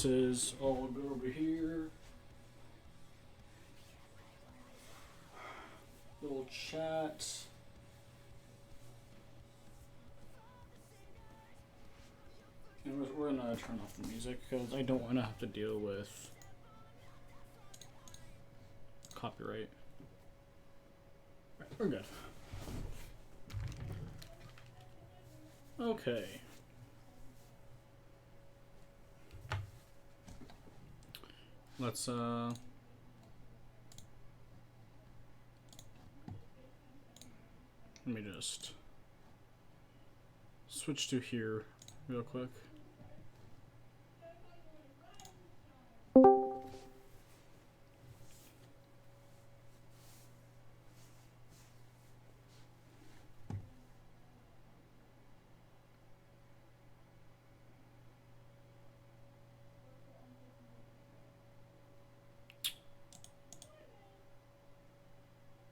Is all good over here. Little chat. And we're gonna turn off the music because I don't want to have to deal with copyright. Right, we're good. Okay. Let's let me just switch to here real quick.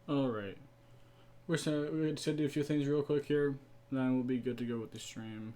Alright. We're going to do a few things real quick here, then we'll be good to go with the stream.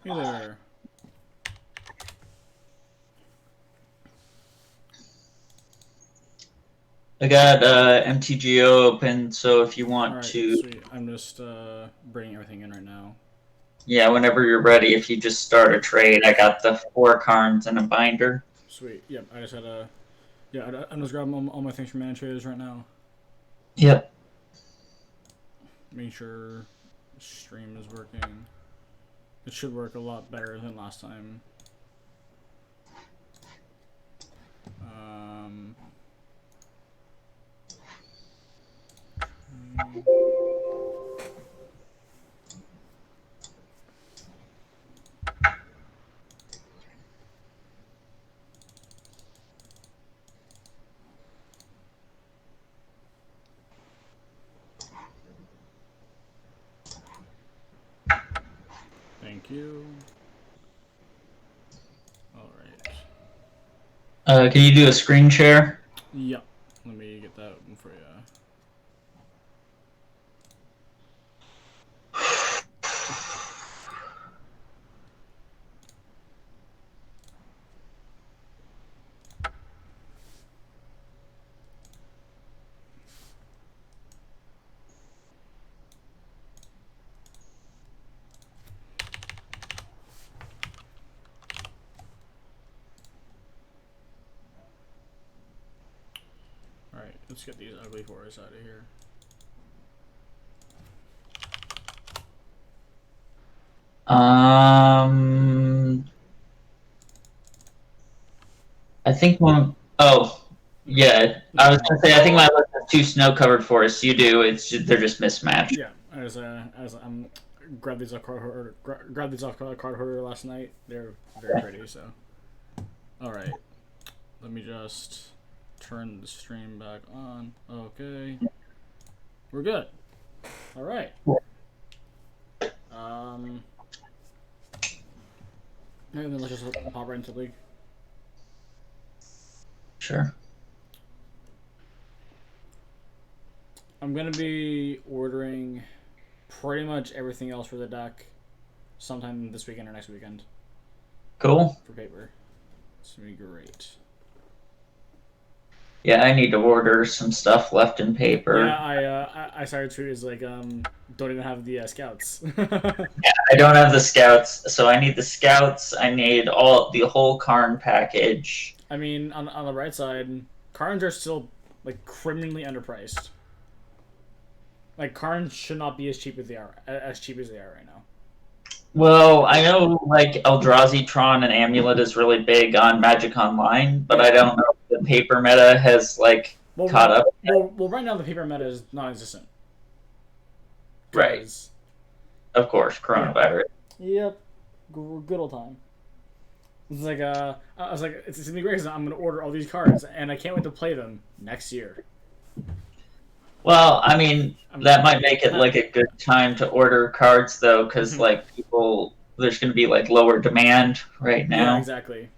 Hey there. I got MTGO open, so if you want to... Sweet. I'm just bringing everything in right now. Yeah, whenever you're ready, if you just start a trade, I got the 4 cards and a binder. Sweet. Yep, I just had a... Yeah, I'm just grabbing all my things from Mana Traders right now. Yep. Making sure the stream is working. It should work a lot better than last time. Thank you. Alright. Can you do a screen share? Yep. Let me get that open for you. Alright, let's get these ugly horrors out of here. I think one... Oh, yeah. I was going to say, I think my list has 2 snow-covered forests. You do. It's just, they're just mismatched. Yeah, as grabbed these off card hoarder last night. They're very pretty, so. Alright. Let me just turn the stream back on. Okay. We're good. Alright. And then let's just pop right into League. Sure. I'm going to be ordering pretty much everything else for the deck sometime this weekend or next weekend. Cool. For paper. It's going to be great. Yeah, I need to order some stuff left in paper. Yeah, I started to is like don't even have the scouts. Yeah, I don't have the scouts, so I need the scouts. I need the whole Karn package. I mean, on the right side, Karns are still like criminally underpriced. Like Karns should not be as cheap as they are right now. Well, I know like Eldrazi, Tron, and Amulet is really big on Magic Online, but I don't know if the paper meta has like caught up. Well, right now the paper meta is non-existent. Right. Of course, coronavirus. Yeah. Yep. Good old time. It's like I was like, it's gonna be great because I'm gonna order all these cards and I can't wait to play them next year. Well, I mean, that might make it like a good time to order cards though, because like there's gonna be like lower demand right now. Yeah, exactly.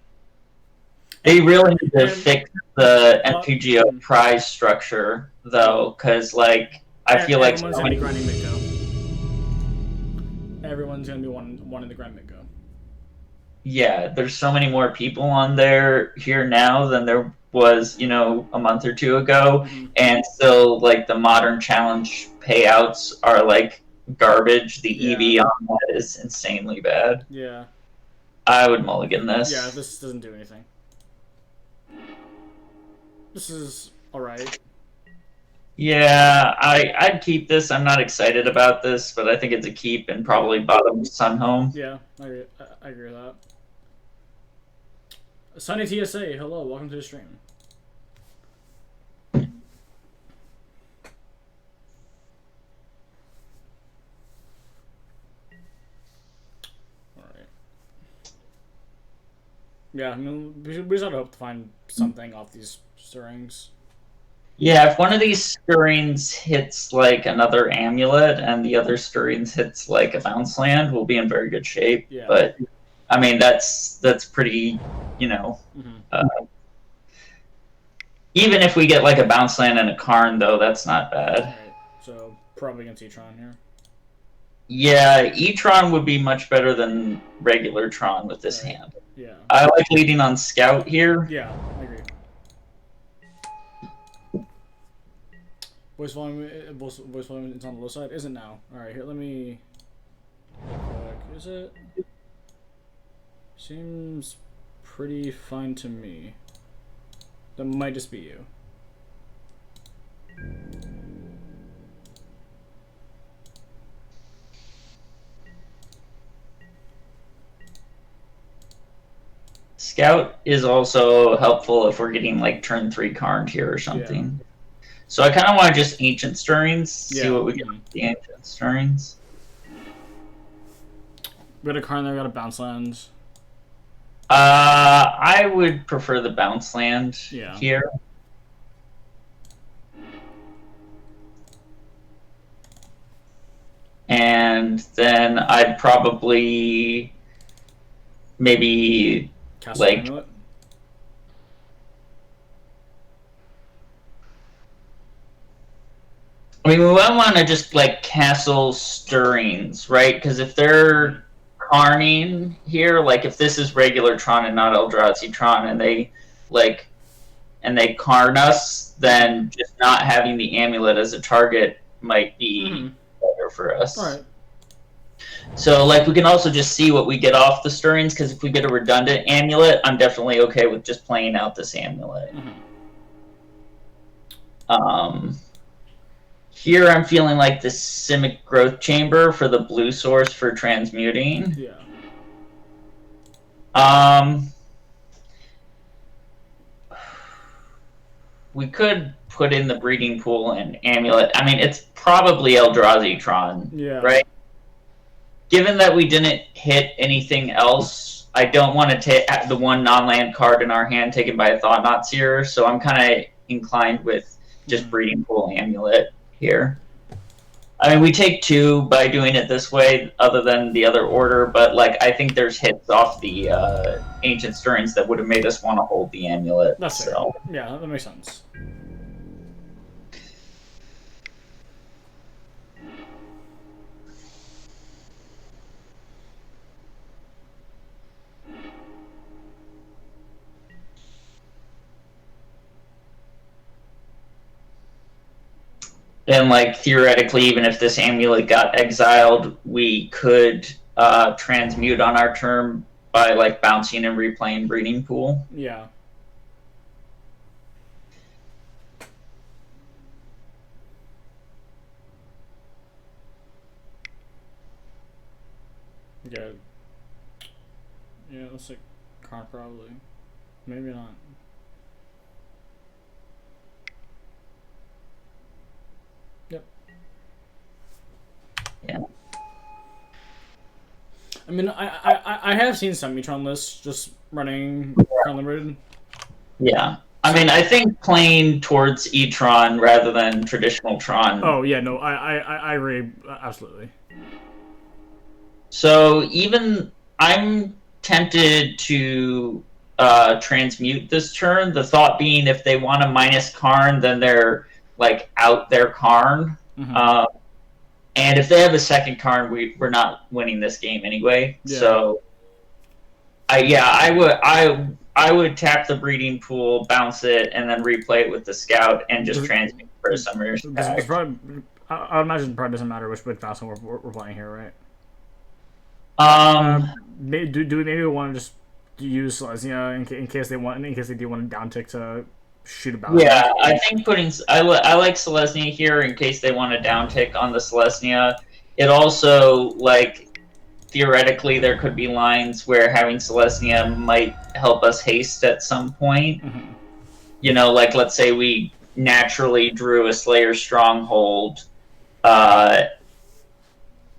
They really need to fix the MPGO prize structure though, because like I feel like everyone's gonna be grinding Mitgo. Everyone's gonna be wanting to grind Mitgo. Yeah, there's so many more people on there here now than there was, a month or two ago, and still like the modern challenge payouts are like garbage. The EV on that is insanely bad. Yeah. I would mulligan this. Yeah, this doesn't do anything. This is alright. Yeah, I'd keep this. I'm not excited about this, but I think it's a keep and probably bottom Sun home. Yeah, I agree with that. Sunny TSA, hello, welcome to the stream. Alright. Yeah, I mean, we just have to hope to find something off these stirrings. Yeah, if one of these stirrings hits like another amulet and the other stirrings hits like a bounce land, we'll be in very good shape. Yeah. But I mean, that's pretty, even if we get like a bounce land and a Karn, though, that's not bad. Alright, so probably against E-Tron here. Yeah, E-Tron would be much better than regular Tron with this hand. Yeah. I like leading on Scout here. Yeah, I agree. Voice volume is on the low side. Is it now? Alright, here, let me... Is it? Seems pretty fine to me. That might just be you. Scout is also helpful if we're getting like turn 3 Karn here or something. Yeah. So I kind of want to just Ancient Stirrings, see what we get with the Ancient Stirrings. We got a Karn there, we got a bounce land. I would prefer the bounce land here. And then I'd probably maybe Castle Amulet? I mean, we might want to just like castle Stirrings, right? Because if they're Karning here, like if this is regular Tron and not Eldrazi Tron, and they Karn us, then just not having the amulet as a target might be better for us. All right. So like we can also just see what we get off the Stirrings, because if we get a redundant amulet, I'm definitely okay with just playing out this amulet. Here I'm feeling like the Simic Growth Chamber for the blue source for transmuting. Yeah. We could put in the Breeding Pool and Amulet. I mean, it's probably Eldrazi Tron, right? Given that we didn't hit anything else, I don't want to take the one non-land card in our hand taken by a Thought-Knot Seer, so I'm kind of inclined with just Breeding Pool Amulet here. I mean, we take 2 by doing it this way, other than the other order, but like I think there's hits off the Ancient Stirrings that would have made us want to hold the amulet. That's fair. Yeah, that makes sense. And like theoretically, even if this amulet got exiled, we could transmute on our turn by like bouncing and replaying Breeding Pool. Yeah. Good. Yeah, looks like Karn probably. Maybe not. Yep. Yeah. I mean, I have seen some Tron lists just running Karn Limited. Yeah. I mean, I think playing towards E-Tron rather than traditional Tron. Oh, yeah, no, I agree. Absolutely. So even I'm tempted to transmute this turn. The thought being, if they want to minus Karn, then they're like out their Karn. Mm-hmm. And if they have a second Karn, we're not winning this game anyway. Yeah. So, I would tap the breeding pool, bounce it, and then replay it with the scout, and just transmute for a Summoner's Pact. I would imagine it probably doesn't matter which bounce we're playing here, right? Do we maybe want to just use Selesnya in case they do want to downtick to shoot a bounce? Yeah, I think I like Selesnya here in case they want to downtick on the Selesnya. It also, like, theoretically there could be lines where having Selesnya might help us haste at some point. Mm-hmm. You know, like, let's say we naturally drew a Slayer Stronghold,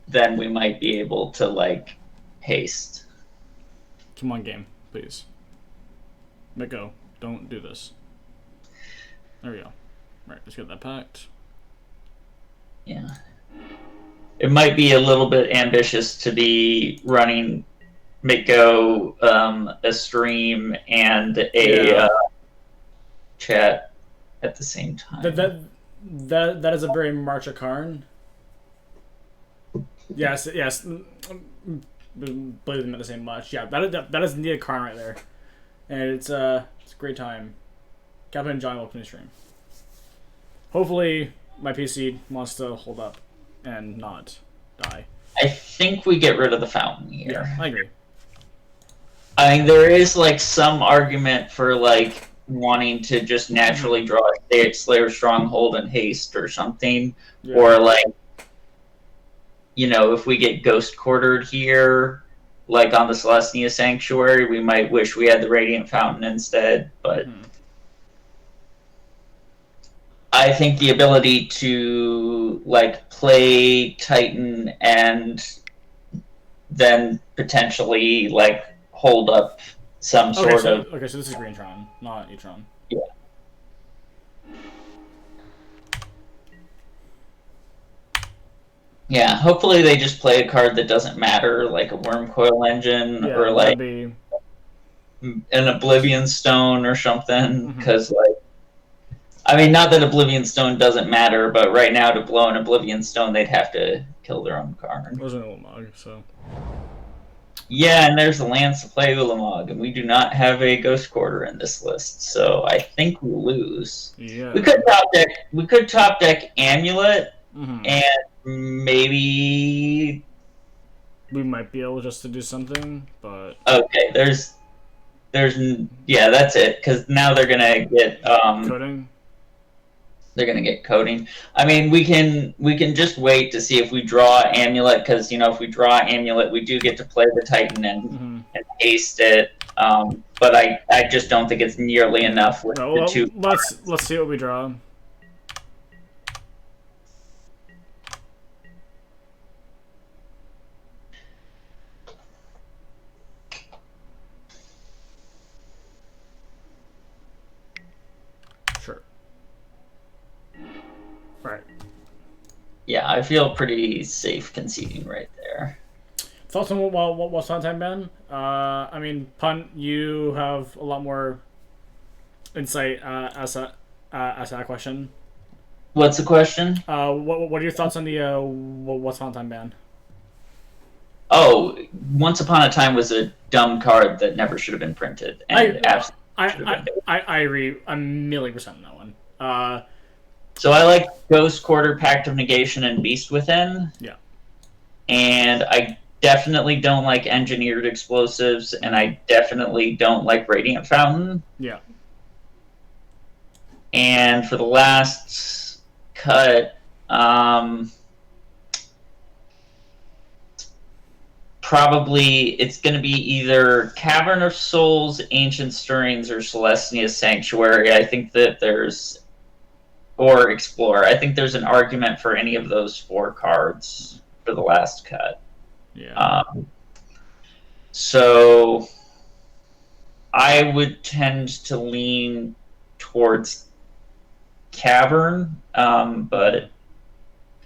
then we might be able to, like, haste. Come on, game, please. Let go. Don't do this. There we go. Right, let's get that packed. Yeah. It might be a little bit ambitious to be running Miko, a stream, and a chat at the same time. That is a very March of Karn. Yes. Believe them at the same much. Yeah, that is indeed a Karn right there, and it's a great time. Captain and John will open the stream. Hopefully, my PC wants to hold up and not die. I think we get rid of the fountain here. Yeah, I agree. I mean, there is like some argument for like wanting to just naturally draw a Slayer Stronghold and haste or something, or like, you know, if we get ghost quartered here, like on the Selesnya Sanctuary, we might wish we had the Radiant Fountain instead, but I think the ability to like play Titan and then potentially like hold up some sort of... Okay, so this is Green Tron, not E-Tron. Yeah. Yeah, hopefully they just play a card that doesn't matter, like a Wormcoil Engine, or like an Oblivion Stone or something, because like, I mean, not that Oblivion Stone doesn't matter, but right now to blow an Oblivion Stone, they'd have to kill their own Karn. There's an Ulamog, so... Yeah, and there's a lands to play Ulamog, and we do not have a Ghost Quarter in this list, so I think we lose. Yeah. We could top deck Amulet, and maybe we might be able just to do something, but okay, there's yeah, that's it, because now they're gonna get coding. They're gonna get coding. I mean, we can just wait to see if we draw Amulet, because you know, if we draw Amulet, we do get to play the Titan and haste it. But I just don't think it's nearly enough with the two. Let's see what we draw. Sure. Right. Yeah, I feel pretty safe conceding right there. Thoughts on what's on time, Ben? I mean, Punt, you have a lot more insight as that question. What's the question? What are your thoughts on the what's on time ban? Oh, Once Upon a Time was a dumb card that never should have been printed. And I agree 1,000,000% on that one. So I like Ghost Quarter, Pact of Negation, and Beast Within. Yeah. And I definitely don't like Engineered Explosives, and I definitely don't like Radiant Fountain. Yeah. And for the last probably it's going to be either Cavern of Souls, Ancient Stirrings, or Celestia's Sanctuary. I think that or Explorer. I think there's an argument for any of those 4 cards for the last cut. Yeah. So I would tend to lean towards Cavern, but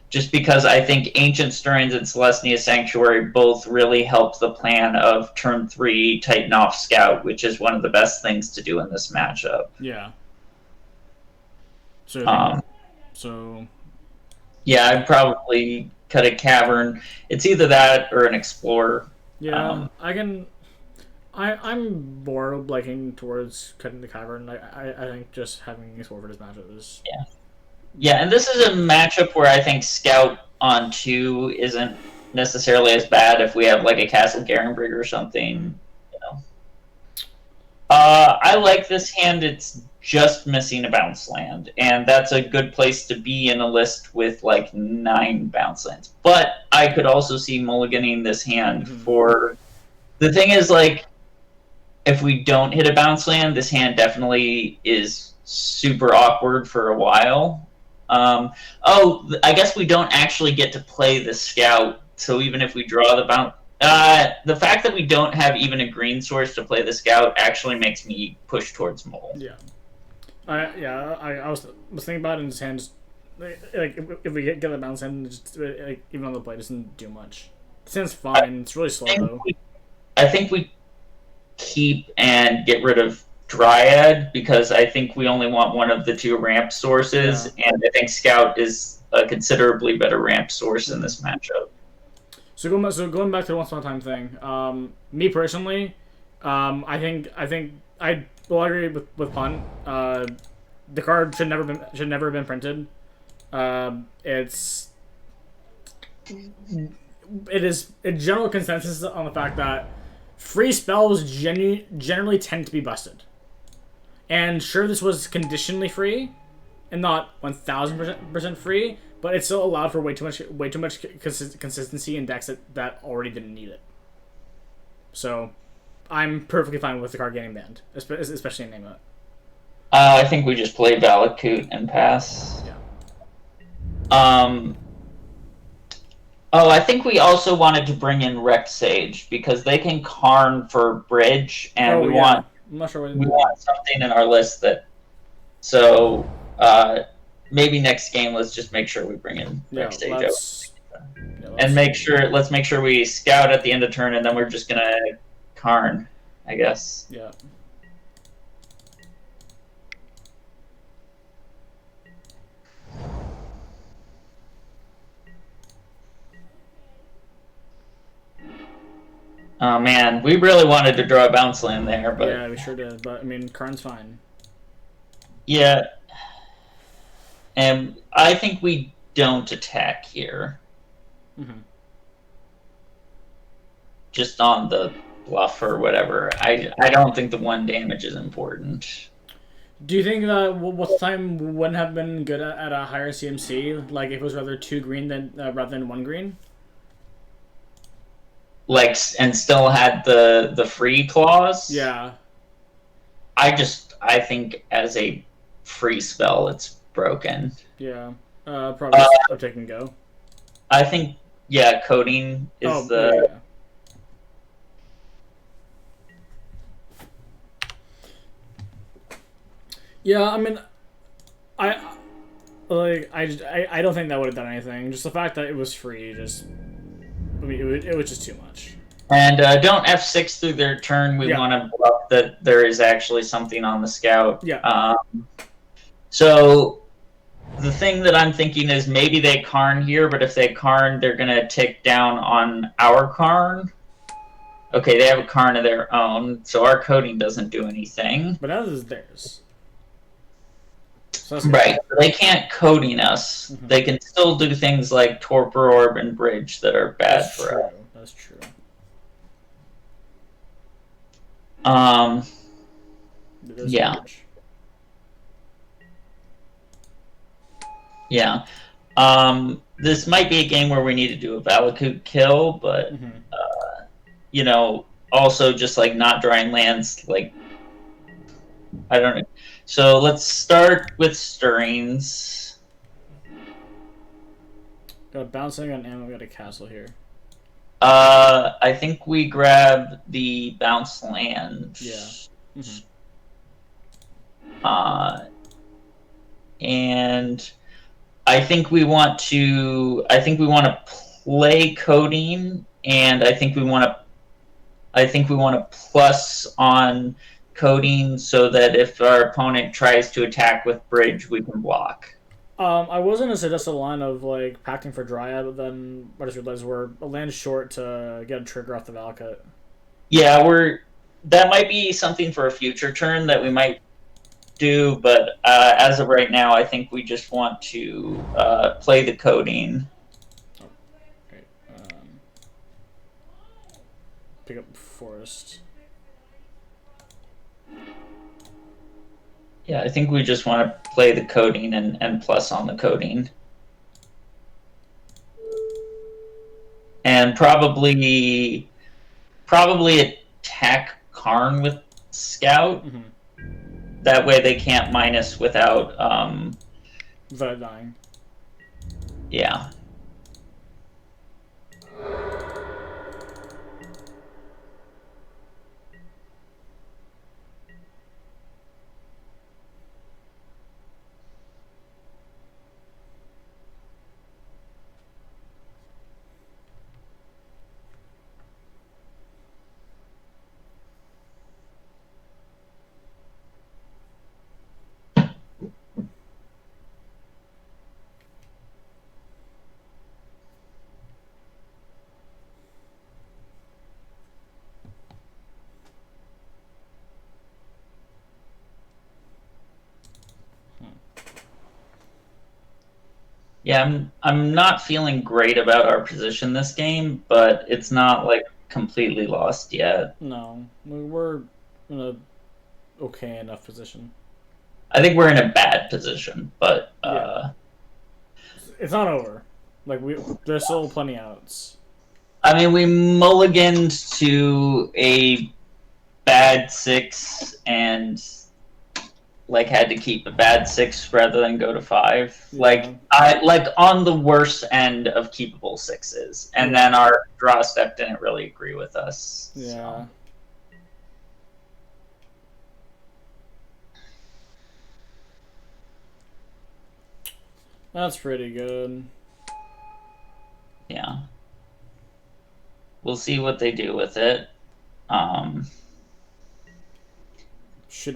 just because I think Ancient Stirrings and Celestia's Sanctuary both really help the plan of turn 3 Titan off Scout, which is one of the best things to do in this matchup. Yeah. So yeah, I'd probably cut a Cavern. It's either that or an Explorer. Yeah, I'm more liking towards cutting the Cavern. I think just having Explorer for this matchup is... Yeah, and this is a matchup where I think Scout on 2 isn't necessarily as bad if we have like a Castle Garenbrig or something. You know. I like this hand. It's just missing a bounce land, and that's a good place to be in a list with like 9 bounce lands. But I could also see mulliganing this hand for... The thing is, like, if we don't hit a bounce land, this hand definitely is super awkward for a while. I guess we don't actually get to play the Scout, so even if we draw the bounce... the fact that we don't have even a green source to play the Scout actually makes me push towards Mole. Yeah. I was thinking about it, and his hand, like, if we get the bounce hand, just, like, even on the play, doesn't do much. This hand's fine. It's really slow, though. I think we keep and get rid of Dryad, because I think we only want one of the 2 ramp sources, and I think Scout is a considerably better ramp source in this matchup. So going back to the Once Upon a Time thing, me personally, I think I will agree with Punt. The card should never have been printed. It is a general consensus on the fact that free spells generally tend to be busted. And sure, this was conditionally free, and not 1000% free, but it still allowed for way too much consistency in decks that already didn't need it. So, I'm perfectly fine with the card getting banned, especially in Amulet. I think we just play Valakut and pass. Yeah. I think we also wanted to bring in Rex Sage, because they can Karn for bridge, and we want something in our list that... So, maybe next game, let's just make sure we bring in Rex Sage. Let's make sure we Scout at the end of turn, and then we're just gonna Karn, I guess. Yeah. Oh man, we really wanted to draw a bounce land there, but... Yeah, we sure did, but I mean, Karn's fine. Yeah. And I think we don't attack here. Mm-hmm. Just on the bluff or whatever. I don't think the 1 damage is important. Do you think that What's Time wouldn't have been good at a higher CMC? Like, if it was rather 2 green rather than 1 green? Like, and still had the free clause? Yeah. I think as a free spell, it's broken. Yeah. Probably Uptake and Go. I think, yeah, coding is Yeah, I mean, I don't think that would have done anything. Just the fact that it was free, it was just too much. And don't F6 through their turn. We want to bluff that there is actually something on the Scout. Yeah. So the thing that I'm thinking is maybe they Karn here, but if they Karn, they're going to tick down on our Karn. Okay, they have a Karn of their own, so our coding doesn't do anything. But that is theirs. So right. They can't coding us. Mm-hmm. They can still do things like Torpor Orb and Bridge that are bad for us. That's true. Yeah. Yeah. This might be a game where we need to do a Valakut kill, but also just like not drawing lands, like I don't know. So let's start with stirrings. Got bouncing on ammo. Got a castle here. I think we grab the bounce land. Yeah. Mm-hmm. And I think we want to play coding, and I think we want to plus on coding so that if our opponent tries to attack with bridge, we can block. I was gonna suggest a line of like pacting for Dryad, but then I just realized we're a land short to get a trigger off the Valakut. Yeah, that might be something for a future turn that we might do, but as of right now, I think we just want to play the coding. Oh, okay. Pick up forest. Yeah, I think we just want to play the coding and plus on the coding. And probably attack Karn with Scout. Mm-hmm. That way they can't minus without... without dying. Yeah. Yeah, I'm not feeling great about our position this game, but it's not like completely lost yet. No, we're in a okay enough position. I think we're in a bad position, but yeah. It's not over. Like there's still plenty outs. I mean, we mulliganed to a bad 6 and like had to keep a bad 6 rather than go to 5. Yeah. Like on the worst end of keepable 6s, and then our draw step didn't really agree with us. Yeah. So. That's pretty good. Yeah. We'll see what they do with it.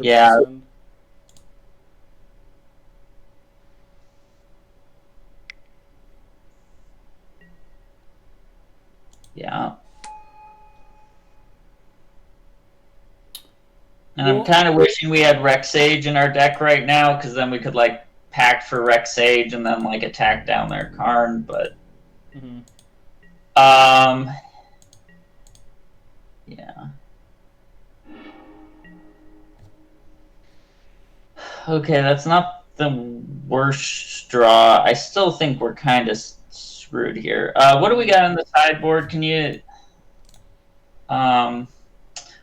Yeah. Yeah. And I'm kind of wishing we had Rexage in our deck right now, because then we could like pack for Rexage and then like attack down their Karn, but yeah. Okay, that's not the worst draw. I still think we're kind of screwed here. What do we got on the sideboard? Can you...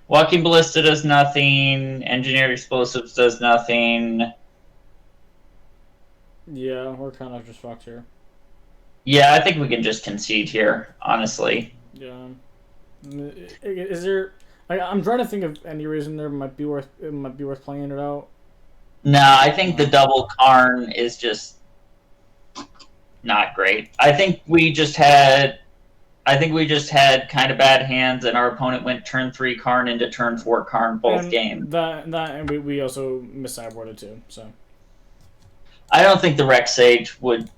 Walking Ballista does nothing. Engineered Explosives does nothing. Yeah, we're kind of just fucked here. Yeah, I think we can just concede here, honestly. Yeah. Is there... I'm trying to think of any reason it might be worth playing it out. No, I think the double Karn is just not great. I think we just had kind of bad hands, and our opponent went turn 3 Karn into turn 4 Karn both games. And we also mis-sideboarded too. So I don't think the Rexage would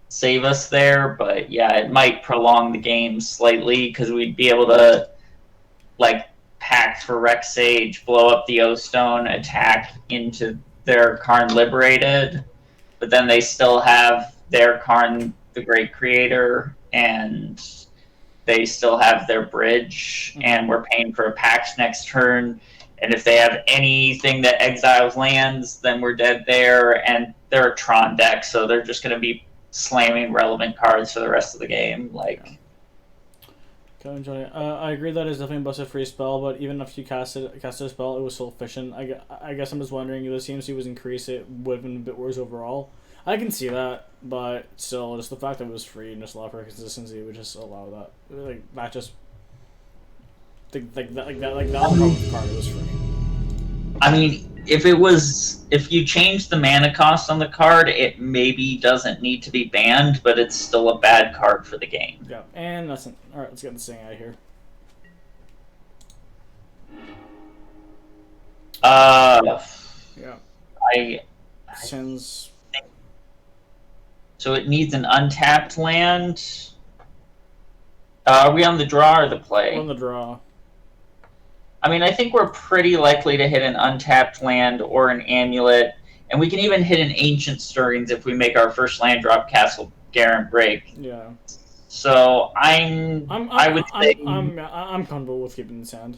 save us there, but yeah, it might prolong the game slightly because we'd be able to like pact for Rexage, blow up the O-Stone, attack into their Karn Liberated, but then they still have their Karn the Great Creator, and they still have their bridge, and we're paying for a pact next turn, and if they have anything that exiles lands, then we're dead there, and they're a Tron deck, so they're just going to be slamming relevant cards for the rest of the game. Like, I agree that it's definitely a busted free spell, but even if you casted a spell, it was still efficient. I guess I'm just wondering if the CMC was increased, it would have been a bit worse overall. I can see that, but still, just the fact that it was free and just allow for consistency would just allow that. Like that, just like that was the problem with the card. It was free. I mean, if you change the mana cost on the card, it maybe doesn't need to be banned, but it's still a bad card for the game. Yeah, and that's all right. Let's get this thing out of here. Yeah. Since so it needs an untapped land. Are we on the draw or the play? On the draw. I mean, I think we're pretty likely to hit an untapped land or an amulet, and we can even hit an Ancient Stirrings if we make our first land drop Castle Garen break. Yeah. So I'm comfortable with keeping this hand.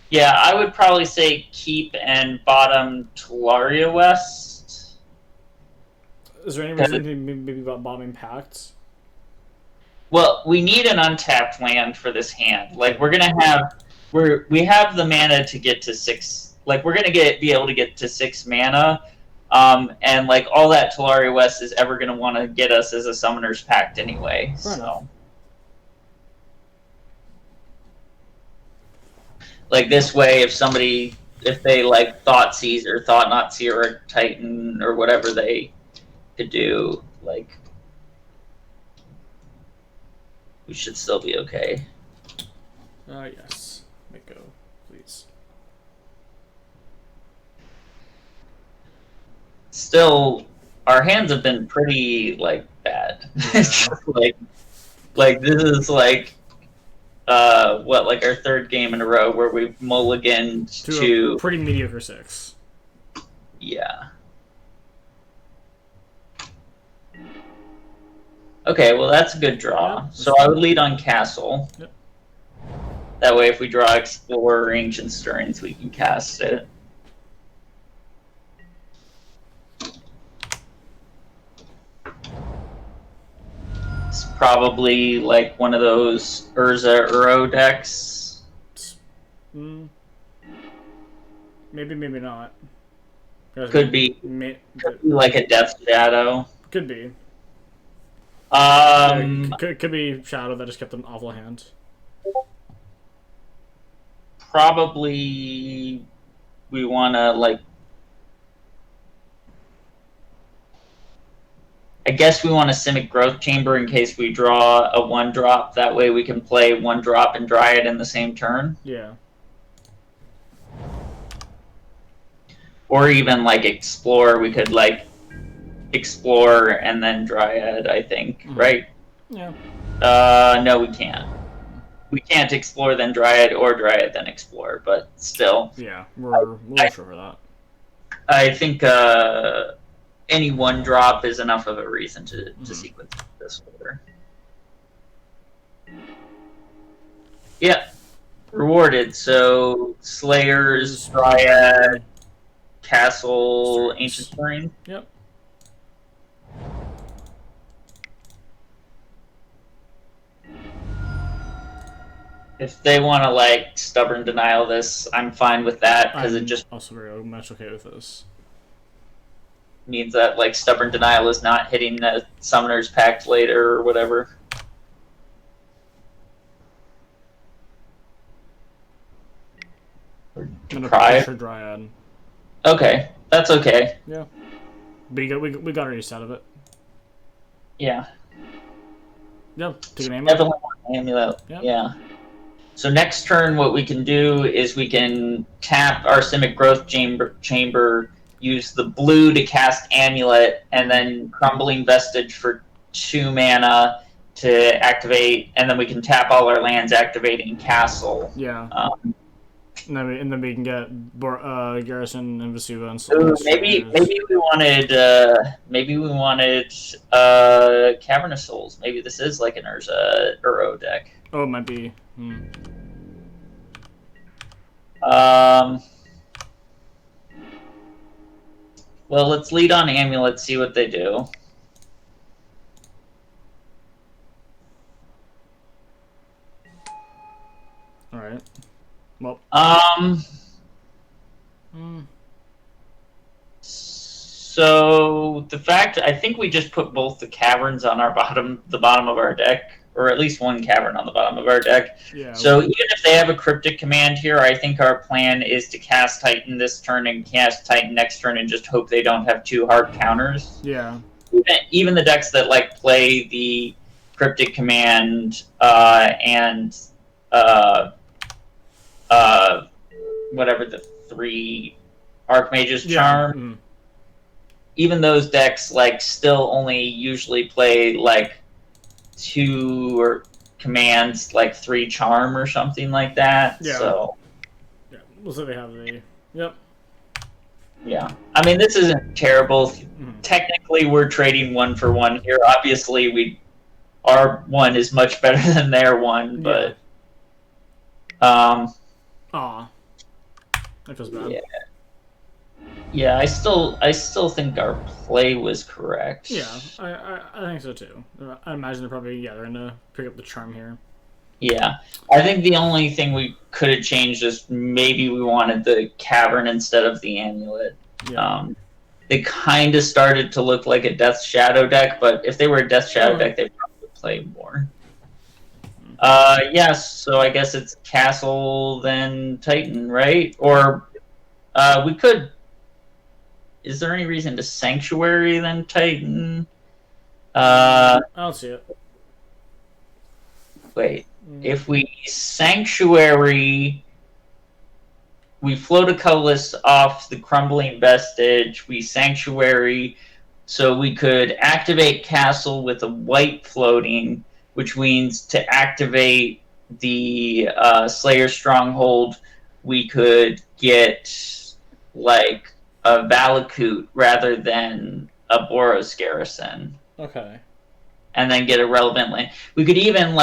Yeah, I would probably say keep and bottom Tolaria West. Is there any reason to maybe about bombing Pacts? Well, we need an untapped land for this hand. Like we have the mana to get to 6. Like we're gonna be able to get to 6 mana, and like all that Tolaria West is ever gonna want to get us as a Summoner's Pact anyway. Fair enough. Like this way, if they like Thoughtseize or Thought Not Seer or Titan or whatever they could do, like we should still be okay. Yes. Make go, please. Still, our hands have been pretty like bad. Yeah. It's just like this is like like our 3rd game in a row where we've mulliganed to a pretty mediocre 6. Yeah. Okay, well that's a good draw. Yeah, so I would lead on Castle. Yep. That way, if we draw Explorer or Ancient Stirrings, we can cast it. It's probably like one of those Urza Uro decks. Maybe not. Could be like a Death Shadow. Could be. Could be Shadow that just kept an awful hand. Probably we want to like. I guess we want a Simic Growth Chamber in case we draw a 1-drop. That way we can play 1-drop and Dryad in the same turn. Yeah. Or even like Explore. We could like Explore and then Dryad, I think, right? Yeah. No, we can't. We can't Explore then Dryad or Dryad then Explore, but still. Yeah, we're sure for that. I think any 1-drop is enough of a reason to sequence this order. Yeah. Rewarded. So Slayers, Dryad, Castle, Ancient Stirring. Yep. If they want to like Stubborn Denial this, I'm fine with that because it just also very much okay with this. Means that like Stubborn Denial is not hitting the Summoner's Pact later or whatever. Pressure Dryad. Okay, that's okay. Yeah, we got a use out of it. Yeah. Yeah, take an amulet. Definitely want amulet. Yep. Yeah. So next turn, what we can do is we can tap our Simic Growth Chamber, use the blue to cast Amulet, and then Crumbling Vestige for 2 mana to activate, and then we can tap all our lands, activating Castle. Yeah. And then we can get Garrison and Vesuva and maybe we wanted Cavernous Souls. Maybe this is like an Urza Uro deck. Oh, it might be. Well, let's lead on Amulet, see what they do. All right. Well. So the fact, I think we just put both the caverns on our the bottom of our deck, or at least one cavern on the bottom of our deck. Yeah. So even if they have a cryptic command here, I think our plan is to cast Titan this turn and cast Titan next turn and just hope they don't have 2 hard counters. Yeah. Even the decks that like play the cryptic command and whatever the 3 Archmage's Charm. Mm-hmm. Even those decks like still only usually play like 2 or commands, like 3 charm or something like that. Yeah. So yeah, we'll say they have the. Yep. Yeah, I mean this isn't terrible. Technically, we're trading 1 for 1 here. Obviously, our 1 is much better than their 1, but Aw, that feels bad. Yeah. Yeah, I still think our play was correct. Yeah, I think so too. I imagine they're probably they're gonna pick up the charm here. Yeah, I think the only thing we could have changed is maybe we wanted the cavern instead of the amulet. Yeah. They kind of started to look like a Death Shadow deck, but if they were a Death Shadow deck, they'd probably play more. Yes, so I guess it's Castle then Titan, right? Or we could. Is there any reason to Sanctuary then Titan? I don't see it. Wait. If we Sanctuary, we float a colorless off the Crumbling Vestige, we Sanctuary, so we could activate Castle with a white floating, which means to activate the Slayer Stronghold, we could get like a Valakut rather than a Boros Garrison. Okay. And then get a relevant land. We could even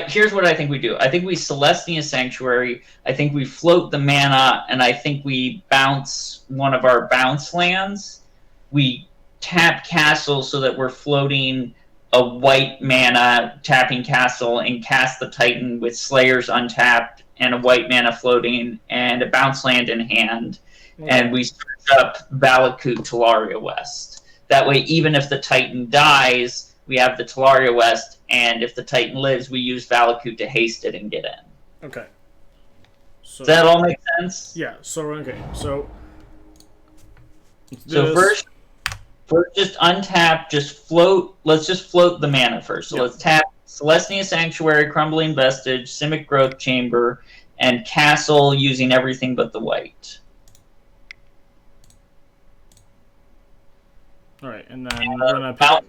here's what I think we do. I think we Celestia Sanctuary, I think we float the mana, and I think we bounce one of our bounce lands. We tap Castle so that we're floating a white mana, tapping Castle, and cast the Titan with Slayers untapped, and a white mana floating, and a bounce land in hand. And we search up Valakut Talaria West. That way, even if the Titan dies, we have the Talaria West, and if the Titan lives, we use Valakut to haste it and get in. Okay. So, does that all make sense? Yeah, so, okay. So first just untap, let's just float the mana first. So let's tap Celestia Sanctuary, Crumbling Vestige, Simic Growth Chamber, and Castle using everything but the white. Alright, and then we're gonna pick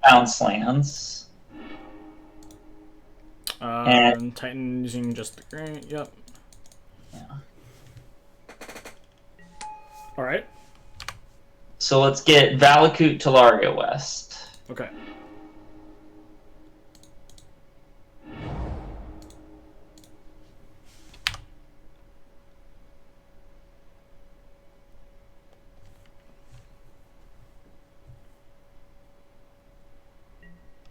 bounce lands. And Titan using just the green. Yep. Yeah. Alright. So let's get Valakut Talaria West. Okay.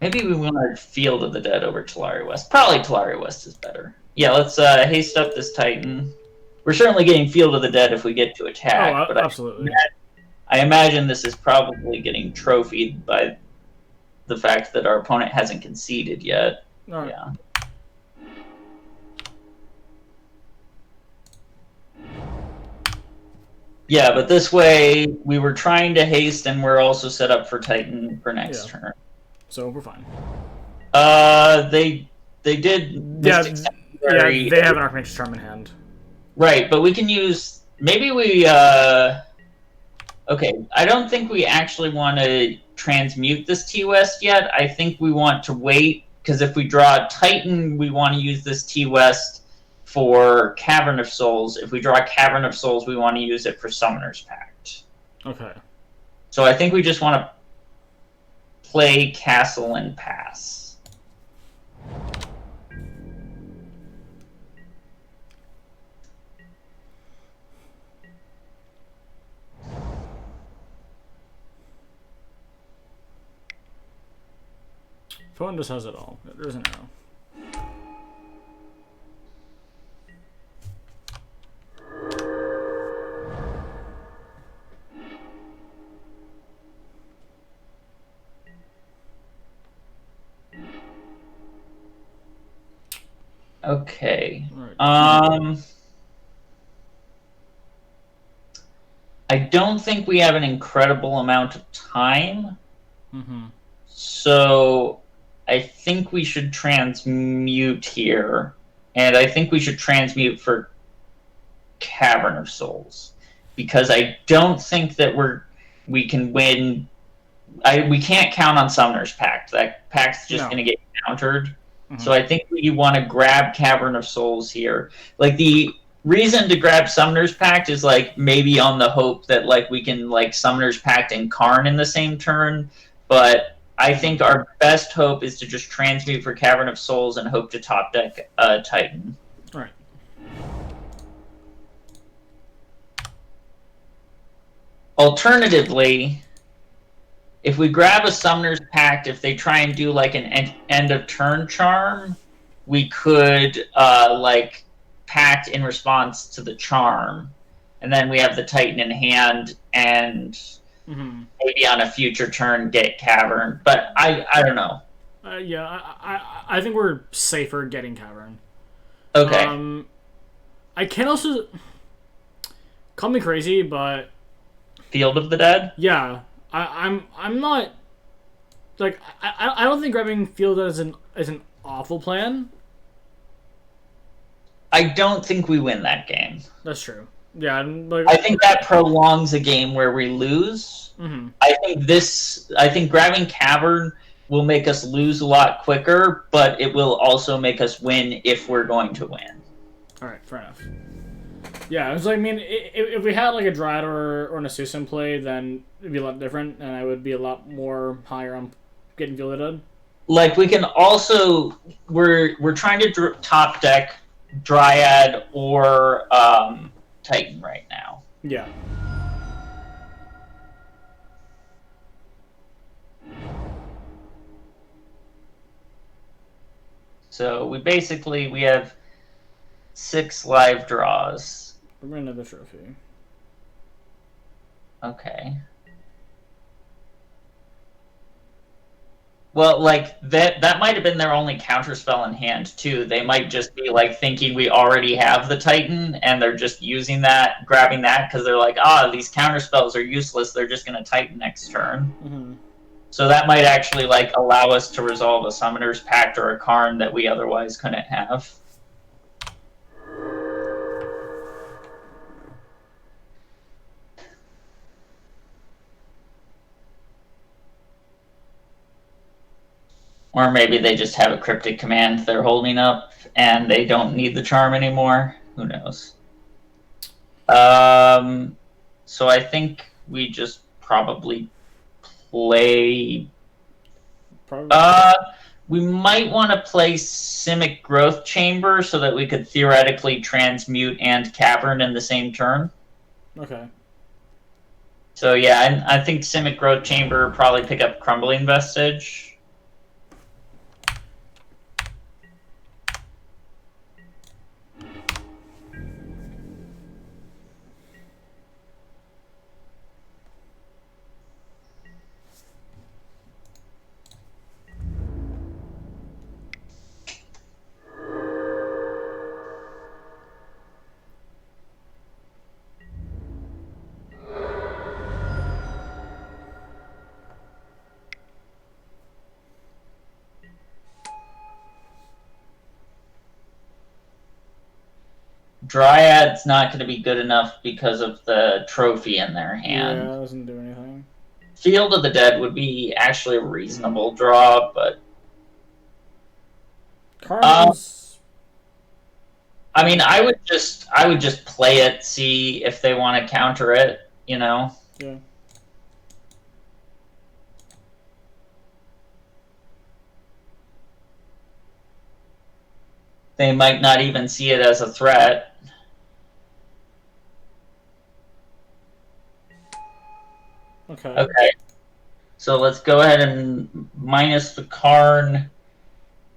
Maybe we want to Field of the Dead over Talaria West. Probably Talaria West is better. Yeah, let's haste up this Titan. We're certainly getting Field of the Dead if we get to attack. Oh, but absolutely. I imagine this is probably getting trophied by the fact that our opponent hasn't conceded yet. Right. Yeah. Yeah, but this way we were trying to haste, and we're also set up for Titan for next turn. So we're fine. They did. They have an Archmage's Charm in hand. Right, but we can use. Maybe we. Okay, I don't think we actually want to transmute this T-West yet. I think we want to wait, because if we draw a Titan, we want to use this T-West for Cavern of Souls. If we draw a Cavern of Souls, we want to use it for Summoner's Pact. Okay. So I think we just want to play Castle and pass. Phone just has it all. There's an arrow. Okay. Right. I don't think we have an incredible amount of time. Mm-hmm. So I think we should transmute here. And I think we should transmute for Cavern of Souls. Because I don't think that we can win. We can't count on Summoner's Pact. That pact's just going to get countered. Mm-hmm. So I think we want to grab Cavern of Souls here. Like, the reason to grab Summoner's Pact is, like, maybe on the hope that, like, we can, like, Summoner's Pact and Karn in the same turn. But I think our best hope is to just transmute for Cavern of Souls and hope to top deck Titan. All right. Alternatively, if we grab a Summoner's Pact, if they try and do like an end of turn charm, we could like pact in response to the charm, and then we have the Titan in hand, and maybe on a future turn get Cavern. But I don't know. Yeah, I think we're safer getting Cavern. Okay. I can also call me crazy, but Field of the Dead. Yeah. I'm not like I don't think grabbing Field is an awful plan. I don't think we win that game. That's true. Yeah, I think that prolongs a game where we lose. Mm-hmm. I think grabbing Cavern will make us lose a lot quicker, but it will also make us win if we're going to win. All right, fair enough. Yeah, it's like, I mean, if we had like a Dryad or an Asusa in play, then it'd be a lot different, and I would be a lot more higher on getting Field of the Dead. Like, we can also we're trying to top deck Dryad or Titan right now. Yeah. So we have 6 live draws. We're going to another trophy. Okay. Well, like, that might have been their only counterspell in hand, too. They might just be, like, thinking we already have the Titan, and they're just using that, grabbing that, because they're like, these counterspells are useless, they're just going to Titan next turn. Mm-hmm. So that might actually, like, allow us to resolve a Summoner's Pact or a Karn that we otherwise couldn't have. Or maybe they just have a cryptic command they're holding up and they don't need the charm anymore. Who knows? So I think we just probably play... we might want to play Simic Growth Chamber so that we could theoretically transmute and Cavern in the same turn. Okay. So yeah, I think Simic Growth Chamber probably pick up Crumbling Vestige. Dryad's not going to be good enough because of the trophy in their hand. Yeah, it doesn't do anything. Field of the Dead would be actually a reasonable draw, but... Cards... I mean, I would just play it, see if they want to counter it, you know? Yeah. They might not even see it as a threat. Okay. Okay. So let's go ahead and minus the Karn.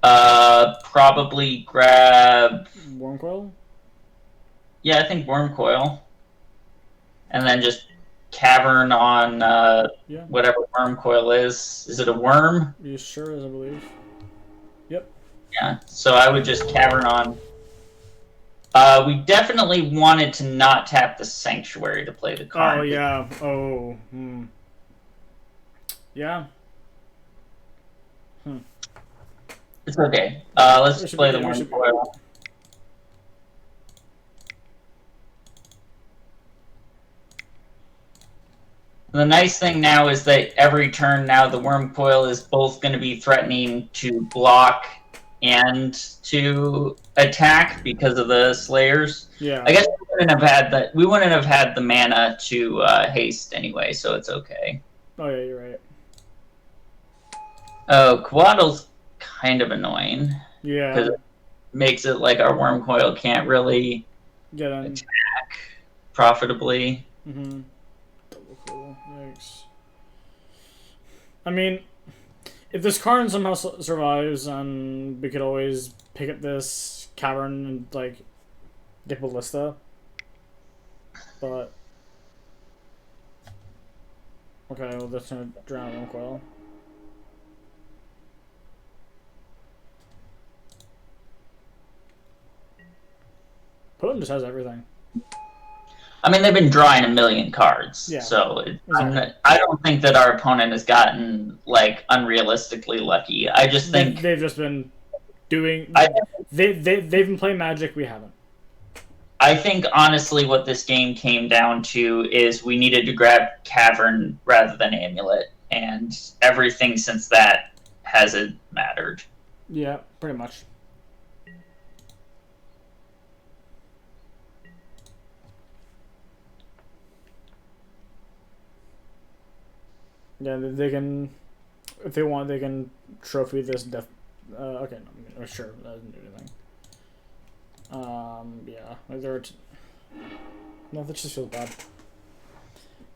Probably grab... Wormcoil? Yeah, I think Wormcoil. And then just Cavern on whatever Wormcoil is. Is it a worm? You sure is, I believe. Yep. Yeah, so I would just Cavern on. We definitely wanted to not tap the Sanctuary to play the Karn. Oh, yeah. Oh, Yeah. It's okay. Let's play the Wurmcoil. The nice thing now is that every turn now the Wurmcoil is both going to be threatening to block and to attack because of the Slayers. Yeah. I guess we wouldn't have had the mana to haste anyway, so it's okay. Oh yeah, you're right. Oh, Quaddle's kind of annoying. Yeah. Because it makes it like our Wurmcoil can't really attack profitably. Mm-hmm. Double cool. Yikes. I mean, if this Karn somehow survives, and we could always pick up this Cavern and, like, get Ballista. But... okay, well, that's gonna drown Wurmcoil. Putin just has everything. I mean, they've been drawing a million cards, yeah, so exactly. I don't think that our opponent has gotten, like, unrealistically lucky. I just think they've just been doing. They've been playing Magic. We haven't. I think honestly, what this game came down to is we needed to grab Cavern rather than Amulet, and everything since that hasn't mattered. Yeah, pretty much. Yeah, they can, if they want, they can trophy this death. Okay, no, sure, that doesn't do anything. Yeah, like there are. No, that just feels bad.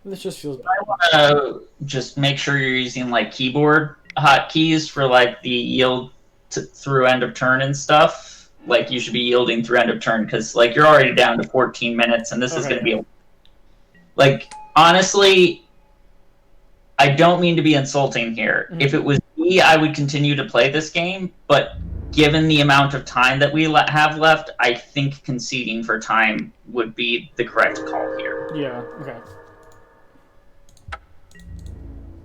This just feels bad. I want to just make sure you're using like keyboard hotkeys for like the yield through end of turn and stuff. Like you should be yielding through end of turn because like you're already down to 14 minutes, and this is going to be like honestly. I don't mean to be insulting here. Mm-hmm. If it was me, I would continue to play this game, but given the amount of time that we have left, I think conceding for time would be the correct call here. Yeah, okay.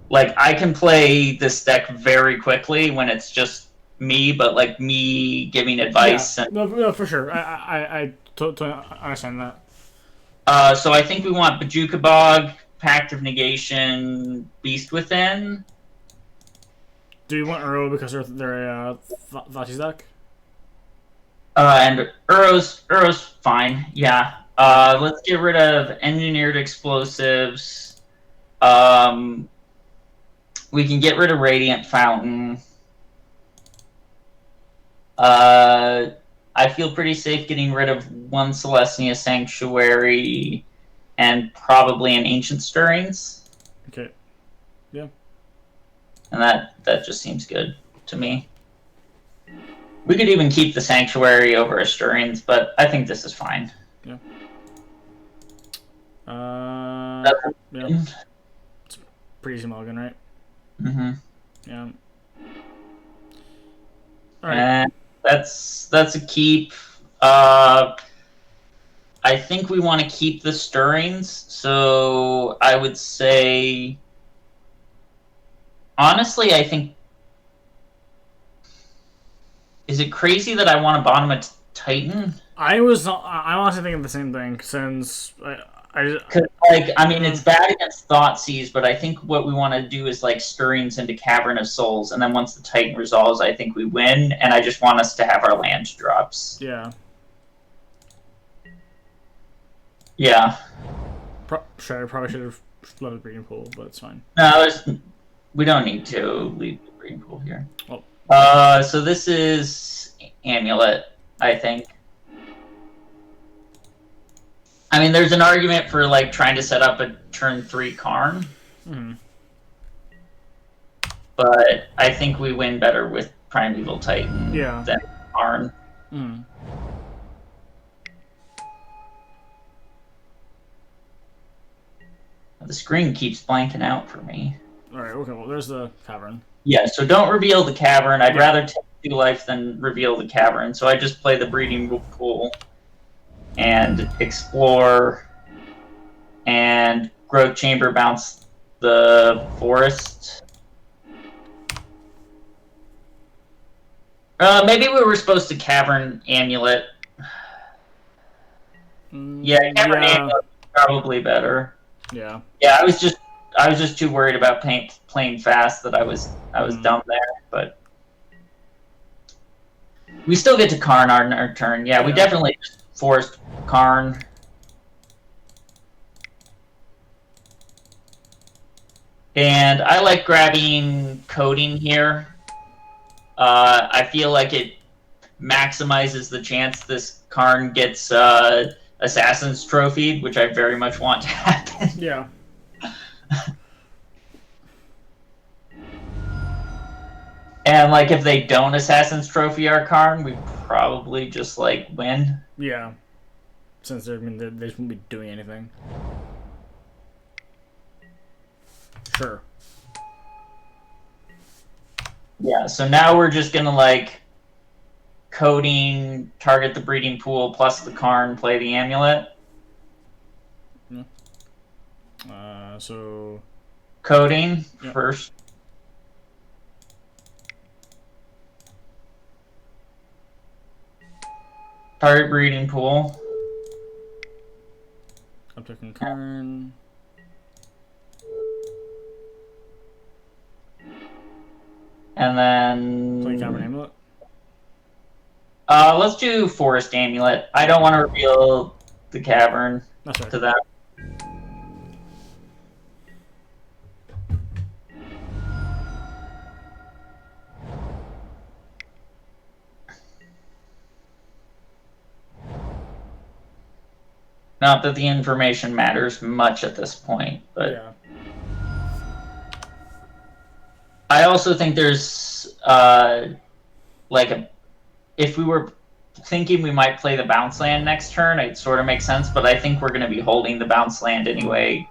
Like, I can play this deck very quickly when it's just me, but, like, me giving advice. Yeah, no, for sure. I totally understand that. So I think we want Bojuka Bog, Pact of Negation, Beast Within. Do you want Uro because they're a Vachi's deck? And Uro's fine, yeah. Let's get rid of Engineered Explosives. We can get rid of Radiant Fountain. I feel pretty safe getting rid of one Celestia Sanctuary and probably an Ancient Stirrings. Okay. Yeah. And that just seems good to me. We could even keep the Sanctuary over a Stirrings, but I think this is fine. Yeah. Yeah. It's pretty easy mulligan, right? Mm-hmm. Yeah. All right. And that's a keep. I think we want to keep the Stirrings, so I would say... honestly, I think... is it crazy that I want to bottom a Titan? I'm honestly thinking the same thing, since... I mean, it's bad against Thoughtseize, but I think what we want to do is, like, Stirrings into Cavern of Souls, and then once the Titan resolves, I think we win, and I just want us to have our land drops. Yeah. Yeah. Sure, I probably should have left the breeding pool, but it's fine. No, we don't need to leave the breeding pool here. Well. So this is Amulet, I think. I mean, there's an argument for, like, trying to set up a turn 3 Karn. Mm-hmm. But I think we win better with Primeval Titan than Karn. Mm-hmm. The screen keeps blanking out for me. Alright, okay, well, there's the Cavern. Yeah, so don't reveal the Cavern. I'd rather take 2 life, then reveal the cavern. So I just play the breeding pool and explore and growth chamber, bounce the forest. Maybe we were supposed to cavern amulet. Yeah, cavern amulet is probably better. Yeah. Yeah, I was just too worried about playing fast that I was dumb there, but we still get to Karn on our turn. Yeah, we definitely just forced Karn. And I like grabbing coding here. I feel like it maximizes the chance this Karn gets Assassin's Trophy, which I very much want to happen. Yeah. And like if they don't Assassin's Trophy our Karn, we probably just like win. Yeah. Since they just won't be doing anything. Sure. Yeah, so now we're just gonna like coding, target the breeding pool plus the Karn, play the amulet. So coding first. Target breeding pool. I'm taking Karn. And then Play Cavern Amulet. Let's do Forest Amulet. I don't want to reveal the cavern to that. Not that the information matters much at this point, but yeah. I also think there's if we were thinking we might play the bounce land next turn, it sort of makes sense, but I think we're going to be holding the bounce land anyway.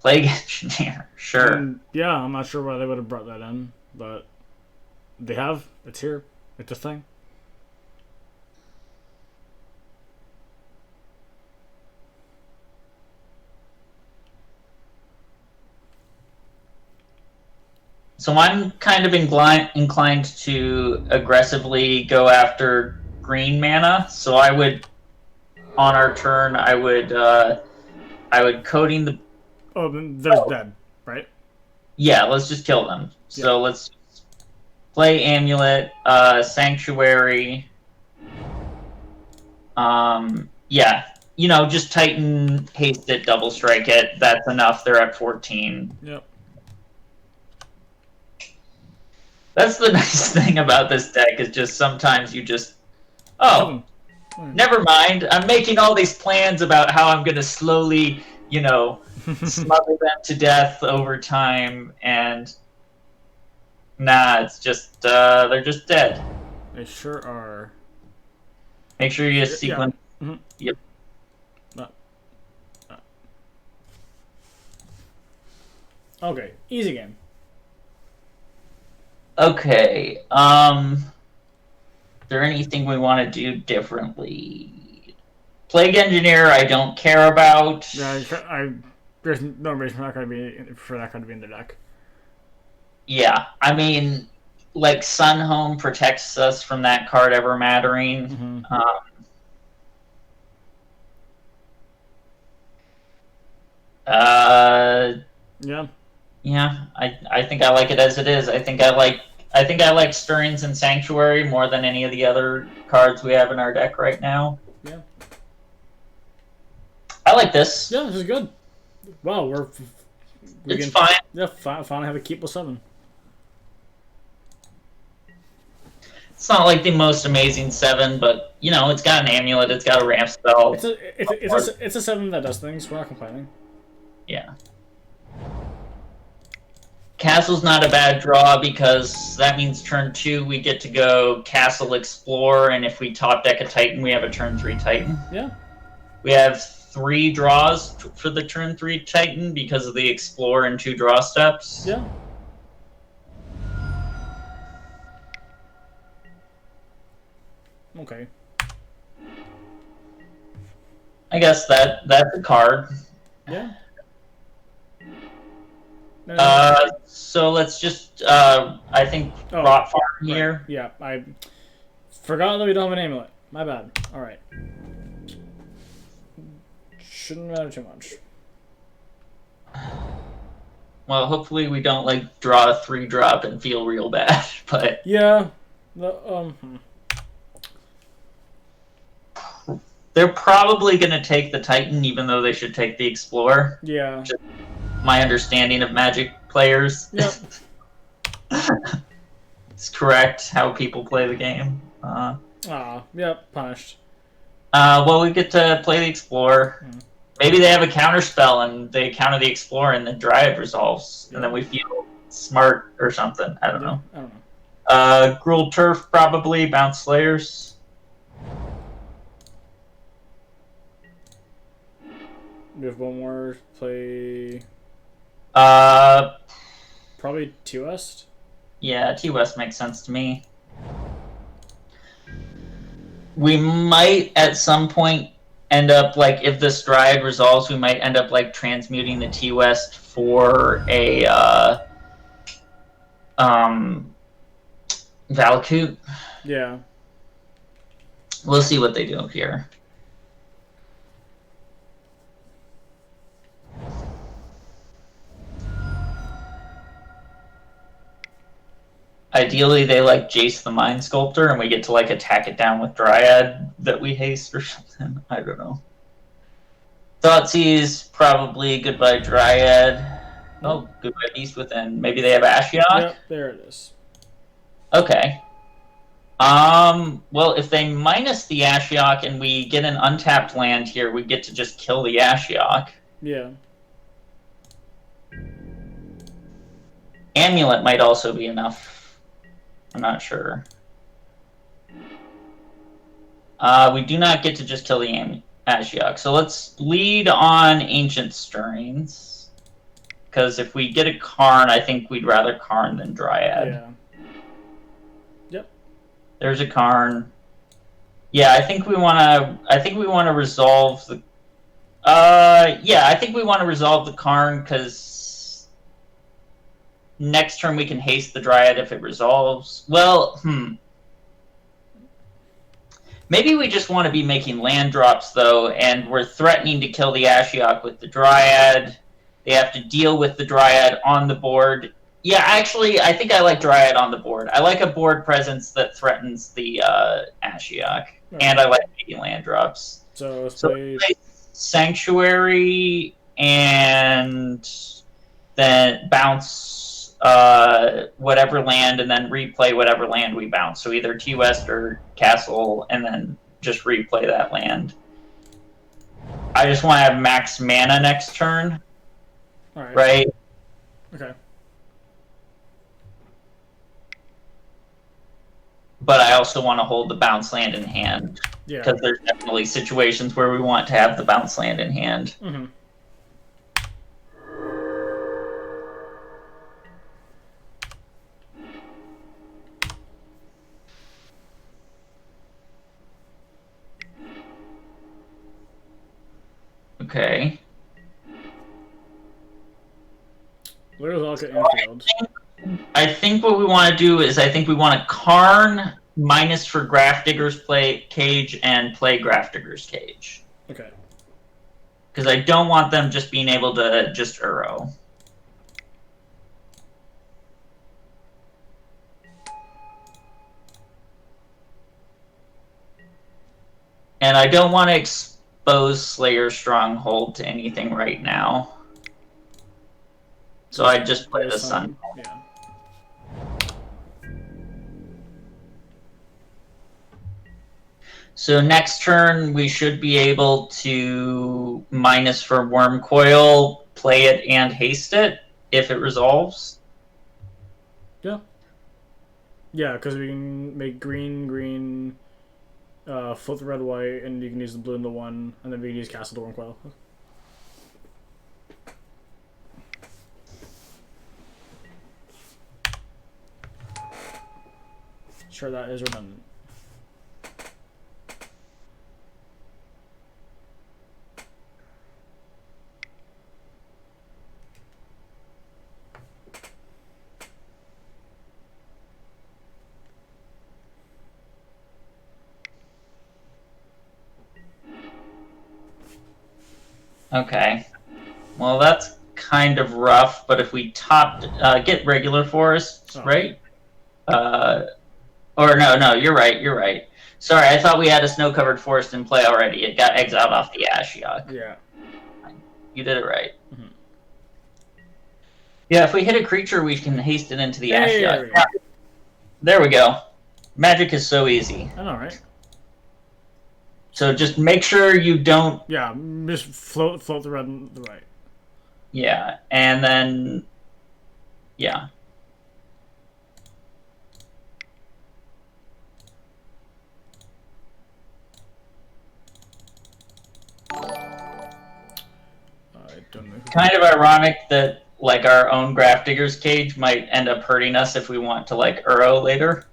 Plague Engineer, sure. Yeah, I'm not sure why they would have brought that in, but they have. It's here. It's a thing. So I'm kind of inclined to aggressively go after green mana. So I would, on our turn, I would coding the. Oh, then they're dead, right? Yeah, let's just kill them. Yeah. So let's play Amulet, Sanctuary. Yeah, just Titan, haste it, double strike it. That's enough. They're at 14. Yep. That's the nice thing about this deck, is just sometimes you just, never mind. I'm making all these plans about how I'm going to slowly, smother them to death over time, and nah, it's just, they're just dead. They sure are. Make sure you sequence. Yeah. Mm-hmm. Yep. Okay, easy game. Okay, is there anything we want to do differently? Plague Engineer, I don't care about. Yeah, there's no reason for that card to be in the deck. Yeah, I mean, like Sunhome protects us from that card ever mattering. Mm-hmm. Yeah. Yeah, I think I like it as it is. I think I like Stirrings and Sanctuary more than any of the other cards we have in our deck right now. Yeah. I like this. Yeah, this is good. Wow, it's fine. Yeah, finally have a keep with 7. It's not like the most amazing 7, but it's got an amulet, it's got a ramp spell. It's a 7 that does things. We're not complaining. Yeah. Castle's not a bad draw because that means turn 2 we get to go Castle Explore, and if we top deck a Titan, we have a turn 3 Titan. Yeah. We have 3 draws for the turn 3 Titan because of the Explore and 2 draw steps. Yeah. Okay. I guess that's a card. Yeah. So let's just I think Rot Farm here. Right. Yeah, I forgot that we don't have an amulet. My bad. All right. Shouldn't matter too much. Well, hopefully we don't like draw a 3-drop and feel real bad, but yeah, they're probably gonna take the Titan, even though they should take the Explorer. Yeah. Just my understanding of Magic players. Yep. It's correct how people play the game. Yep, punished. Well, we get to play the Explorer. Maybe they have a counter spell and they counter the Explorer and the Dryad resolves, and then we feel smart or something. I don't know. Gruul Turf probably, Bounce Slayers. We have one more play. Probably T-West? Yeah, T-West makes sense to me. We might at some point end up, like, if this Dryad resolves, we might end up, like, transmuting the T-West for a, Valakut. Yeah. We'll see what they do here. Ideally, they like Jace the Mind Sculptor, and we get to like attack it down with Dryad that we haste or something. I don't know. Thoughtseize, probably goodbye Dryad. Oh, goodbye Beast Within. Maybe they have Ashiok? Yep, there it is. Okay. Well, if they minus the Ashiok and we get an untapped land here, we get to just kill the Ashiok. Yeah. Amulet might also be enough. I'm not sure. We do not get to just kill the Ashiok. So let's lead on Ancient Stirrings. Because if we get a Karn, I think we'd rather Karn than Dryad. Yeah. Yep. There's a Karn. Yeah, I think we wanna resolve the yeah, I think we want to resolve the Karn because next turn we can haste the Dryad if it resolves. Well, maybe we just want to be making land drops, though, and we're threatening to kill the Ashiok with the Dryad. They have to deal with the Dryad on the board. Yeah, actually, I think I like Dryad on the board. I like a board presence that threatens the Ashiok, and I like making land drops. So let's play Sanctuary, and then bounce whatever land, and then replay whatever land we bounce. So either T-West or Castle, and then just replay that land. I just want to have max mana next turn. All right. Right? Okay. But I also want to hold the bounce land in hand. Yeah. Because there's definitely situations where we want to have the bounce land in hand. Mm-hmm. Okay. Where's Alka Infield? I think what we want to do is I think we want to Karn minus for Grafdigger's Cage and play Grafdigger's Cage. Okay. Because I don't want them just being able to just Uro. And I don't want to expose Slayer's Stronghold to anything right now. So I just play the Sun. Yeah. So next turn we should be able to minus for Worm Coil, play it and haste it if it resolves. Yeah. Yeah, because we can make green, flip the red, white, and you can use the blue and the one, and then we can use Castle to Worm Coil. Sure, that is redundant. Okay. Well, that's kind of rough, but if we get regular forests, right? Or no, you're right. Sorry, I thought we had a snow-covered forest in play already. It got exiled off the Ashiok. Yeah. You did it right. Mm-hmm. Yeah, if we hit a creature, we can haste it into the Ashiok. There we go. Magic is so easy. I know, right? So just make sure you don't... Yeah, just float the red and the right. Yeah, and then... Yeah. Kind of ironic that like our own Grafdigger's Cage might end up hurting us if we want to like Uro later.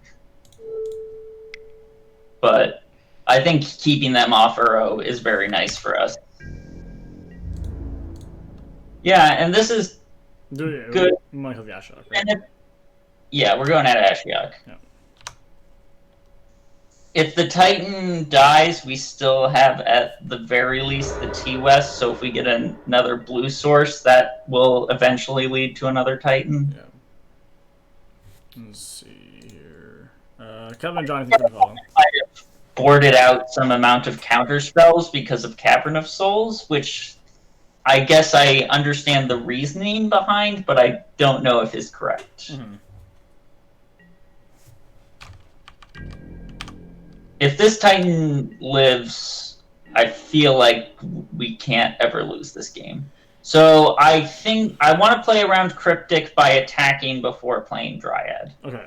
But I think keeping them off Uro is very nice for us. Yeah, and this is good. Michael Ashiok, right? Yeah, we're going at Ashiok. Yeah. If the Titan dies, we still have at the very least the T-West, so if we get another blue source, that will eventually lead to another Titan. Yeah. Let's see here. Kevin and Jonathan might have boarded out some amount of counter spells because of Cavern of Souls, which I guess I understand the reasoning behind, but I don't know if is correct. Mm-hmm. If this Titan lives, I feel like we can't ever lose this game. So I think I want to play around Cryptic by attacking before playing Dryad. Okay.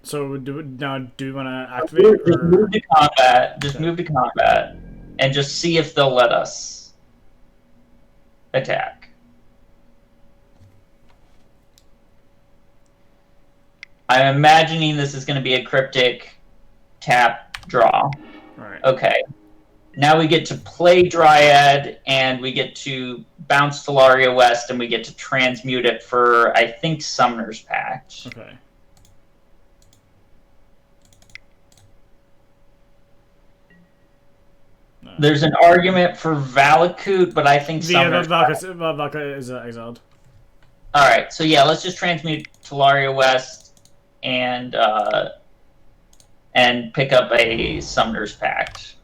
So do we want to activate? Just move to combat. Just move to combat, and just see if they'll let us attack. I'm imagining this is going to be a Cryptic. Tap, draw. Right. Okay. Now we get to play Dryad, and we get to bounce Talaria West, and we get to transmute it for, I think, Summoner's Pact. Okay. No. There's an argument for Valakut, but I think Valakut is exiled. Alright, so yeah, let's just transmute Talaria West, and pick up a Summoner's Pact.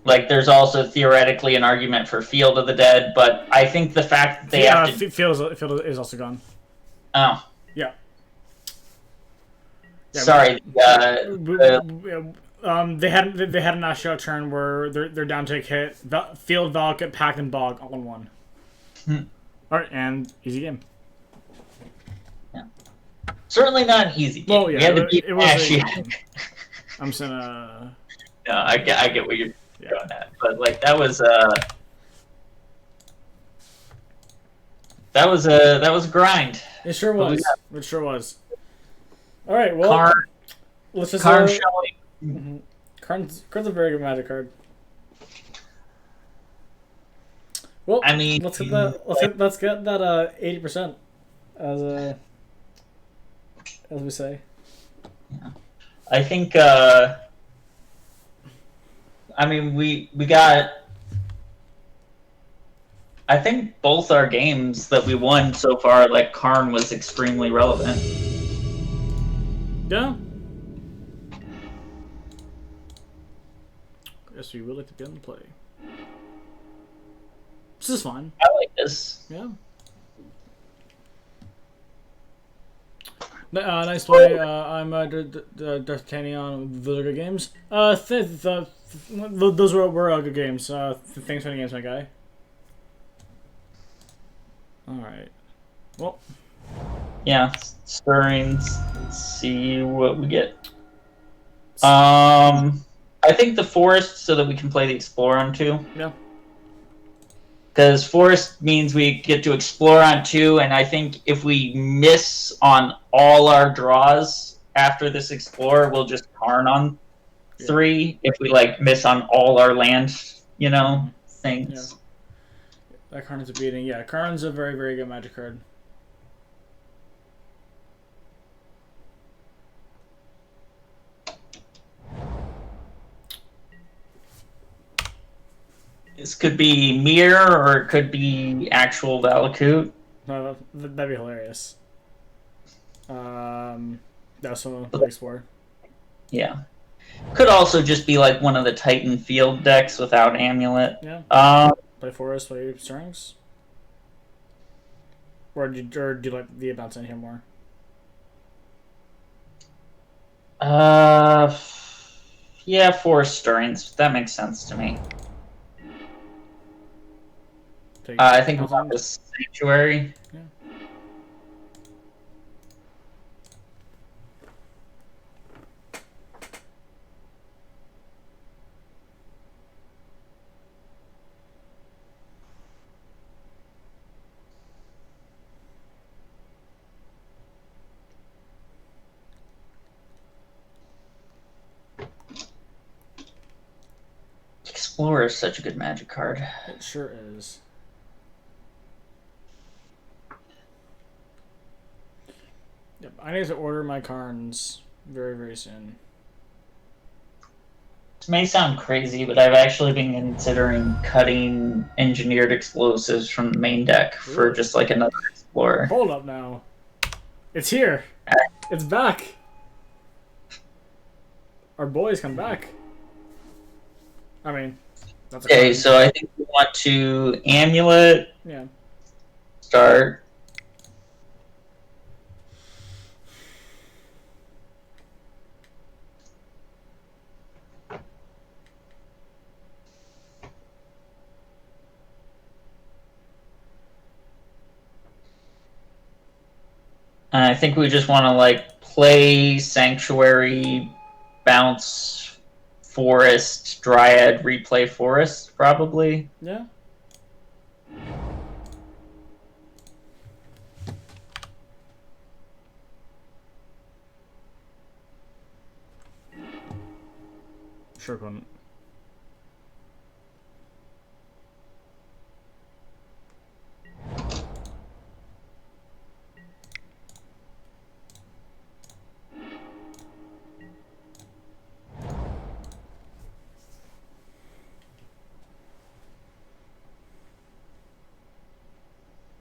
Like, there's also theoretically an argument for Field of the Dead, but I think the fact that they have to... Field is also gone. Oh. Yeah. Sorry. They had an Ashiok turn where they're down to a hit. Field, Valakut, Pact, and Bog all in one. Alright, and easy game. Certainly not an easy game. Well, yeah, we had to beat Ashiok. I'm saying, No, I get what you're going at, but like that was a grind. It sure was. It sure was. All right, well, let's just. Karn showing. Mm-hmm. Karn's a very good Magic card. Well, I mean, let's get that 80% as we say. Yeah. I think. I mean, we got. I think both our games that we won so far, like Karn was extremely relevant. Yeah. Guess we would like to be on the play. This is fun. I like this. Yeah. Nice play. I'm D'Artagnan with Good Games. Those were good games. Thanks for the games, my guy. Alright. Well. Yeah, stirrings. Let's see what we get. I think the forest so that we can play the Explorer on 2. Yeah. Because forest means we get to explore on 2, and I think if we miss on all our draws after this Explorer, we'll just Karn on 3. If we like miss on all our land, things. Yeah. That Karn's a beating. Yeah, Karn's a very, very good Magic card. This could be Mirror, or it could be actual Valakut. No, that'd be hilarious. That's something to explore. Yeah. Could also just be like one of the Titan field decks without Amulet. Yeah. Play Forest, play Strings. Or do you like the bounce in here more? Yeah, Forest Stirrings. That makes sense to me. I think we'll have this Sanctuary. Yeah. Explorer is such a good Magic card. It sure is. Yep, I need to order my cards very, very soon. This may sound crazy, but I've actually been considering cutting engineered explosives from the main deck for just like another Explorer. Hold up now. It's here. It's back. Our boys come back. I mean, that's okay, so I think we want to Amulet. Yeah. Start. I think we just want to like play Sanctuary, bounce Forest, Dryad, replay Forest, probably. Yeah. Sure couldn't.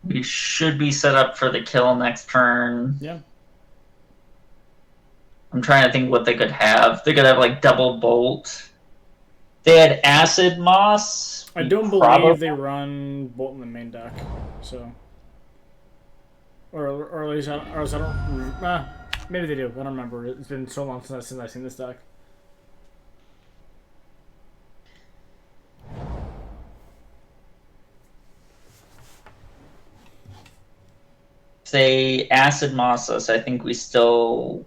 We should be set up for the kill next turn. Yeah. I'm trying to think what they could have. They could have like double bolt. They had acid moss. I don't believe they run bolt in the main deck, so. Or at least I don't. Maybe they do. I don't remember. It's been so long since I've seen this deck. If they acid moss us, I think we still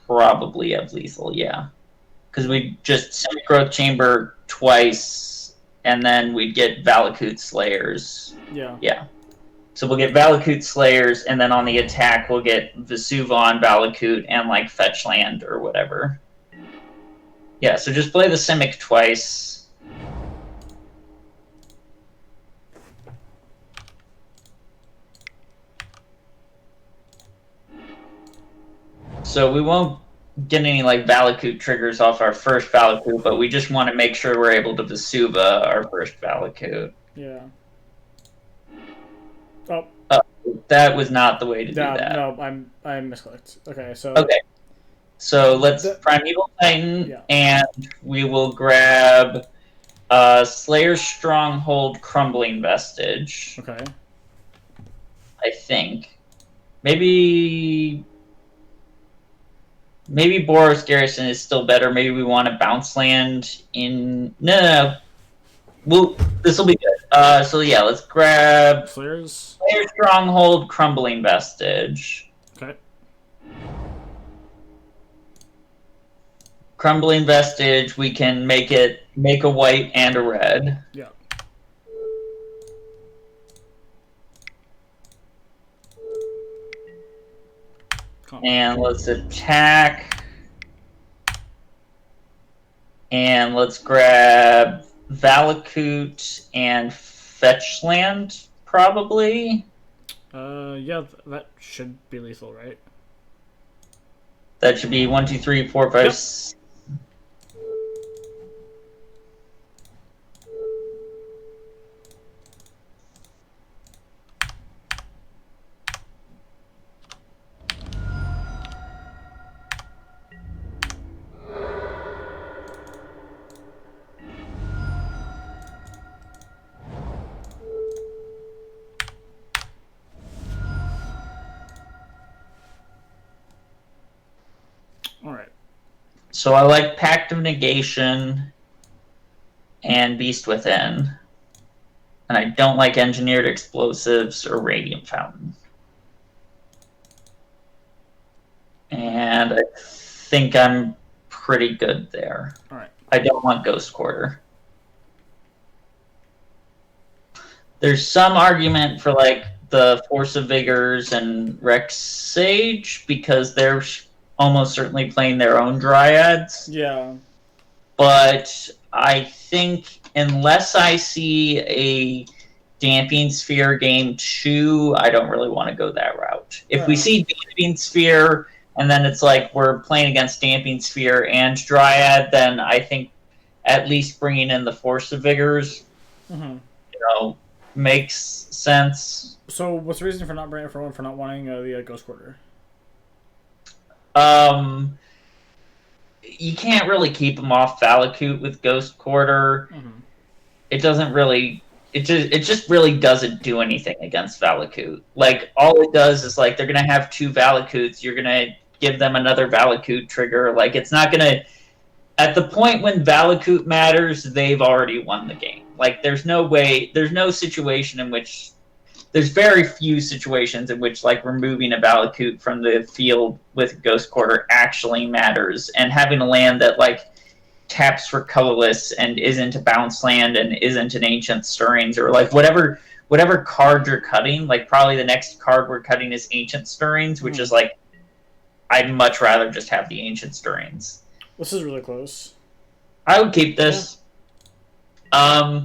probably have lethal, yeah. Because we just Semi-Growth Chamber twice, and then we'd get Valakut Slayers. Yeah. Yeah. So we'll get Valakut Slayers, and then on the attack we'll get Vesuvon, Valakut, and like Fetch Land or whatever. Yeah, so just play the Simic twice. So we won't get any like Valakut triggers off our first Valakut, but we just want to make sure we're able to Vesuva our first Valakut. Yeah. Oh. That was not the way to do that. No, I misclicked. Okay, so. Okay. So let's Primeval Titan, and we will grab Slayer's Stronghold, Crumbling Vestige. Okay. I think. Maybe Boros Garrison is still better. Maybe we want to bounce land in. No. Well, this will be good. So yeah, let's grab Slayer's Stronghold, Crumbling Vestige. Okay. Crumbling Vestige, we can make a white and a red. Yeah. And let's attack. And let's grab Valakut and Fetch Land, probably. Yeah, that should be lethal, right? That should be 1, 2, 3, 4, 5, Yep. 6. So I like Pact of Negation and Beast Within. And I don't like Engineered Explosives or Radiant Fountain. And I think I'm pretty good there. All right. I don't want Ghost Quarter. There's some argument for like the Force of Vigors and Rex Sage because they're almost certainly playing their own Dryads. Yeah. But I think unless I see a Damping Sphere game 2, I don't really want to go that route. If we see Damping Sphere and then it's like we're playing against Damping Sphere and Dryad, then I think at least bringing in the Force of Vigors, makes sense. So what's the reason for not bringing for not wanting the Ghost Quarter? You can't really keep them off Valakut with Ghost Quarter. It doesn't really. It just really doesn't do anything against Valakut. Like all it does is like they're gonna have 2 Valakuts. You're gonna give them another Valakut trigger. Like it's not gonna. At the point when Valakut matters, they've already won the game. Like there's no situation in which. There's very few situations in which like removing a Valakut from the field with Ghost Quarter actually matters, and having a land that like taps for colorless and isn't a bounce land and isn't an Ancient Stirrings or like whatever card you're cutting. Like probably the next card we're cutting is Ancient Stirrings, which is like I'd much rather just have the Ancient Stirrings. This is really close. I would keep this. Yeah.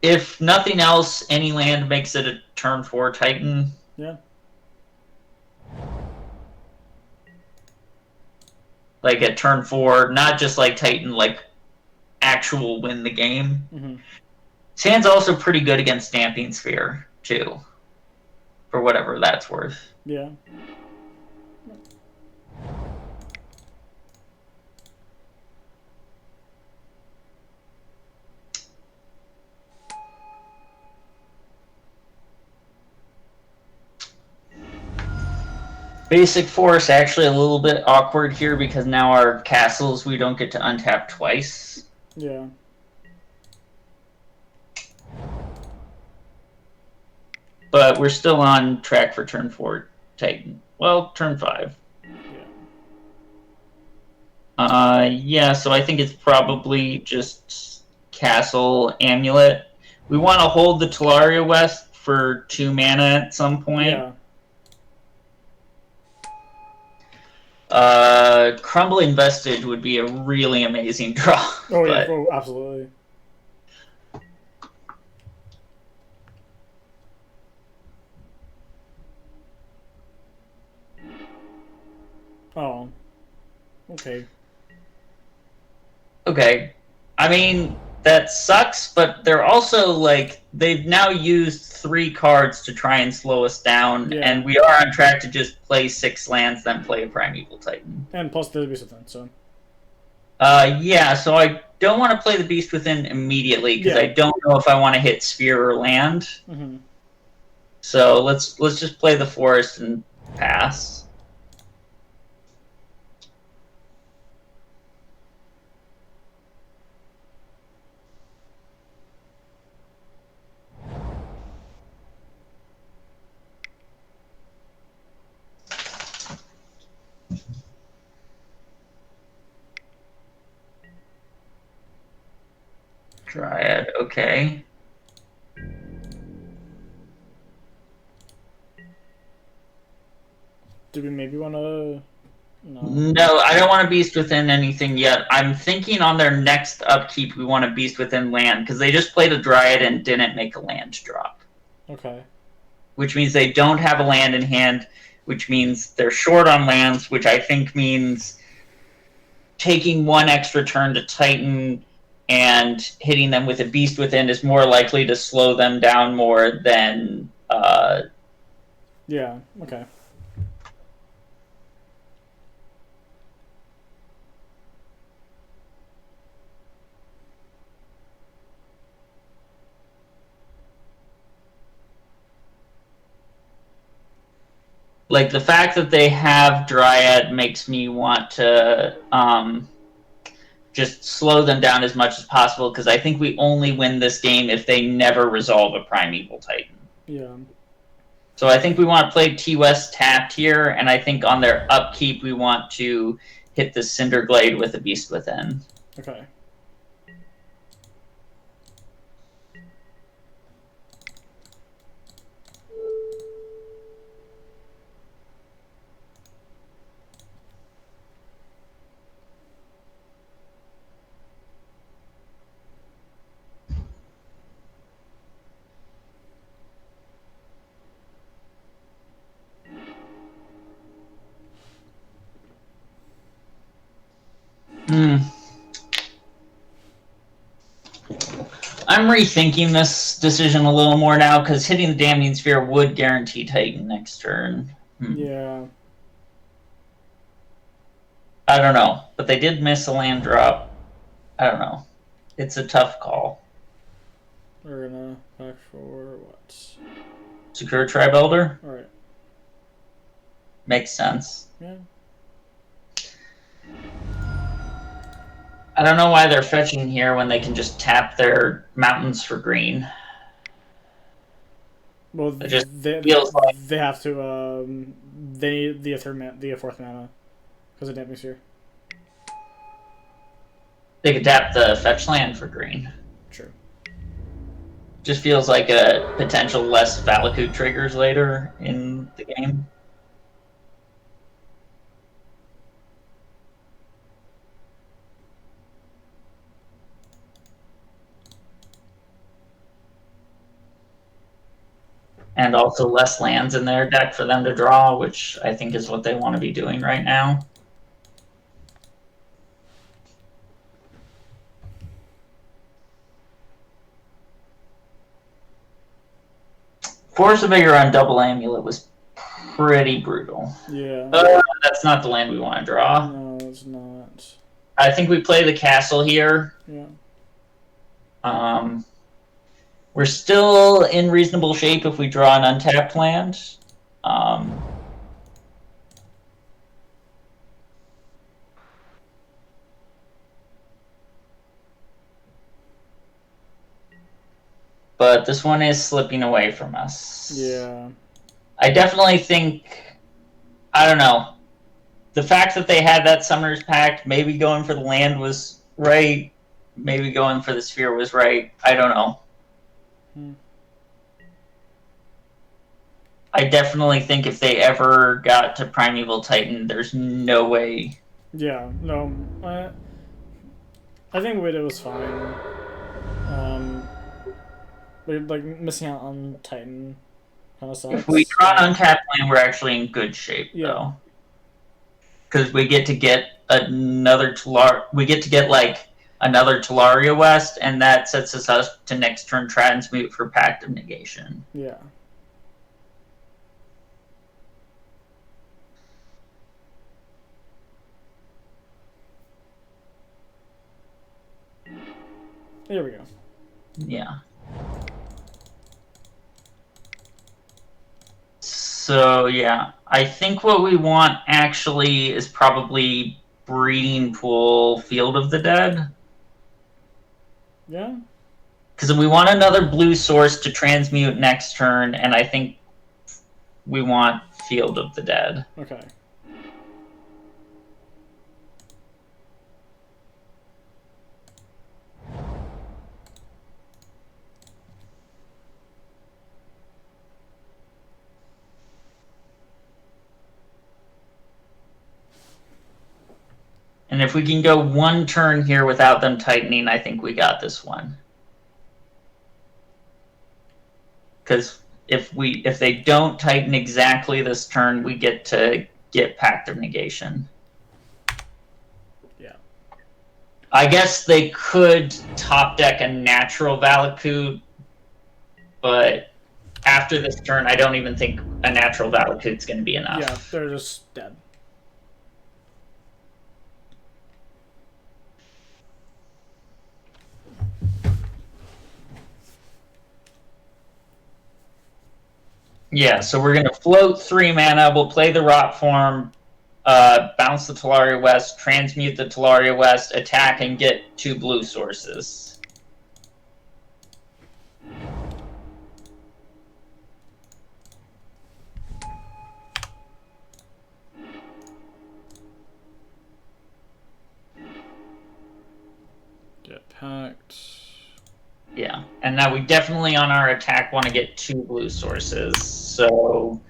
If nothing else, any land makes it a turn 4 Titan. Yeah. Like at turn 4, not just like Titan, like actual win the game. Sand's also pretty good against Damping Sphere, too. For whatever that's worth. Yeah. Basic Force actually a little bit awkward here because now our castles we don't get to untap twice. Yeah. But we're still on track for turn 4 Titan. Well, turn 5. Yeah, so I think it's probably just Castle Amulet. We want to hold the Talaria West for 2 mana at some point. Yeah. Crumbling Vestige would be a really amazing draw. Oh yeah, oh, absolutely. Oh. Okay. Okay. I mean, that sucks, but they're also, like, they've now used 3 cards to try and slow us down, and we are on track to just play 6 lands, then play a Primeval Titan. And plus the Beast Within, so... yeah, so I don't want to play the Beast Within immediately, because I don't know if I want to hit Sphere or land. So let's just play the Forest and pass. Dryad, okay. Do we maybe want to... No, I don't want to Beast Within anything yet. I'm thinking on their next upkeep we want to Beast Within land, because they just played a Dryad and didn't make a land drop. Okay. Which means they don't have a land in hand, which means they're short on lands, which I think means taking 1 extra turn to Titan and hitting them with a Beast Within is more likely to slow them down more than... Yeah, okay. Like, the fact that they have Dryad makes me want to just slow them down as much as possible, because I think we only win this game if they never resolve a Primeval Titan. Yeah. So I think we want to play T-West tapped here, and I think on their upkeep we want to hit the Cinderglade with a Beast Within. Okay. I'm rethinking this decision a little more now, because hitting the Damning Sphere would guarantee Titan next turn. Yeah. I don't know, but they did miss a land drop. I don't know. It's a tough call. We're gonna back for what? Secure Tribe Elder? Alright. Makes sense. Yeah. I don't know why they're fetching here when they can just tap their mountains for green. Well, it just feels like they have to. They need the fourth mana because of Damping Sphere. They could tap the fetch land for green. True. Just feels like a potential less Valakut triggers later in the game. And also less lands in their deck for them to draw, which I think is what they want to be doing right now. Force of Vigor on double Amulet was pretty brutal. Yeah. That's not the land we want to draw. No, it's not. I think we play the castle here. Yeah. We're still in reasonable shape if we draw an untapped land. But this one is slipping away from us. Yeah. I definitely think, I don't know, the fact that they had that Summoner's Pact, maybe going for the land was right, maybe going for the sphere was right. I don't know. I definitely think if they ever got to Primeval Titan, there's no way. Yeah, no. I think Widow was fine. Like missing out on Titan kind of sucks. If we draw an untapped land, we're actually in good shape, though. Because we get to get another we get to get like another Talaria West, and that sets us up to next turn transmute for Pact of Negation. Yeah. There we go. Yeah. So, yeah. I think what we want actually is probably Breeding Pool Field of the Dead. Yeah. Because we want another blue source to transmute next turn, and I think we want Field of the Dead. Okay. And if we can go one turn here without them tightening, I think we got this one. Because if they don't tighten exactly this turn, we get to get Pact of Negation. Yeah. I guess they could top deck a natural Valakut, but after this turn, I don't even think a natural Valakut's going to be enough. Yeah, they're just dead. Yeah, so we're going to float 3 mana. We'll play the Rot form, bounce the Talaria West, transmute the Talaria West, attack, and get 2 blue sources. Get packed. Yeah, and now we definitely on our attack want to get 2 blue sources. So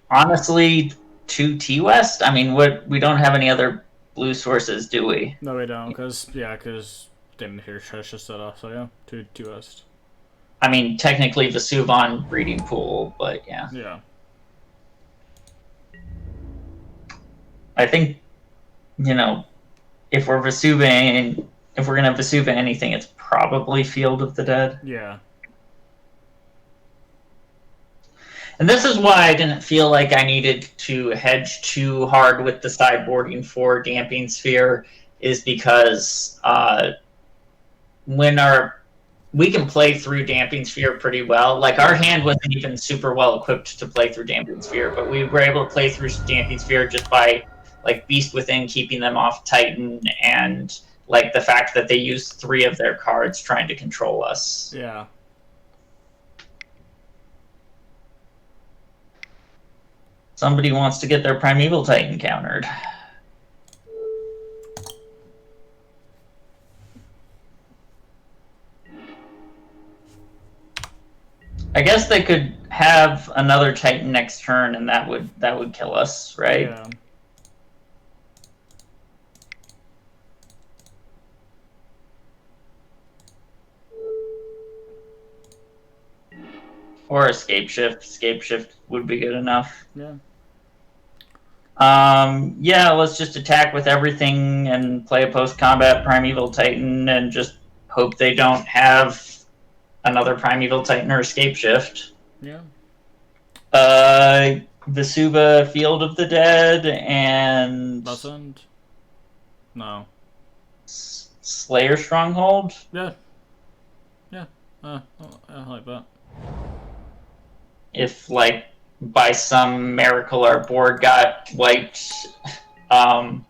honestly, 2 T-West? I mean, we don't have any other blue sources, do we? No, we don't, because Demon here just set off, so yeah, 2 West. I mean, technically Vesuvon breeding pool, but yeah. Yeah. I think, you know, if we're gonna Vesuva anything, it's probably Field of the Dead. Yeah. And this is why I didn't feel like I needed to hedge too hard with the sideboarding for Damping Sphere, is because we can play through Damping Sphere pretty well. Like, our hand wasn't even super well equipped to play through Damping Sphere, but we were able to play through Damping Sphere just by, like, Beast Within keeping them off Titan, and, like, the fact that they used 3 of their cards trying to control us. Yeah. Somebody wants to get their Primeval Titan countered. I guess they could have another Titan next turn, and that would kill us, right? Yeah. Or Escape Shift. Escape Shift would be good enough. Yeah. Yeah, let's just attack with everything and play a post-combat Primeval Titan and just hope they don't have another Primeval Titan or Escape Shift. Yeah. Vesuva, Field of the Dead, and... Buzzend? No. Slayer Stronghold? Yeah. Yeah. I like that. If, like, by some miracle our board got wiped, I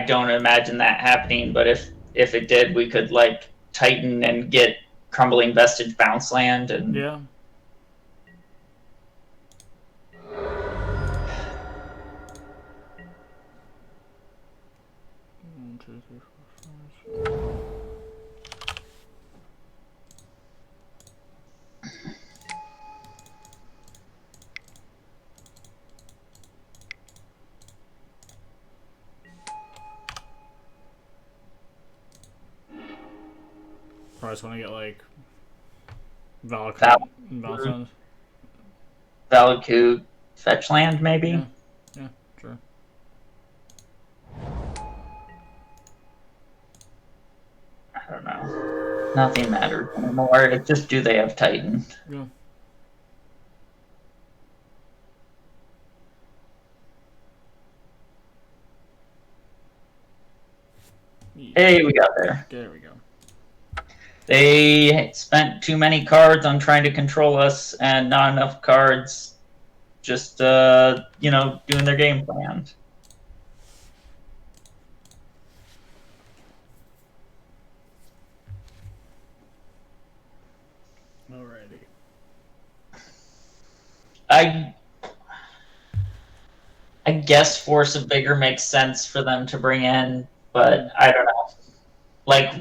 don't imagine that happening, but if it did, we could, like, Titan and get Crumbling Vestige bounce land, and... Yeah. One, two, three, four, five, six. Probably just want to get, like, Valakut fetch land, maybe? Yeah. Yeah, sure. I don't know. Nothing matters anymore. It's just, do they have Titan? Yeah. Hey, we got there. There we go. They spent too many cards on trying to control us, and not enough cards just, doing their game plan. Alrighty. I guess Force of Vigor makes sense for them to bring in, but I don't know. Like,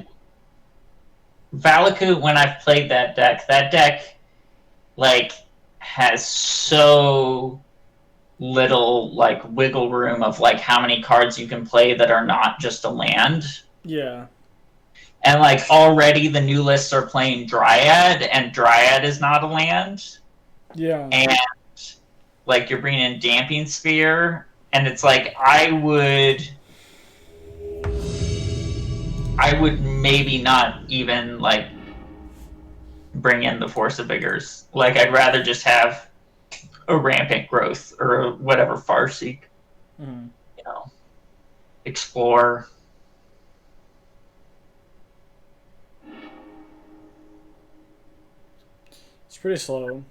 Valakut, when I've played that deck, like, has so little, like, wiggle room of, like, how many cards you can play that are not just a land. Yeah. And, like, already the new lists are playing Dryad, and Dryad is not a land. Yeah. And, like, you're bringing in Damping Sphere, and it's like, I would maybe not even, like, bring in the Force of Vigors. Like, I'd rather just have a Rampant Growth or a whatever Farseek. Mm-hmm. Explore. It's pretty slow.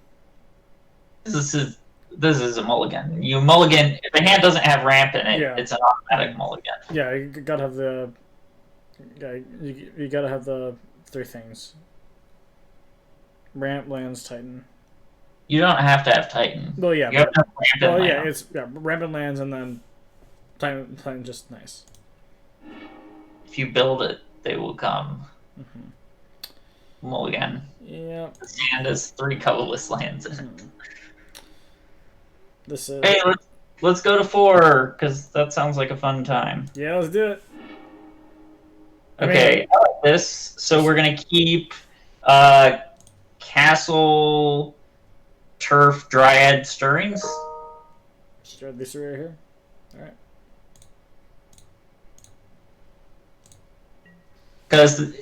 This is a mulligan. You mulligan if the hand doesn't have ramp in it. Yeah. It's an automatic mulligan. Yeah, you gotta have the. Yeah, you gotta have the 3 things. Ramp, lands, Titan. You don't have to have Titan. Well, yeah. You have to have ramp and land. It's ramp and lands, and then Titan just nice. If you build it, they will come. Mulligan. Yeah. This hand has 3 colorless lands in it. This is. Hey, let's go to 4 because that sounds like a fun time. Yeah, let's do it. Okay, I like this. So we're gonna keep Castle, Turf, Dryad, Stirrings. Start this right here. All right. Because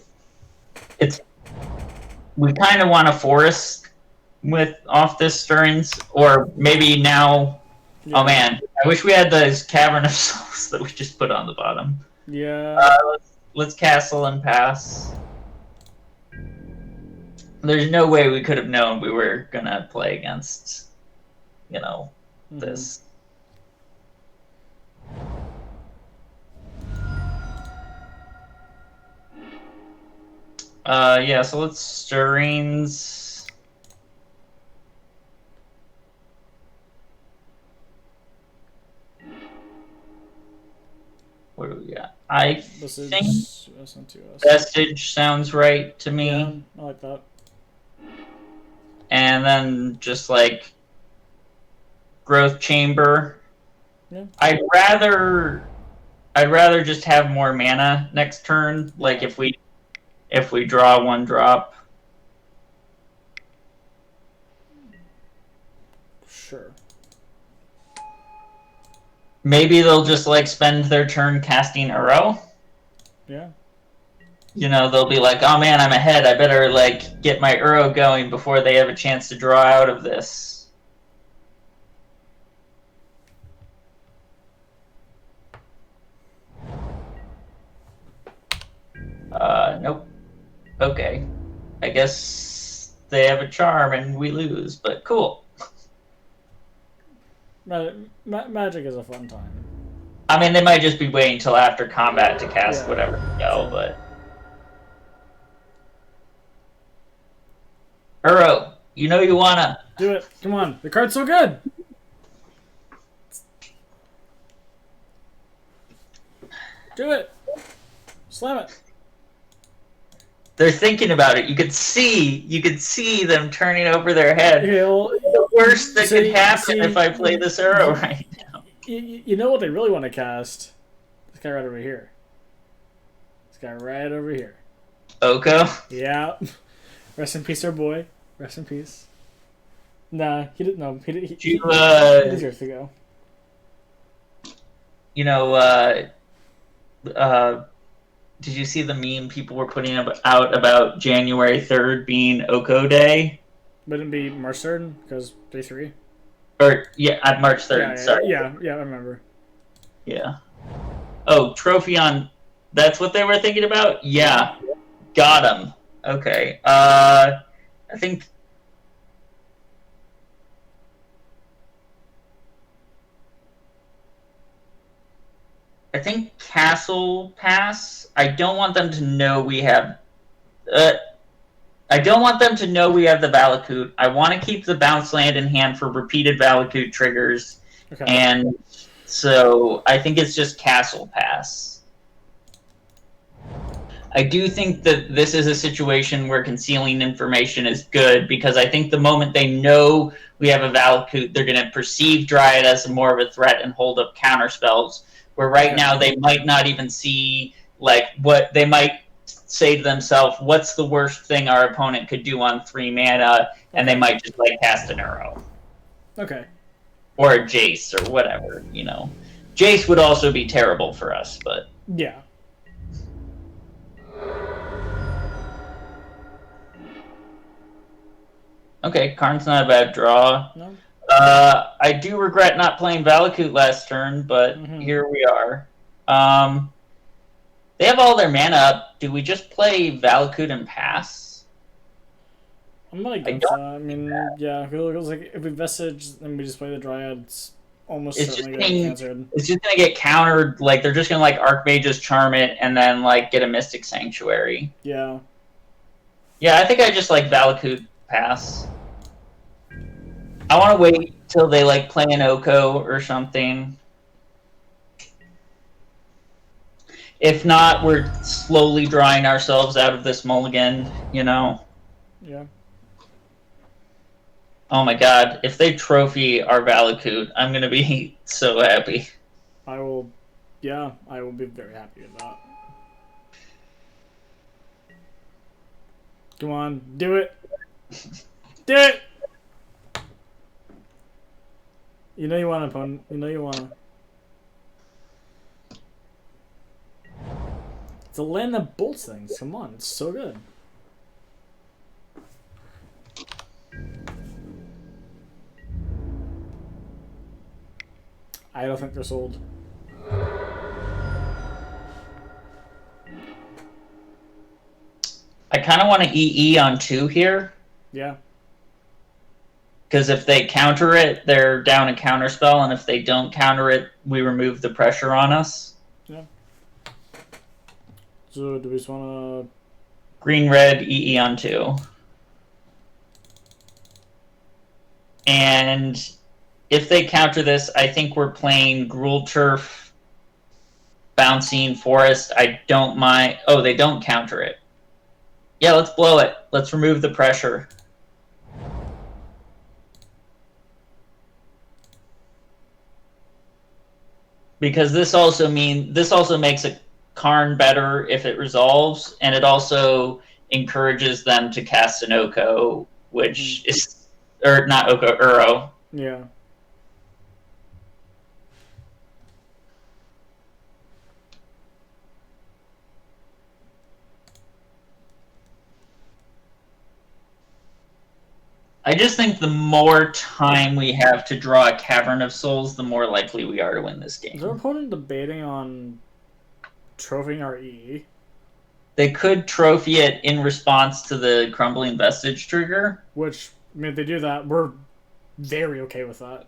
we kind of want a forest off this Stirrings, or maybe now. Yeah. Oh man, I wish we had those Cavern of Souls that we just put on the bottom. Yeah. Let's castle and pass. There's no way we could have known we were gonna play against, this. Yeah, so let's Stirrings. What do we got? I think Vestige sounds right to me. Yeah, I like that. And then just like Growth Chamber. Yeah. I'd rather just have more mana next turn. Like if we draw 1 drop. Sure. Maybe they'll just like spend their turn casting Uro. Yeah. They'll be like, oh man, I'm ahead. I better like get my Uro going before they have a chance to draw out of this. Nope. Okay. I guess they have a charm and we lose, but cool. Magic is a fun time. I mean, they might just be waiting till after combat to cast whatever but... Uro, you wanna... Do it. Come on. The card's so good! Do it! Slam it! They're thinking about it. You could see them turning over their head. The worst that could happen if I play this Uro right now. You know what they really want to cast? This guy right over here. This guy right over here. Oko? Yeah. Rest in peace, our boy. Rest in peace. Nah, he didn't know. He deserves to go. Did you see the meme people were putting out about January 3rd being Oko Day? Wouldn't it be March 3rd? Because day 3? Or, yeah, March 3rd, sorry. Yeah, I remember. Yeah. Oh, Trophy on... That's what they were thinking about? Yeah. Got him. Okay. I think... Castle Pass. I don't want them to know we have... I don't want them to know we have the Valakut. I want to keep the bounce land in hand for repeated Valakut triggers. Okay. And so I think it's just Castle Pass. I do think that this is a situation where concealing information is good, because I think the moment they know we have a Valakut, they're going to perceive Dryad as more of a threat and hold up counter spells. Where right now they might not even see, like, what they might say to themselves, what's the worst thing our opponent could do on 3 mana, and they might just, like, cast an Uro. Okay. Or a Jace, or whatever, Jace would also be terrible for us, but... Yeah. Okay, Karn's not a bad draw. No. I do regret not playing Valakut last turn, but here we are. They have all their mana up. Do we just play Valakut and pass? I'm not against that. I mean, yeah, it was like if we Vestige and we just play the Dryad, it's almost certainly going to get answered. It's just going to get countered. Like, they're just going to, like, Archmage's Charm it and then, like, get a Mystic Sanctuary. Yeah. Yeah, I think I just, like, Valakut pass. I want to wait till they, like, play an Oko or something. If not, we're slowly drawing ourselves out of this mulligan, you know? Yeah. Oh my god, if they trophy our Valakut, I'm gonna be so happy. I will be very happy with that. Come on, do it! Do it! You know you want, opponent. You know you want. It's a land that bolts things. Come on, it's so good. I don't think they're sold. I kind of want to EE on 2 here. Yeah. Because if they counter it, they're down a counter spell, and if they don't counter it, we remove the pressure on us. Yeah. So do we just want to... Green-red, EE on 2. And if they counter this, I think we're playing Gruul Turf, Bouncing Forest. I don't mind... Oh, they don't counter it. Yeah, let's blow it. Let's remove the pressure. Because this also makes a Karn better if it resolves, and it also encourages them to cast an Oko, which is... Or not Oko, Uro. Yeah. I just think the more time we have to draw a Cavern of Souls, the more likely we are to win this game. Is our opponent debating on trophying our EE? They could trophy it in response to the Crumbling Vestige trigger. Which, I mean, if they do that, we're very okay with that.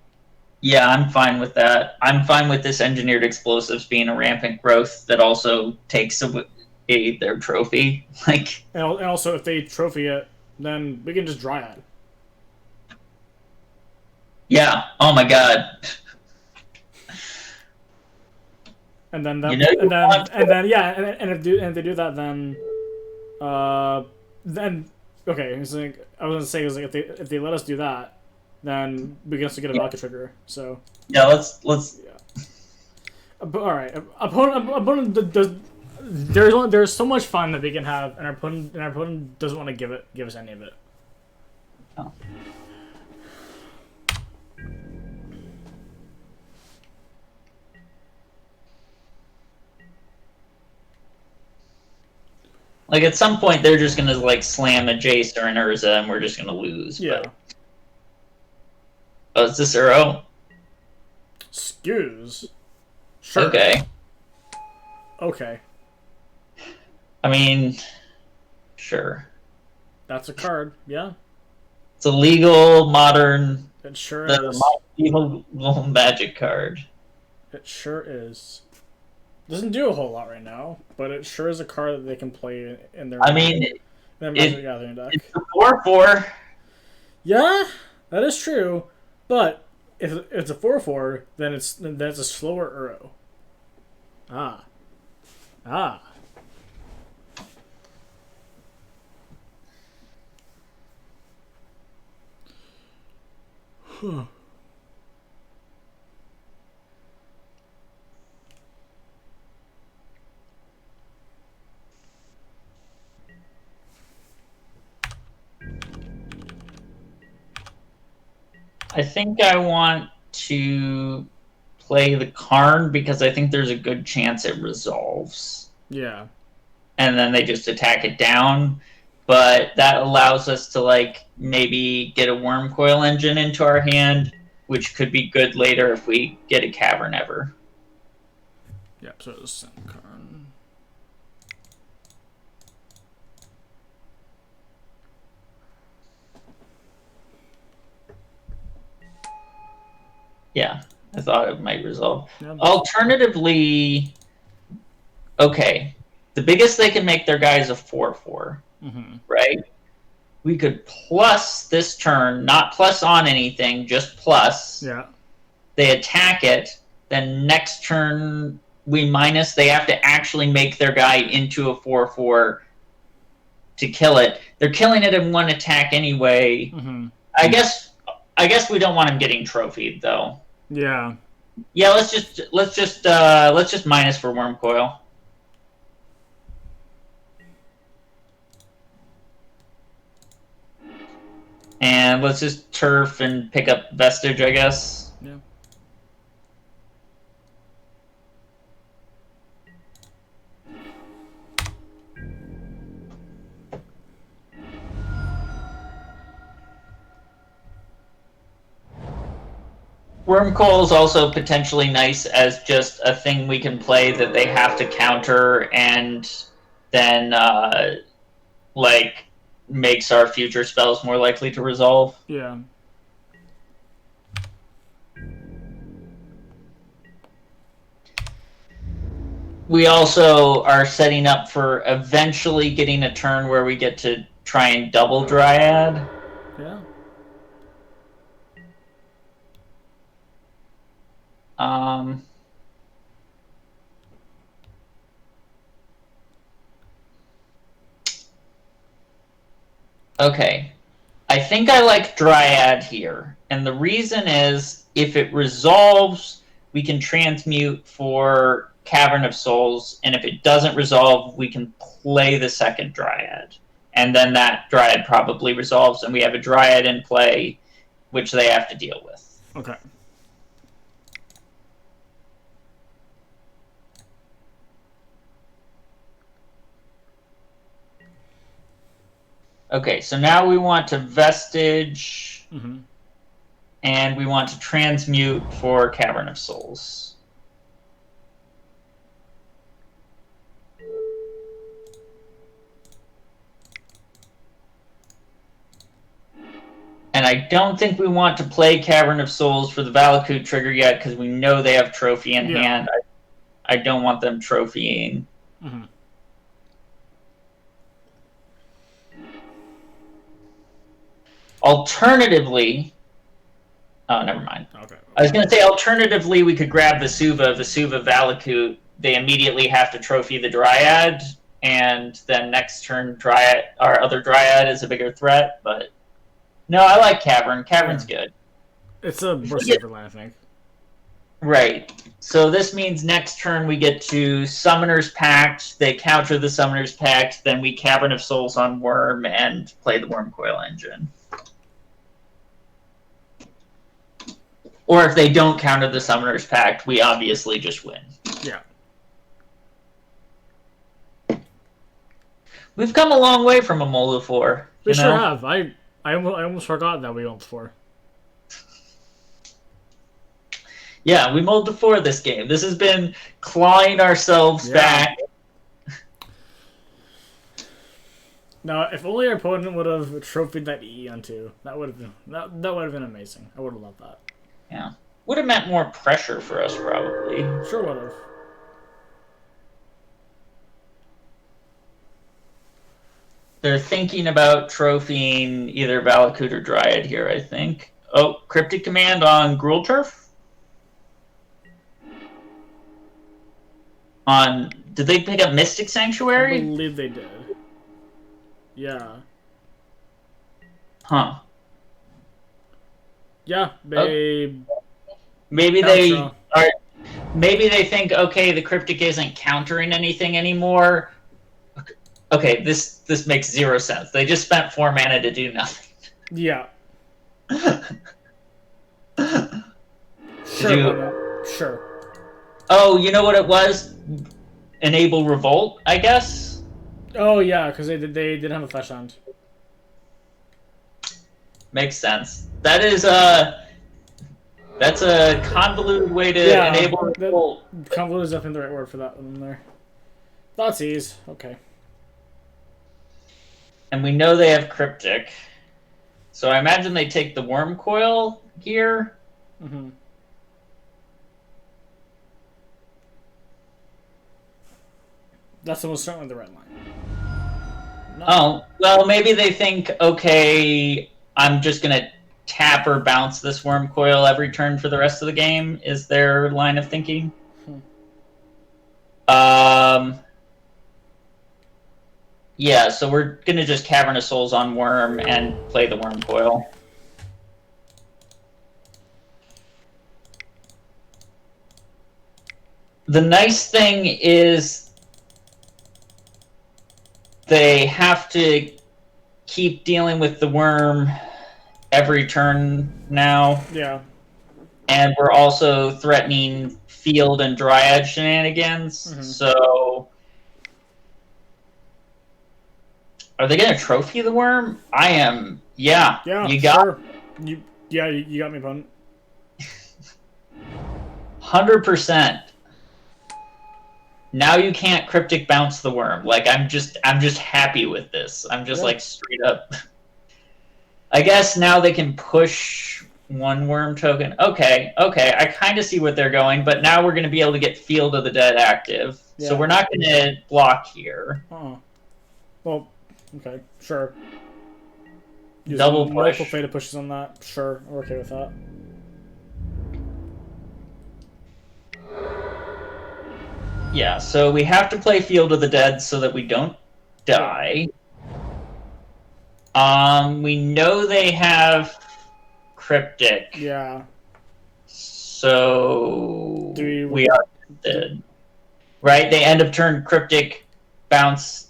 Yeah, I'm fine with that. I'm fine with this Engineered Explosives being a rampant growth that also takes away their trophy. Like, and also, if they trophy it, then we can just Dryad. Yeah. Oh my god. And then that, and if they do that, then okay. So like, I was gonna say is like if they let us do that, then we can also get a Valka trigger. So yeah, let's. Yeah. But all right, opponent does. There's so much fun that we can have, and our opponent doesn't want to give us any of it. Oh. Like, at some point, they're just gonna, like, slam a Jace or an Urza, and we're just gonna lose. Yeah. But... Oh, is this Uro? Excuse. Sure. Okay. Okay. I mean, sure. That's a card, yeah. It's a legal, modern... It sure is. Legal magic card. It sure is. Doesn't do a whole lot right now, but it sure is a card that they can play in their. I mean, Magic Gathering deck. It's a 4/4. Yeah, that is true, but if it's a 4/4, then it's a slower Uro. Ah. Huh. I think I want to play the Karn because I think there's a good chance it resolves. Yeah. And then they just attack it down. But that allows us to, like, maybe get a Wormcoil Engine into our hand, which could be good later if we get a Cavern Ever. Yep, so it's send Karn. Yeah, I thought it might resolve. Yeah. Alternatively, okay, the biggest they can make their guy is a 4/4, right? We could plus this turn, not plus on anything, just plus. Yeah. They attack it, then next turn we minus. They have to actually make their guy into a 4/4 to kill it. They're killing it in one attack anyway. I guess we don't want him getting trophied though. Yeah. Yeah, let's just minus for Worm Coil. And let's just turf and pick up Vestige, I guess. Yeah. Wormcoil is also potentially nice as just a thing we can play that they have to counter, and then like makes our future spells more likely to resolve. Yeah. We also are setting up for eventually getting a turn where we get to try and double Dryad. Yeah. Okay. I think I like Dryad here. And the reason is, if it resolves, we can transmute for Cavern of Souls. And if it doesn't resolve, we can play the second Dryad. And then that Dryad probably resolves, and we have a Dryad in play, which they have to deal with. Okay. Okay, so now we want to Vestige, and we want to transmute for Cavern of Souls. And I don't think we want to play Cavern of Souls for the Valakut trigger yet, because we know they have Trophy in hand. I don't want them trophying. Alternatively, oh, never mind. Okay. I was going to say, alternatively, we could grab Vesuva, Valakut. They immediately have to trophy the Dryad, and then next turn, our other Dryad is a bigger threat. But no, I like Cavern. Cavern's good. It's a more safer line, I think. Right. So this means next turn we get to Summoner's Pact. They counter the Summoner's Pact. Then we Cavern of Souls on Worm and play the Wormcoil engine. Or if they don't counter the Summoner's Pact, we obviously just win. Yeah. We've come a long way from a Moldifor. We sure have. I almost forgot that we owned before. Yeah, we Moldifor this game. This has been clawing ourselves back. Now, if only our opponent would have trophied that E onto, that would have been amazing. I would have loved that. Yeah. Would have meant more pressure for us, probably. Sure would have. They're thinking about trophying either Valakut or Dryad here, I think. Oh, Cryptic Command on Gruul Turf? Did they pick up Mystic Sanctuary? I believe they did. Yeah. Huh. Yeah, they... Maybe they are. Maybe they think, okay, the Cryptic isn't countering anything anymore. Okay, this makes zero sense. They just spent 4 mana to do nothing. Yeah. Sure. Oh, you know what it was? Enable Revolt, I guess? Oh, yeah, because they did have a flesh hunt. Makes sense. That's a convoluted way to enable Revolt. Convoluted is definitely the right word for that one there. Thoughtseize. Okay. And we know they have Cryptic. So I imagine they take the Wormcoil here. That's almost certainly the red line. No. Oh, well, maybe they think, okay, I'm just going to tap or bounce this worm coil every turn for the rest of the game, is their line of thinking. Yeah, so we're going to just Cavern of Souls on worm and play the worm coil. The nice thing is they have to keep dealing with the worm every turn now. Yeah. And we're also threatening field and dryad shenanigans. So are they going to trophy the worm? I am. Yeah. Yeah. You got sure. You got me, opponent. 100%. Now you can't cryptic bounce the worm. Like I'm just happy with this. I'm just like straight up. I guess now they can push one worm token. Okay. I kind of see what they're going, but now we're going to be able to get Field of the Dead active. Yeah. So we're not going to block here. Well, okay, sure. Double push. Multiple Fated pushes on that. Sure, we're okay with that. Yeah, so we have to play Field of the Dead so that we don't die. We know they have Cryptic. Yeah. So we are dead. Right? They end of turn Cryptic, bounce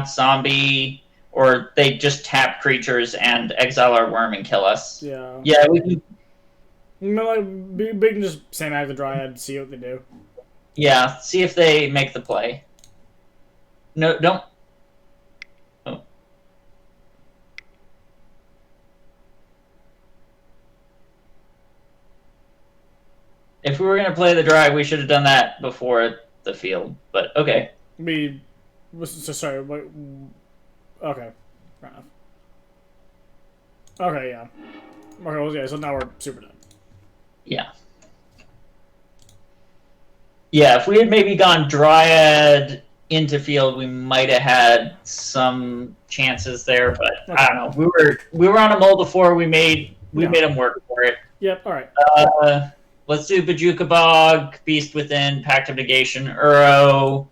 zombie, or they just tap creatures and exile our worm and kill us. Yeah. Yeah, we can. We can just same act the Dryad, see what they do. Yeah, see if they make the play. No, don't. Oh. If we were going to play the drive, we should have done that before the field, but okay. Sorry, wait. Okay. Fair enough. Okay, yeah. Okay, well, yeah, so now we're super dead. Yeah. Yeah, if we had maybe gone Dryad into field, we might have had some chances there, but okay. I don't know. We were on a mull before. We made them work for it. Yep. All right. Let's do Bajuka Bog, Beast Within, Pact of Negation, Uro.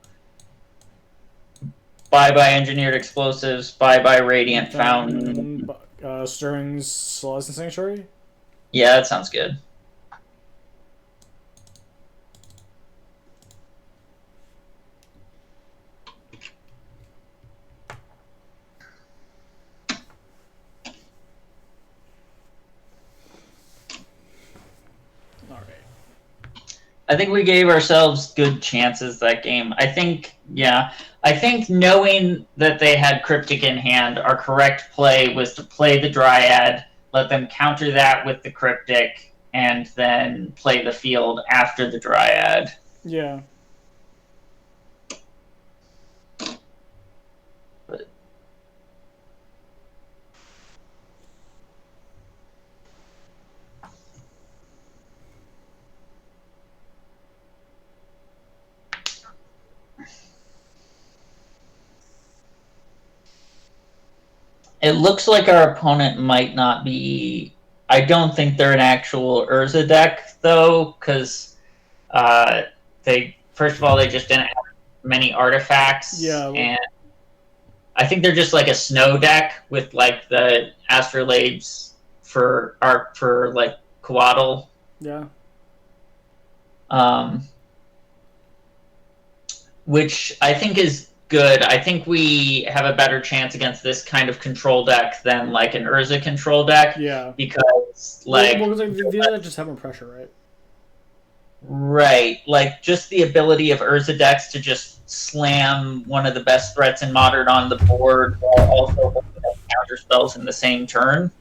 Bye Engineered Explosives. Bye Radiant Fountain. Stirrings, Celestin Sanctuary. Yeah, that sounds good. I think we gave ourselves good chances that game. I think knowing that they had Cryptic in hand, our correct play was to play the Dryad, let them counter that with the Cryptic, and then play the field after the Dryad. Yeah. But it looks like our opponent might not be. I don't think they're an actual Urza deck, though, because they just didn't have many artifacts. Yeah. And I think they're just like a snow deck with like the Astrolabes for like Coatl. Yeah. Which I think is good. I think we have a better chance against this kind of control deck than like an Urza control deck. Yeah. Because like the other just have more pressure, right? Right. Like just the ability of Urza decks to just slam one of the best threats in Modern on the board while also holding up counter spells in the same turn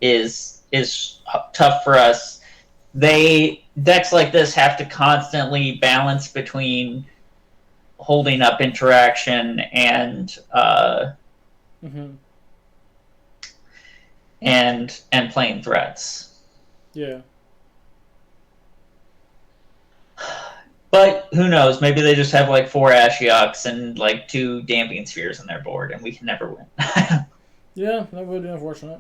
is tough for us. Decks like this have to constantly balance between holding up interaction and playing threats. Yeah. But who knows? Maybe they just have like 4 Ashioks and like 2 Damping Spheres on their board, and we can never win. Yeah, that would be unfortunate.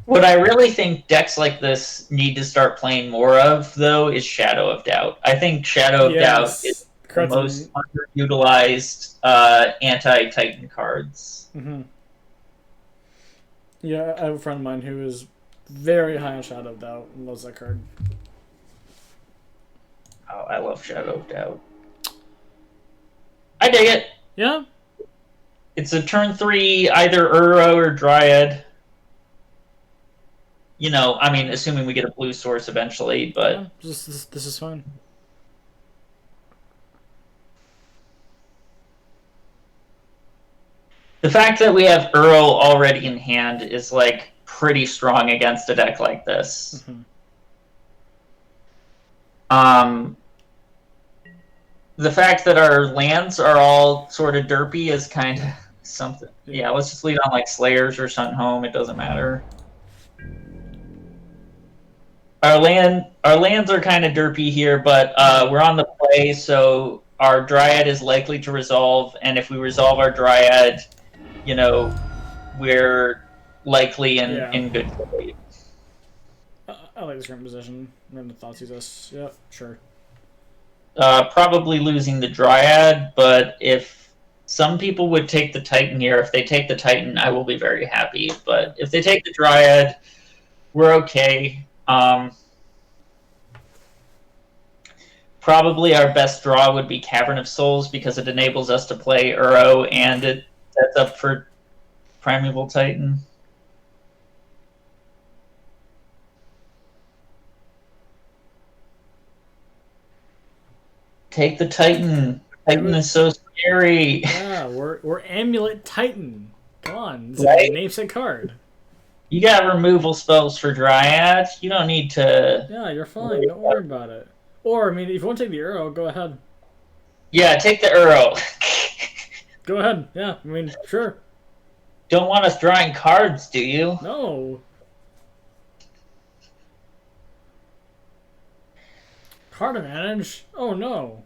What I really think decks like this need to start playing more of, though, is Shadow of Doubt. I think Shadow of Doubt is the most underutilized anti-Titan cards. Mm-hmm. Yeah, I have a friend of mine who is very high on Shadow of Doubt and loves that card. Oh, I love Shadow of Doubt. I dig it. Yeah. It's a turn 3, either Uro or Dryad. You know, I mean, assuming we get a blue source eventually, but... Yeah, this is fine. The fact that we have Uro already in hand is, like, pretty strong against a deck like this. Mm-hmm. The fact that our lands are all sort of derpy is kind of something. Yeah, let's just lead on, like, Slayers or Sun Home. It doesn't matter. Our lands are kind of derpy here, but we're on the play, so our Dryad is likely to resolve, and if we resolve our Dryad, you know, we're likely in good shape. I like this current position. Random thoughts use us. Yeah, sure. Probably losing the Dryad, but if some people would take the Titan here, if they take the Titan, I will be very happy. But if they take the Dryad, we're okay. Probably our best draw would be Cavern of Souls because it enables us to play Uro and it sets up for Primeval Titan. Take the Titan. Titan is so scary. Yeah, we're Amulet Titan. Come on, it's right? a namesake card. You got removal spells for Dryad. You don't need to... Yeah, you're fine. Don't worry about it. Or, I mean, if you want to take the Uro, go ahead. Yeah, take the Uro. Go ahead. Yeah, I mean, sure. Don't want us drawing cards, do you? No. Card advantage? Oh, no.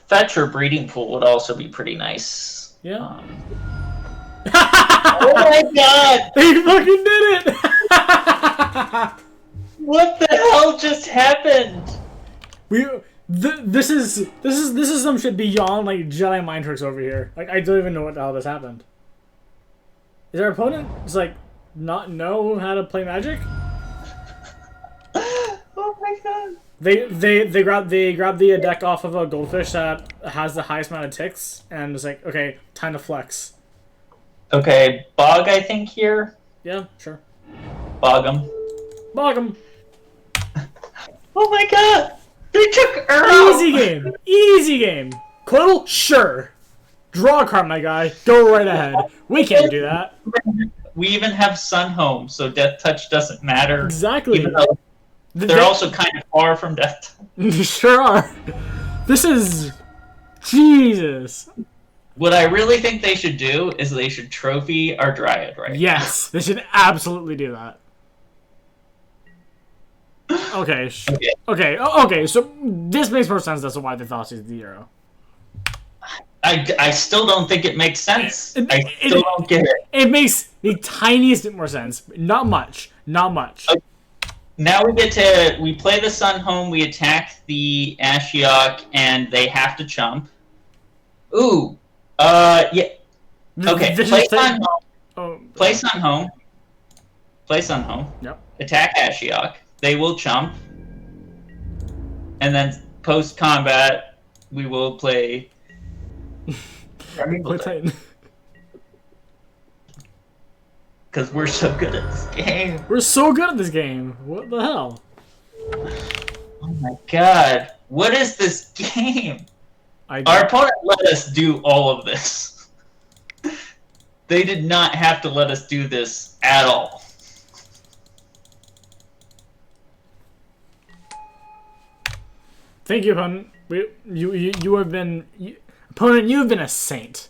Fetch or Breeding Pool would also be pretty nice. Yeah. Oh my god! He fucking did it! What the hell just happened? This is some shit beyond like Jedi mind tricks over here. Like I don't even know what the hell this happened. Is our opponent just like not know how to play Magic? Oh my god! They grab the deck off of a goldfish that has the highest amount of ticks and it's like, okay, time to flex. Okay, Bog I think here. Yeah, sure. Bog him. Bog him. Oh my god! They took Uro! Easy game. Easy game. Quill? Sure. Draw a card, my guy. Go right ahead. We can't do that. We even have Sun Home, so Death Touch doesn't matter. Exactly. Even though they're also kind of far from Death Touch. Sure are. This is... Jesus. What I really think they should do is they should trophy our Dryad right Yes, they should absolutely do that. Okay. Okay, so this makes more sense as to why they thought it was the Euro. I still don't think it makes sense. I still don't get it. It makes the tiniest bit more sense. Not much. Not much. Okay. Now we play the Sun Home, we attack the Ashiok, and they have to chump. Ooh. Yeah. Okay, play Sun Home. Oh, play Sun Home. Play Sun Home. Yep. Attack Ashiok. They will chump. And then post-combat, we will play... Play Titan. Because we're so good at this game. We're so good at this game. What the hell? Oh my god. What is this game? Our opponent let us do all of this. They did not have to let us do this at all. Thank you, opponent. You have been... opponent, you have been a saint.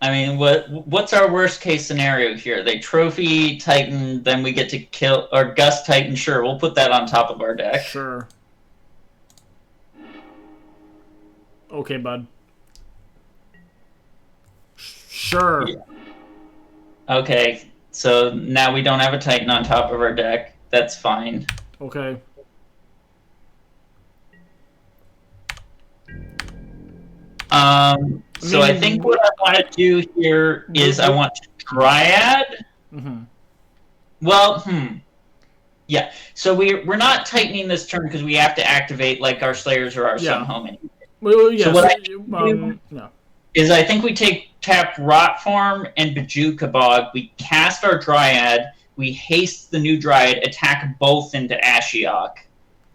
I mean, what's our worst case scenario here? They trophy Titan, then we get to kill or Gust Titan. Sure, we'll put that on top of our deck. Sure. Okay, bud. Sure. Yeah. Okay, so now we don't have a Titan on top of our deck. That's fine. Okay. So I think what I want to do here is I want Dryad. Mm-hmm. Well, yeah. So we're not tightening this turn because we have to activate like our Slayers or our Sun Home. Anyway. Well, yeah. So what I do is I think we tap Rot Form and Bajuka Bog. We cast our Dryad. We haste the new Dryad. Attack both into Ashiok.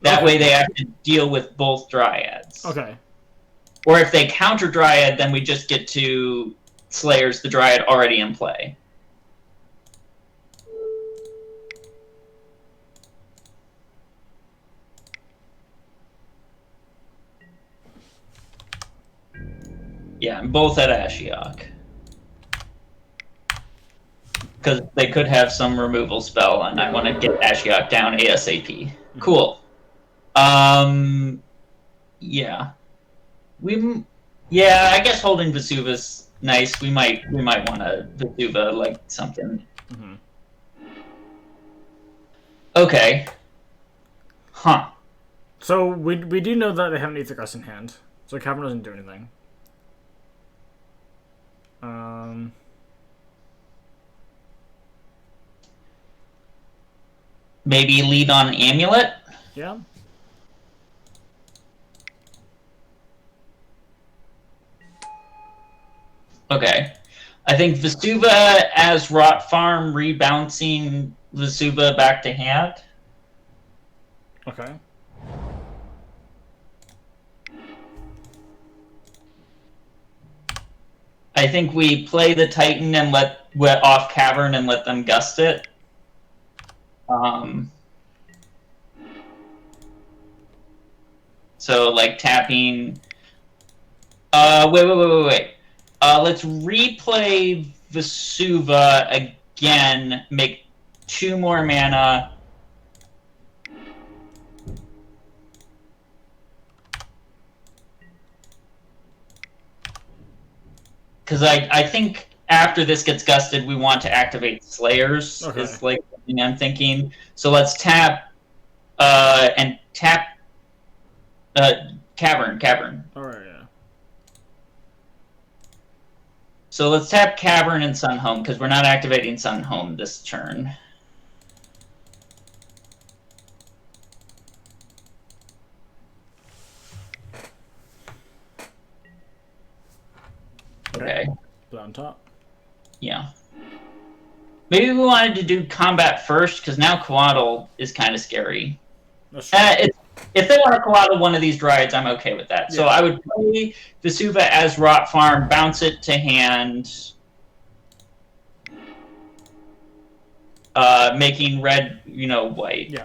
That way they have to deal with both Dryads. Okay. Or if they counter Dryad, then we just get to Slayers the Dryad already in play. Yeah, and both at Ashiok. Because they could have some removal spell, and I want to get Ashiok down ASAP. Cool. Yeah. Yeah, I guess holding Vesuva's nice. We might want to Vesuva like something. Mm-hmm. Okay. Huh. So we do know that they have an Aether Gust in hand, so Cavern doesn't do anything. Maybe lead on Amulet? Yeah. Okay. I think Vesuva as Rot Farm rebouncing Vesuva back to hand. Okay. I think we play the Titan and let off Cavern and let them gust it. So like tapping. Wait. Let's replay Vesuva again. Make 2 more mana. Because I think after this gets gusted, we want to activate Slayers. Okay. Is like something I'm thinking. So let's tap and tap Cavern. All right. Yeah. So let's tap Cavern and Sunhome because we're not activating Sunhome this turn. Okay. Put on top. Yeah. Maybe we wanted to do combat first because now Coatl is kind of scary. That's true. If they want to Coatl one of these Dryads, I'm okay with that. Yeah. So I would play Vesuva as Rot Farm, bounce it to hand, making red, white. Yeah.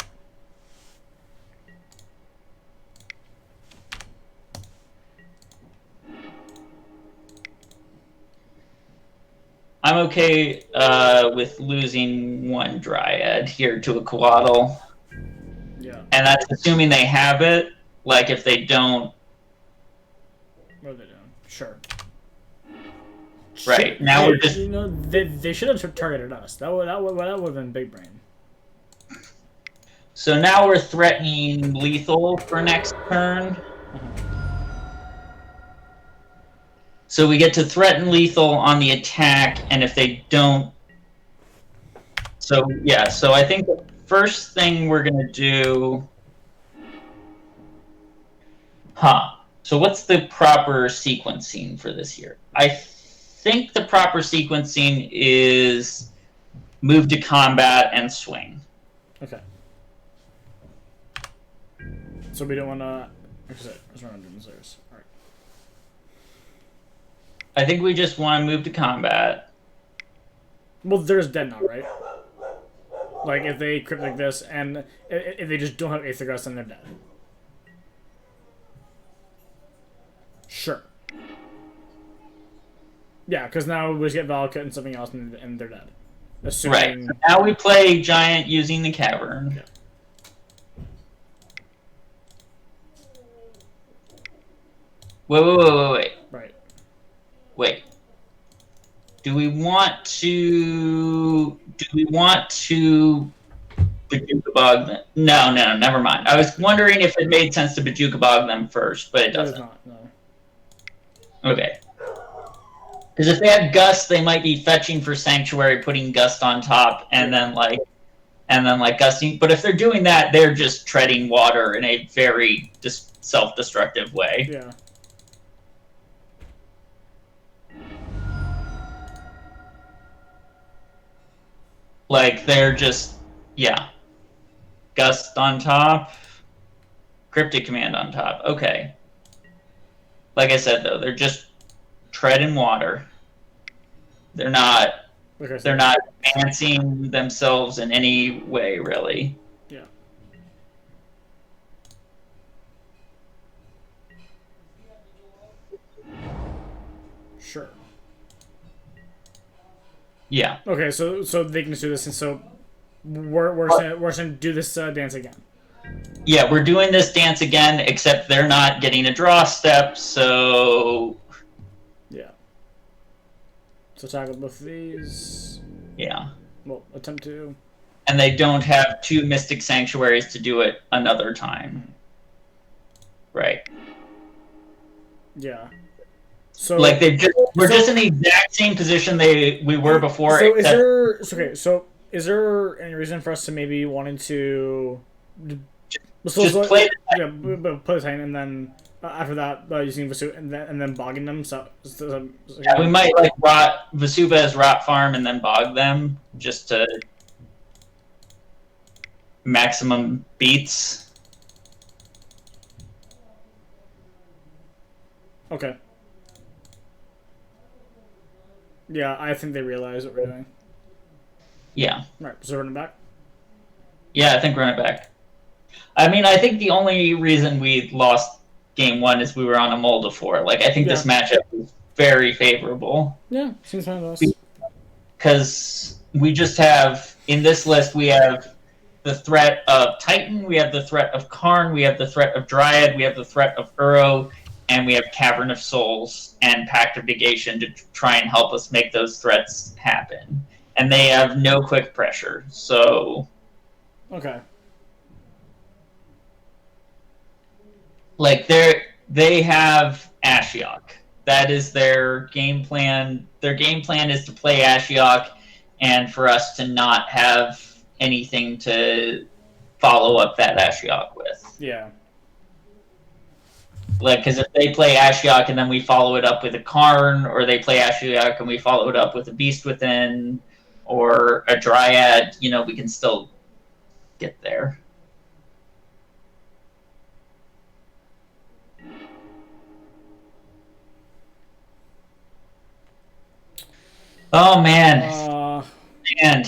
I'm okay with losing 1 Dryad here to a Coatl. Yeah. And that's assuming they have it. Like, if they don't... What are they doing? Sure. Right. Now we're just... They should have targeted us. That would have been big brain. So now we're threatening lethal for next turn. So we get to threaten lethal on the attack, and if they don't... So, yeah. So I think the first thing we're going to do... So what's the proper sequencing for this year? I think the proper sequencing is move to combat and swing. Okay. So we don't want to... Let's run under the stairs. All right. I think we just want to move to combat. Well, there's dead now, right? Like, if they crypt like this, and if they just don't have Aether Gust, then they're dead. Sure. Yeah, because now we just get Valakut and something else, and they're dead. Assuming... Right. So now we play Giant using the Cavern. Yeah. Wait. Right. Wait. Do we want to Bajuka Bog them? No, never mind. I was wondering if it made sense to Bajuka Bog them first, but it doesn't. It does not, no. Okay. Because if they had Gust, they might be fetching for Sanctuary, putting Gust on top, and then gusting. But if they're doing that, they're just treading water in a very self-destructive way. Yeah. Like, they're just, yeah. Gust on top. Cryptic Command on top. Okay. Like I said, though, they're just treading water. They're not advancing themselves in any way, really. Yeah. Sure. Yeah. Okay, so they can do this, and so we're gonna do this dance again. Yeah, we're doing this dance again, except they're not getting a draw step, so... Yeah. So tackle both of these. Yeah. Well, attempt to. And they don't have 2 Mystic Sanctuaries to do it another time. Right. Yeah. So like we're just in the exact same position we were before. So is there any reason for us to maybe wanting to just play the Titan, and then after that using Vesuva and then bogging them? We might like Vesuva as rot farm and then bog them just to maximum beats. Okay. Yeah, I think they realize what we're doing. Yeah. Right, so run it back? Yeah, I think run it back. I mean, I think the only reason we lost game 1 is we were on a Molda 4. Like, I think this matchup is very favorable. Yeah, seems fine to us. Because we just have, in this list, we have the threat of Titan, we have the threat of Karn, we have the threat of Dryad, we have the threat of Uro, and we have Cavern of Souls and Pact of Negation to try and help us make those threats happen. And they have no quick pressure, so... Okay. Like, they have Ashiok. That is their game plan. Their game plan is to play Ashiok, and for us to not have anything to follow up that Ashiok with. Yeah. Like, because if they play Ashiok and then we follow it up with a Karn, or they play Ashiok and we follow it up with a Beast Within, or a Dryad, you know, we can still get there. Oh, man. Once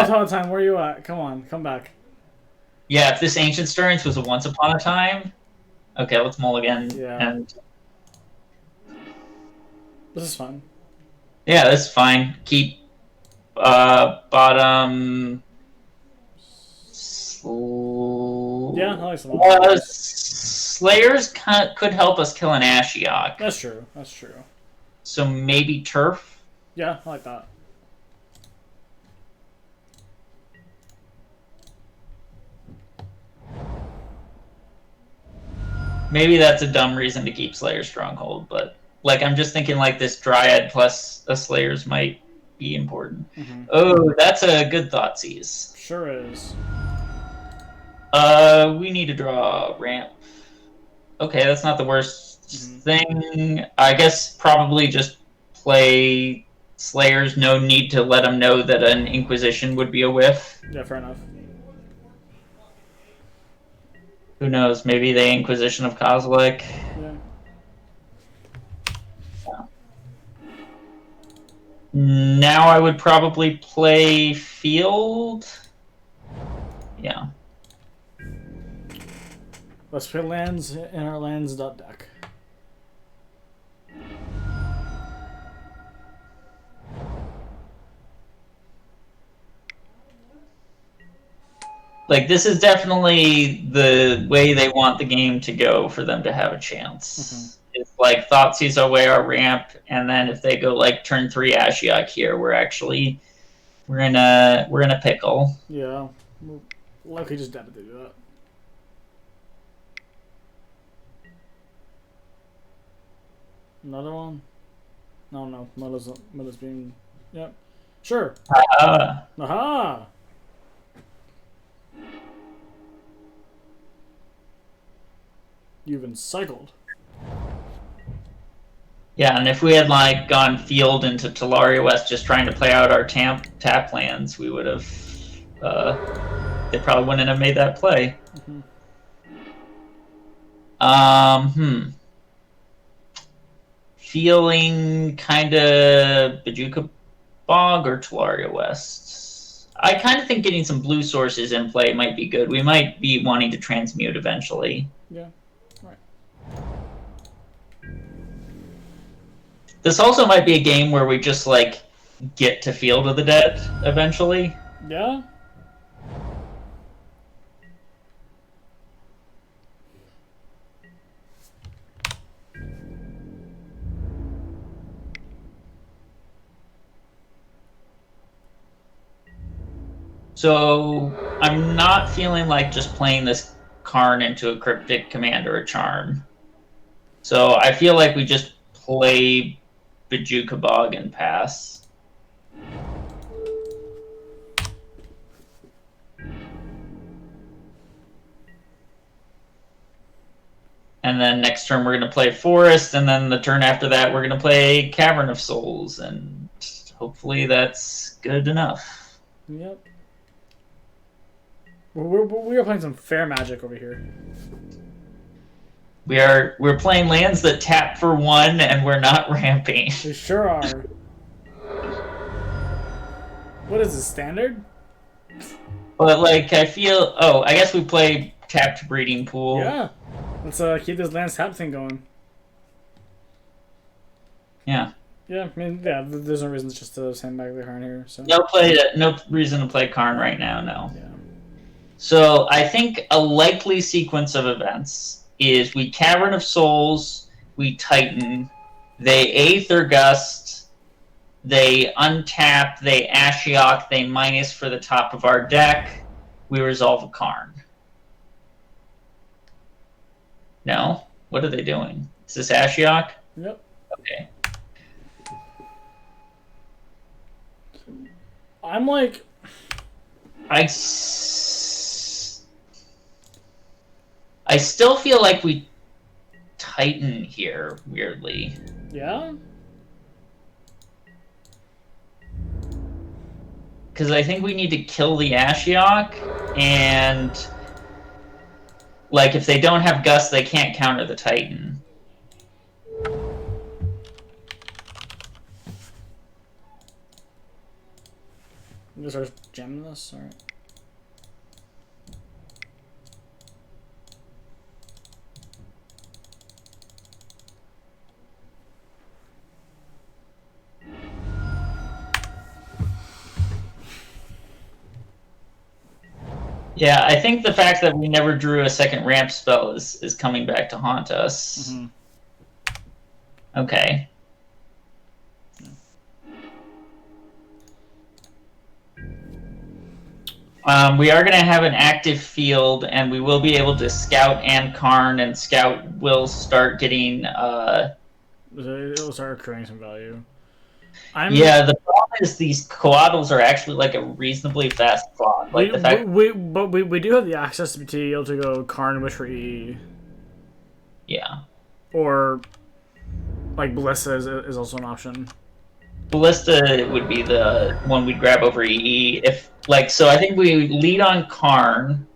upon a time, where are you at? Come on, come back. Yeah, if this Ancient Stirrings was a once upon a time... Okay, let's mulligan. Yeah. And this is fun. Yeah, this is fine. Keep bottom. Yeah, I like some. Slayers could help us kill an Ashiok. That's true. That's true. So maybe Turf. Yeah, I like that. Maybe that's a dumb reason to keep Slayer Stronghold, but like I'm just thinking like this Dryad plus a Slayers might be important. Mm-hmm. Oh, that's a good Thoughtseize. Sure is. We need to draw a ramp. Okay, that's not the worst thing. I guess probably just play Slayers. No need to let them know that an Inquisition would be a whiff. Yeah, fair enough. Who knows? Maybe the Inquisition of Kozilek. Yeah. Now I would probably play Field. Yeah. Let's put lands in our lands.deck. Like, this is definitely the way they want the game to go for them to have a chance. It's like Thoughtseize away our ramp, and then if they go like turn 3 Ashiok here, we're in a pickle. Yeah, we're likely just dead to do that. Another one? No, Mudda's being. Yep. Sure. Aha! You've been cycled. Yeah, and if we had like gone field into Talaria West just trying to play out our tap lands, we would have. They probably wouldn't have made that play. Feeling kind of Bojuka Bog or Talaria West. I kind of think getting some blue sources in play might be good. We might be wanting to transmute eventually. Yeah. Right. This also might be a game where we just like get to Field of the Dead eventually. Yeah. So I'm not feeling like just playing this Karn into a Cryptic Command or a Charm. So I feel like we just play Bojuka Bog and pass. And then next turn we're going to play Forest, and then the turn after that we're going to play Cavern of Souls, and hopefully that's good enough. Yep. We're playing some fair magic over here. We're playing lands that tap for 1, and we're not ramping. We sure are. What is this, standard? But like I feel, I guess we play tapped Breeding Pool. Yeah. Let's keep this land tap thing going. Yeah. Yeah, I mean, yeah. There's no reason just to sandbag the Karn here. So no reason to play Karn right now. No. Yeah. So I think a likely sequence of events is we Cavern of Souls, we Titan, they Aether Gust, they untap, they Ashiok, they minus for the top of our deck, we resolve a Karn. No? What are they doing? Is this Ashiok? Yep. Okay. I'm like... I still feel like we Titan here, weirdly. Yeah? Because I think we need to kill the Ashiok, and like if they don't have Gust, they can't counter the Titan. I'm gonna start jamming this, alright. Yeah, I think the fact that we never drew a second ramp spell is coming back to haunt us. Mm-hmm. Okay. We are going to have an active field, and we will be able to scout and Karn, and scout will start getting... It'll start accruing some value. Yeah, the problem is these coatls are actually like a reasonably fast clock. Like we do have the access to be able to go Karn Wish for E. Yeah. Or like Ballista is also an option. Ballista would be the one we'd grab over EE. If like so I think we lead on Karn.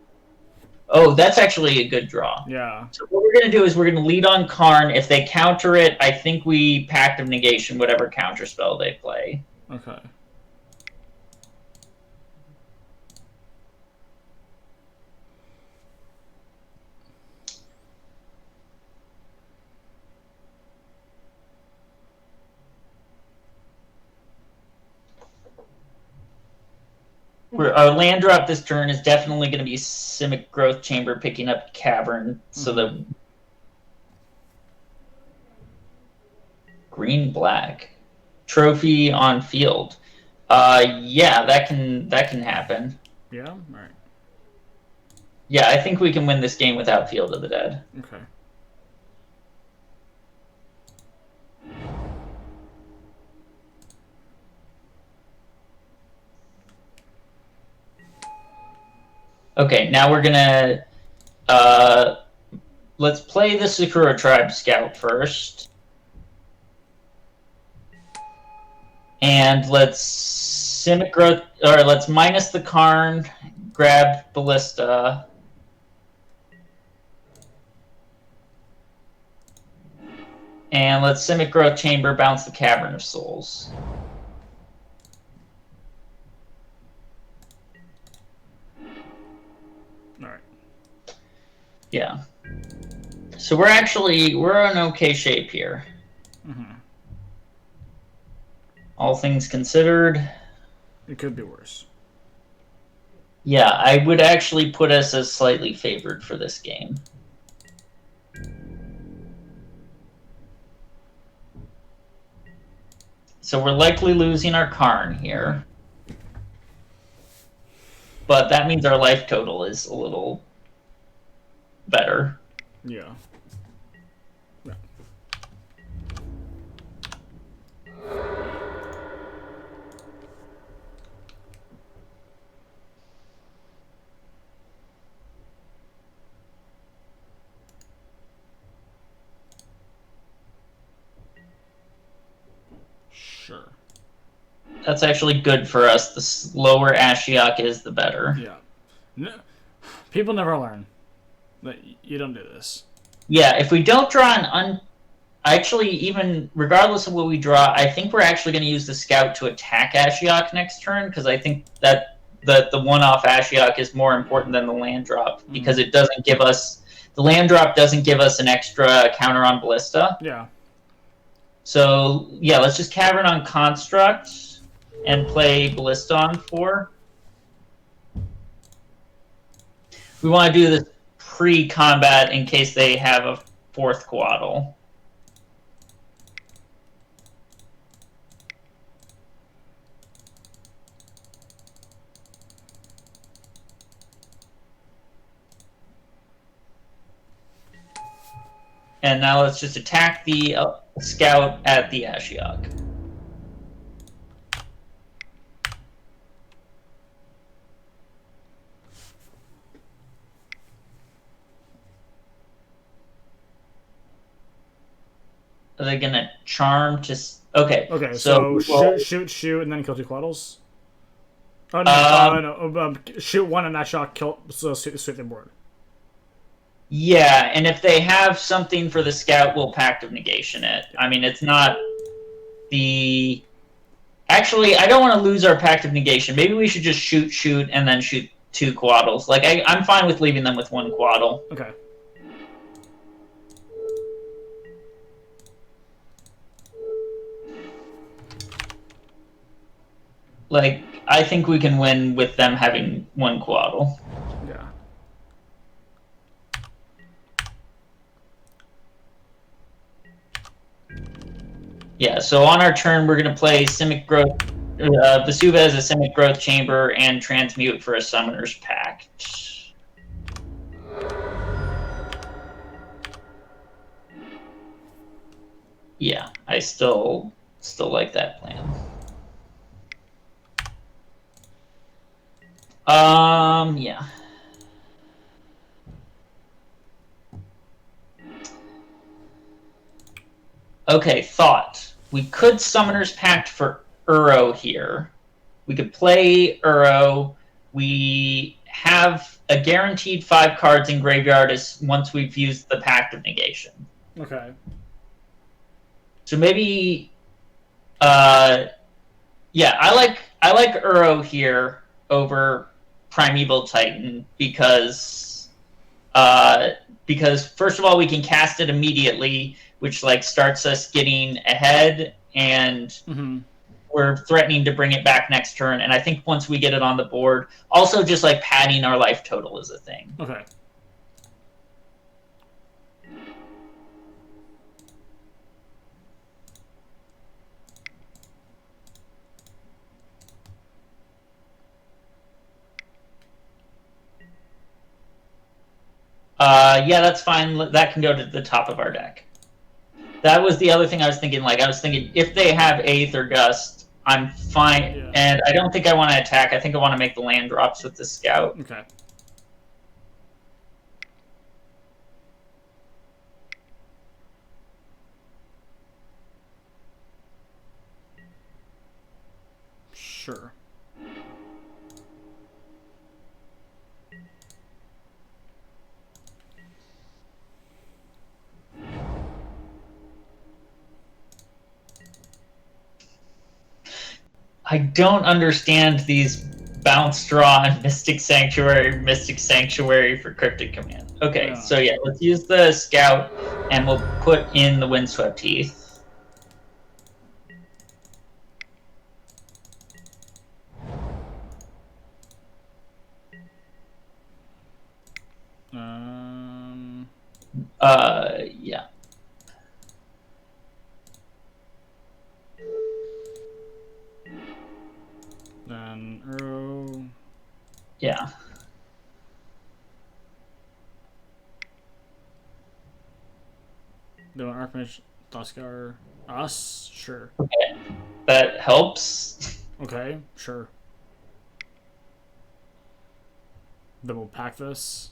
Oh, that's actually a good draw. Yeah. So what we're going to do is we're going to lead on Karn. If they counter it, I think we Pact of Negation whatever counter spell they play. Okay. Our land drop this turn is definitely going to be Simic Growth Chamber picking up Cavern, so the green-black trophy on field. Yeah, that can happen. Yeah? All right. Yeah, I think we can win this game without Field of the Dead. Okay. Okay, now we're gonna let's play the Sakura Tribe Scout first. And let's let's minus the Karn, grab Ballista. And let's Simic Growth Chamber, bounce the Cavern of Souls. Alright. Yeah. So we're in okay shape here. All things considered. It could be worse. Yeah, I would actually put us as slightly favored for this game. So we're likely losing our Karn here. But that means our life total is a little better. Yeah. Yeah. Sure. That's actually good for us. The lower Ashiok is, the better. Yeah. No, people never learn. But you don't do this. Yeah, if we don't draw an Actually, even regardless of what we draw, I think we're actually going to use the Scout to attack Ashiok next turn, because I think that the one-off Ashiok is more important than the land drop, because it doesn't give us... The land drop doesn't give us an extra counter on Ballista. Yeah. So, yeah, let's just Cavern on Construct and play Ballista on 4. We want to do this pre-combat in case they have a 4th Coatl. And now let's just attack the Scout at the Ashiok. Are they gonna charm to... Okay. Okay, so shoot, and then kill 2 Coatls? Oh, no, shoot 1 and that shot kill, so sweep the board. Yeah, and if they have something for the Scout, we'll Pact of Negation it. I mean, it's not the... Actually, I don't want to lose our Pact of Negation. Maybe we should just shoot, and then shoot 2 Coatls. Like, I'm fine with leaving them with 1 Coatl. Okay. Like, I think we can win with them having 1 Coatl. Yeah. Yeah, so on our turn, we're going to play Simic Growth... Vesuva as a Simic Growth Chamber and Transmute for a Summoner's Pact. Yeah, I still like that plan. Yeah. Okay, thought. We could Summoner's Pact for Uro here. We could play Uro. We have a guaranteed 5 cards in graveyard once we've used the Pact of Negation. Okay. So maybe... yeah, I like Uro here over Primeval Titan because first of all we can cast it immediately, which like starts us getting ahead, and we're threatening to bring it back next turn, and I think once we get it on the board, also just like padding our life total is a thing. Okay. Yeah, that's fine. That can go to the top of our deck. That was the other thing I was thinking. Like, I was thinking if they have Eighth or Gust, I'm fine. Yeah. And I don't think I want to attack. I think I want to make the land drops with the Scout. Okay. Sure. I don't understand these bounce draw and Mystic Sanctuary for Cryptic Command. Okay, yeah. So yeah, let's use the Scout, and we'll put in the Windswept Heath. Yeah. Then Uro. Yeah. Then Archmage, Thasgar, us? Sure. Okay. That helps. Okay, sure. Then we'll pack this.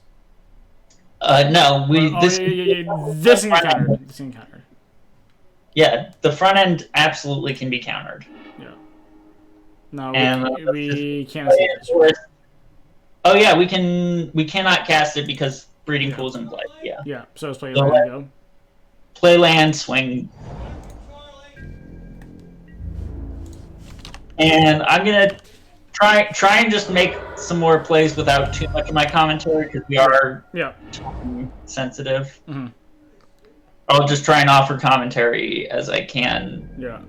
No, we. This encountered. This encountered. Yeah, the front end absolutely can be countered. Yeah. No, we can't see this. Right? Oh yeah, we can. We cannot cast it because Breeding Pool's in play. Yeah. Yeah. So let's play land. Go. Play land, swing. And I'm gonna try and just make some more plays without too much of my commentary because we are sensitive. Mm-hmm. I'll just try and offer commentary as I can. Yeah.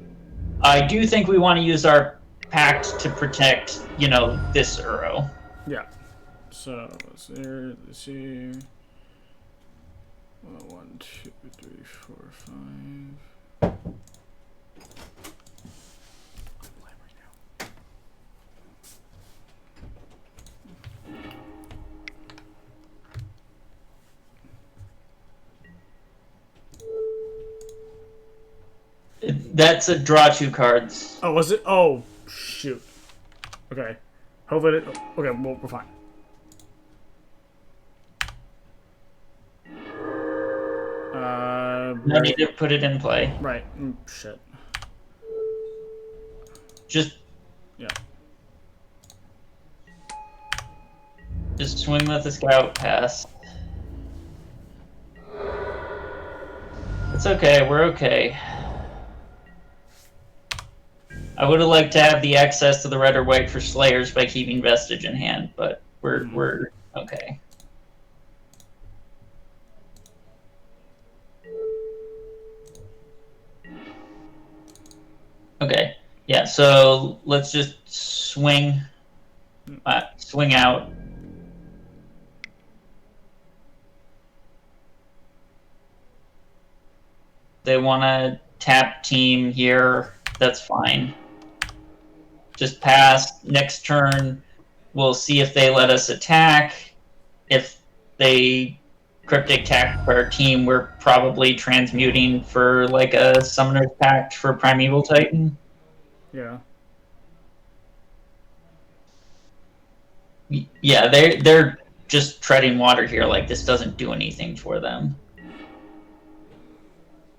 I do think we want to use our pact to protect, this Uro. Yeah. So let's see. 1, 2, 3, 4, 5. That's a draw 2 cards. Oh, was it? Oh, shoot. Okay. Hopefully okay, well, we're fine. No need to put it in play. Right. Shit. Just... Yeah. Just swing with the Scout, pass. It's okay, we're okay. I would have liked to have the access to the red or white for Slayers by keeping Vestige in hand, but we're okay. Okay, yeah, so let's just swing out. They want to tap team here, that's fine. Just pass. Next turn, we'll see if they let us attack. If they Cryptic attack our team, we're probably transmuting for like a Summoner's Pact for Primeval Titan. Yeah. Yeah, they're just treading water here. Like, this doesn't do anything for them.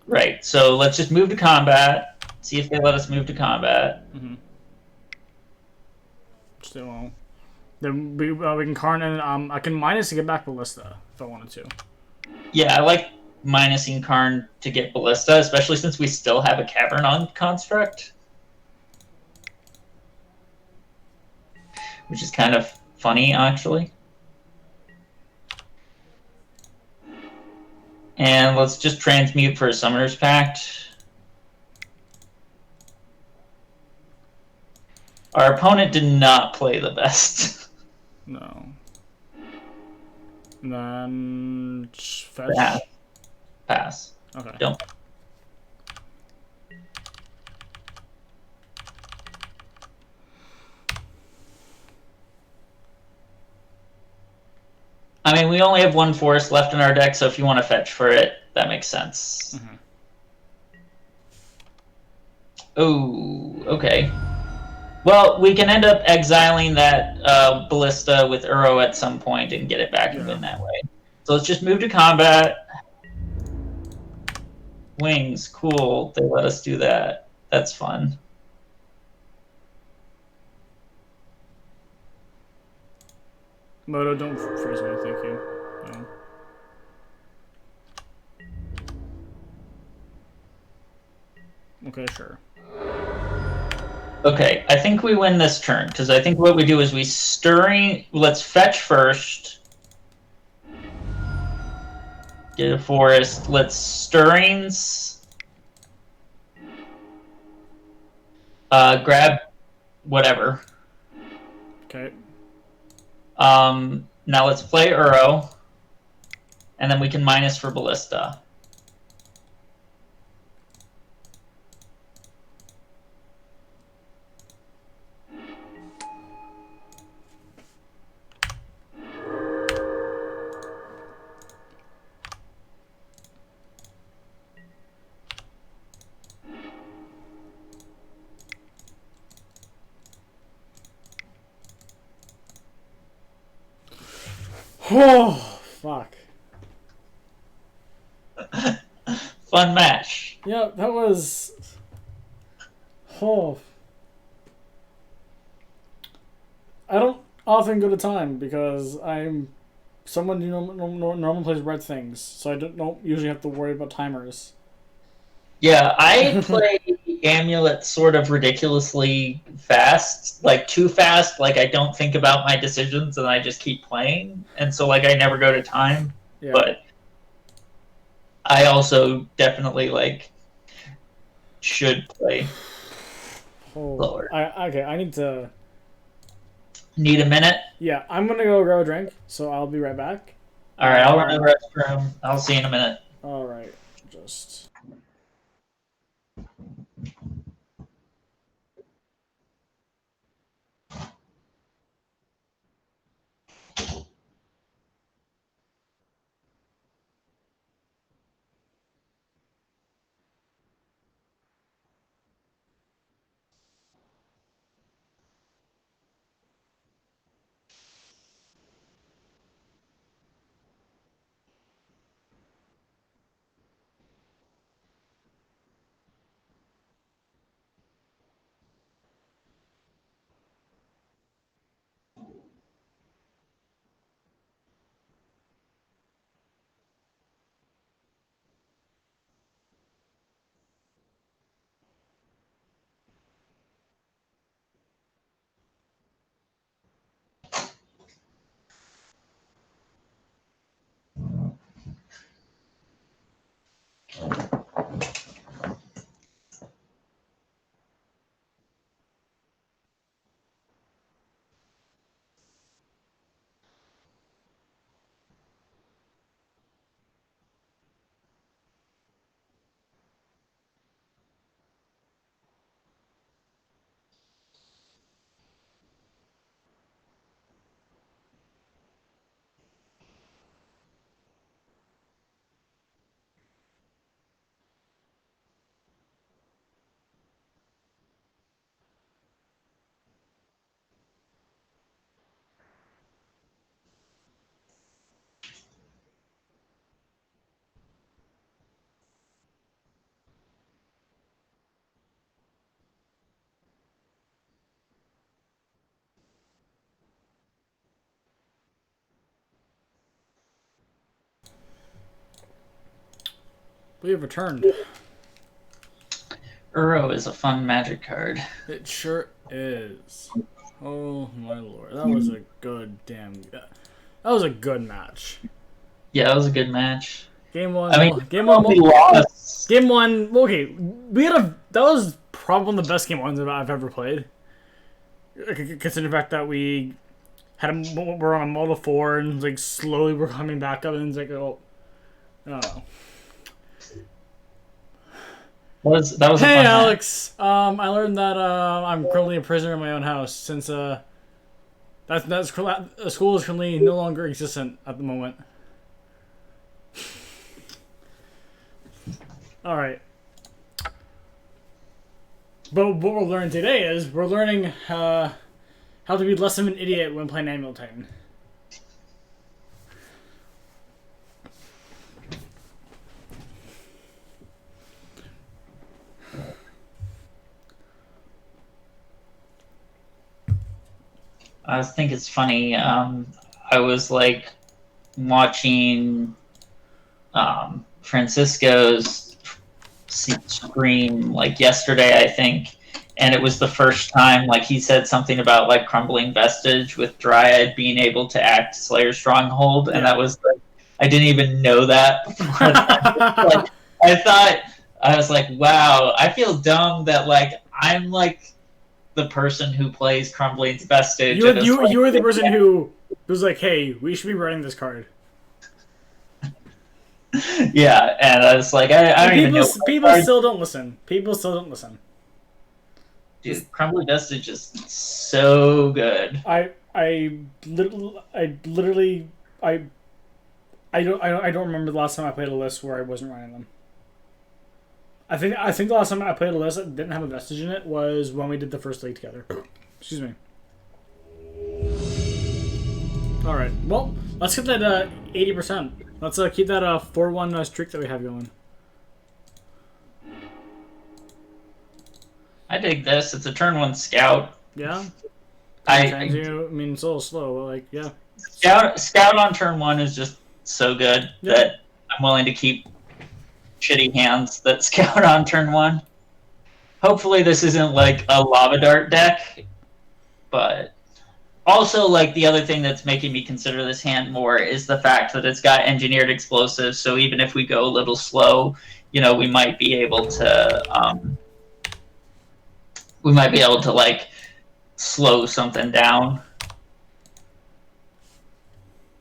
Right, so let's just move to combat. See if they let us move to combat. Mm-hmm. Still won't. Then we can Karn and I can minus to get back Ballista if I wanted to. Yeah, I like minusing Karn to get Ballista, especially since we still have a Cavern on construct. Which is kind of funny, actually. And let's just transmute for a Summoner's Pact. Our opponent did not play the best. No. Then fetch. Pass. Pass. Okay. Don't. I mean, we only have one forest left in our deck, so if you want to fetch for it, that makes sense. Mm-hmm. Oh, okay. Well, we can end up exiling that Ballista with Uro at some point and get it back and win that way. So let's just move to combat. Wings, cool. They let us do that. That's fun. Moto, don't freeze me, thank you. No. Okay, sure. Okay, I think we win this turn, because I think what we do is we stirring... Let's fetch first. Get a forest. Let's stirrings. Grab whatever. Okay. Now let's play Uro. And then we can minus for Ballista. Oh, fuck. Fun match. Yeah, that was... Oh. I don't often go to time because I'm someone who normally plays red things, so I don't usually have to worry about timers. Yeah, I play Amulet sort of ridiculously fast, like too fast, like I don't think about my decisions and I just keep playing, and so like I never go to time. Yeah. But I also definitely like should play slower. Okay, I need to... Need a minute? Yeah, I'm gonna go grab a drink, so I'll be right back. Alright, I'll run to the restroom. I'll see you in a minute. Alright, just... We have returned. Uro is a fun magic card. It sure is. Oh my lord, that was a good damn... That was a good match. Yeah, that was a good match. Game one. I mean, game one. We lost. Game one. Okay, that was probably one of the best game ones I've ever played. considering the fact that we're on a Model 4 and like slowly we're coming back up and it's like, oh, I don't know. That was hey, Alex. I learned that I'm currently a prisoner in my own house since the school is currently no longer existent at the moment. All right. But what we're learning today is we're learning how to be less of an idiot when playing Amulet Titan. I think it's funny. I was like watching Francisco's stream like yesterday, I think, and it was the first time like he said something about like Crumbling Vestige with Dryad being able to act Slayer Stronghold, and that was like I didn't even know that before. Like, I was like, wow, I feel dumb that like I'm like the person who plays Crumbling's Vestige. You were the person who was like, hey, we should be running this card. Yeah, and I was like, I don't even know. People still don't listen. People still don't listen. Dude, Crumbling Vestige is so good. I don't remember the last time I played a list where I wasn't running them. I think the last time I played a list that didn't have a vestige in it was when we did the first league together. Excuse me. All right. Well, let's get that 80%. Let's keep that 4-1 streak that we have going. I dig this. It's a turn 1 scout. Yeah. I mean, it's a little slow, but like, yeah. Scout on turn 1 is just so good that I'm willing to keep shitty hands that scout on turn 1. Hopefully this isn't like a lava dart deck, but also like the other thing that's making me consider this hand more is the fact that it's got engineered explosives, so even if we go a little slow, you know, we might be able to like slow something down.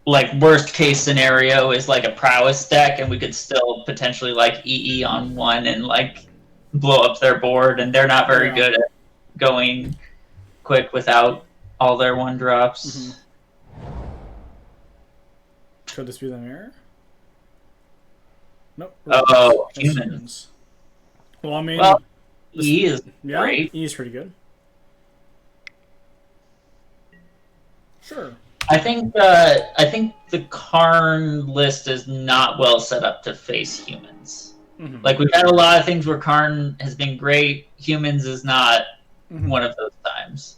Like worst case scenario is like a prowess deck, and we could still potentially like EE on 1 and like blow up their board, and they're not very good at going quick without all their 1-drops. Mm-hmm. Could this be the mirror? Nope. Oh, humans. Well, I mean, E is great. E is pretty good. Sure. I think the Karn list is not well set up to face humans. Mm-hmm. Like we've had a lot of things where Karn has been great. Humans is not one of those times.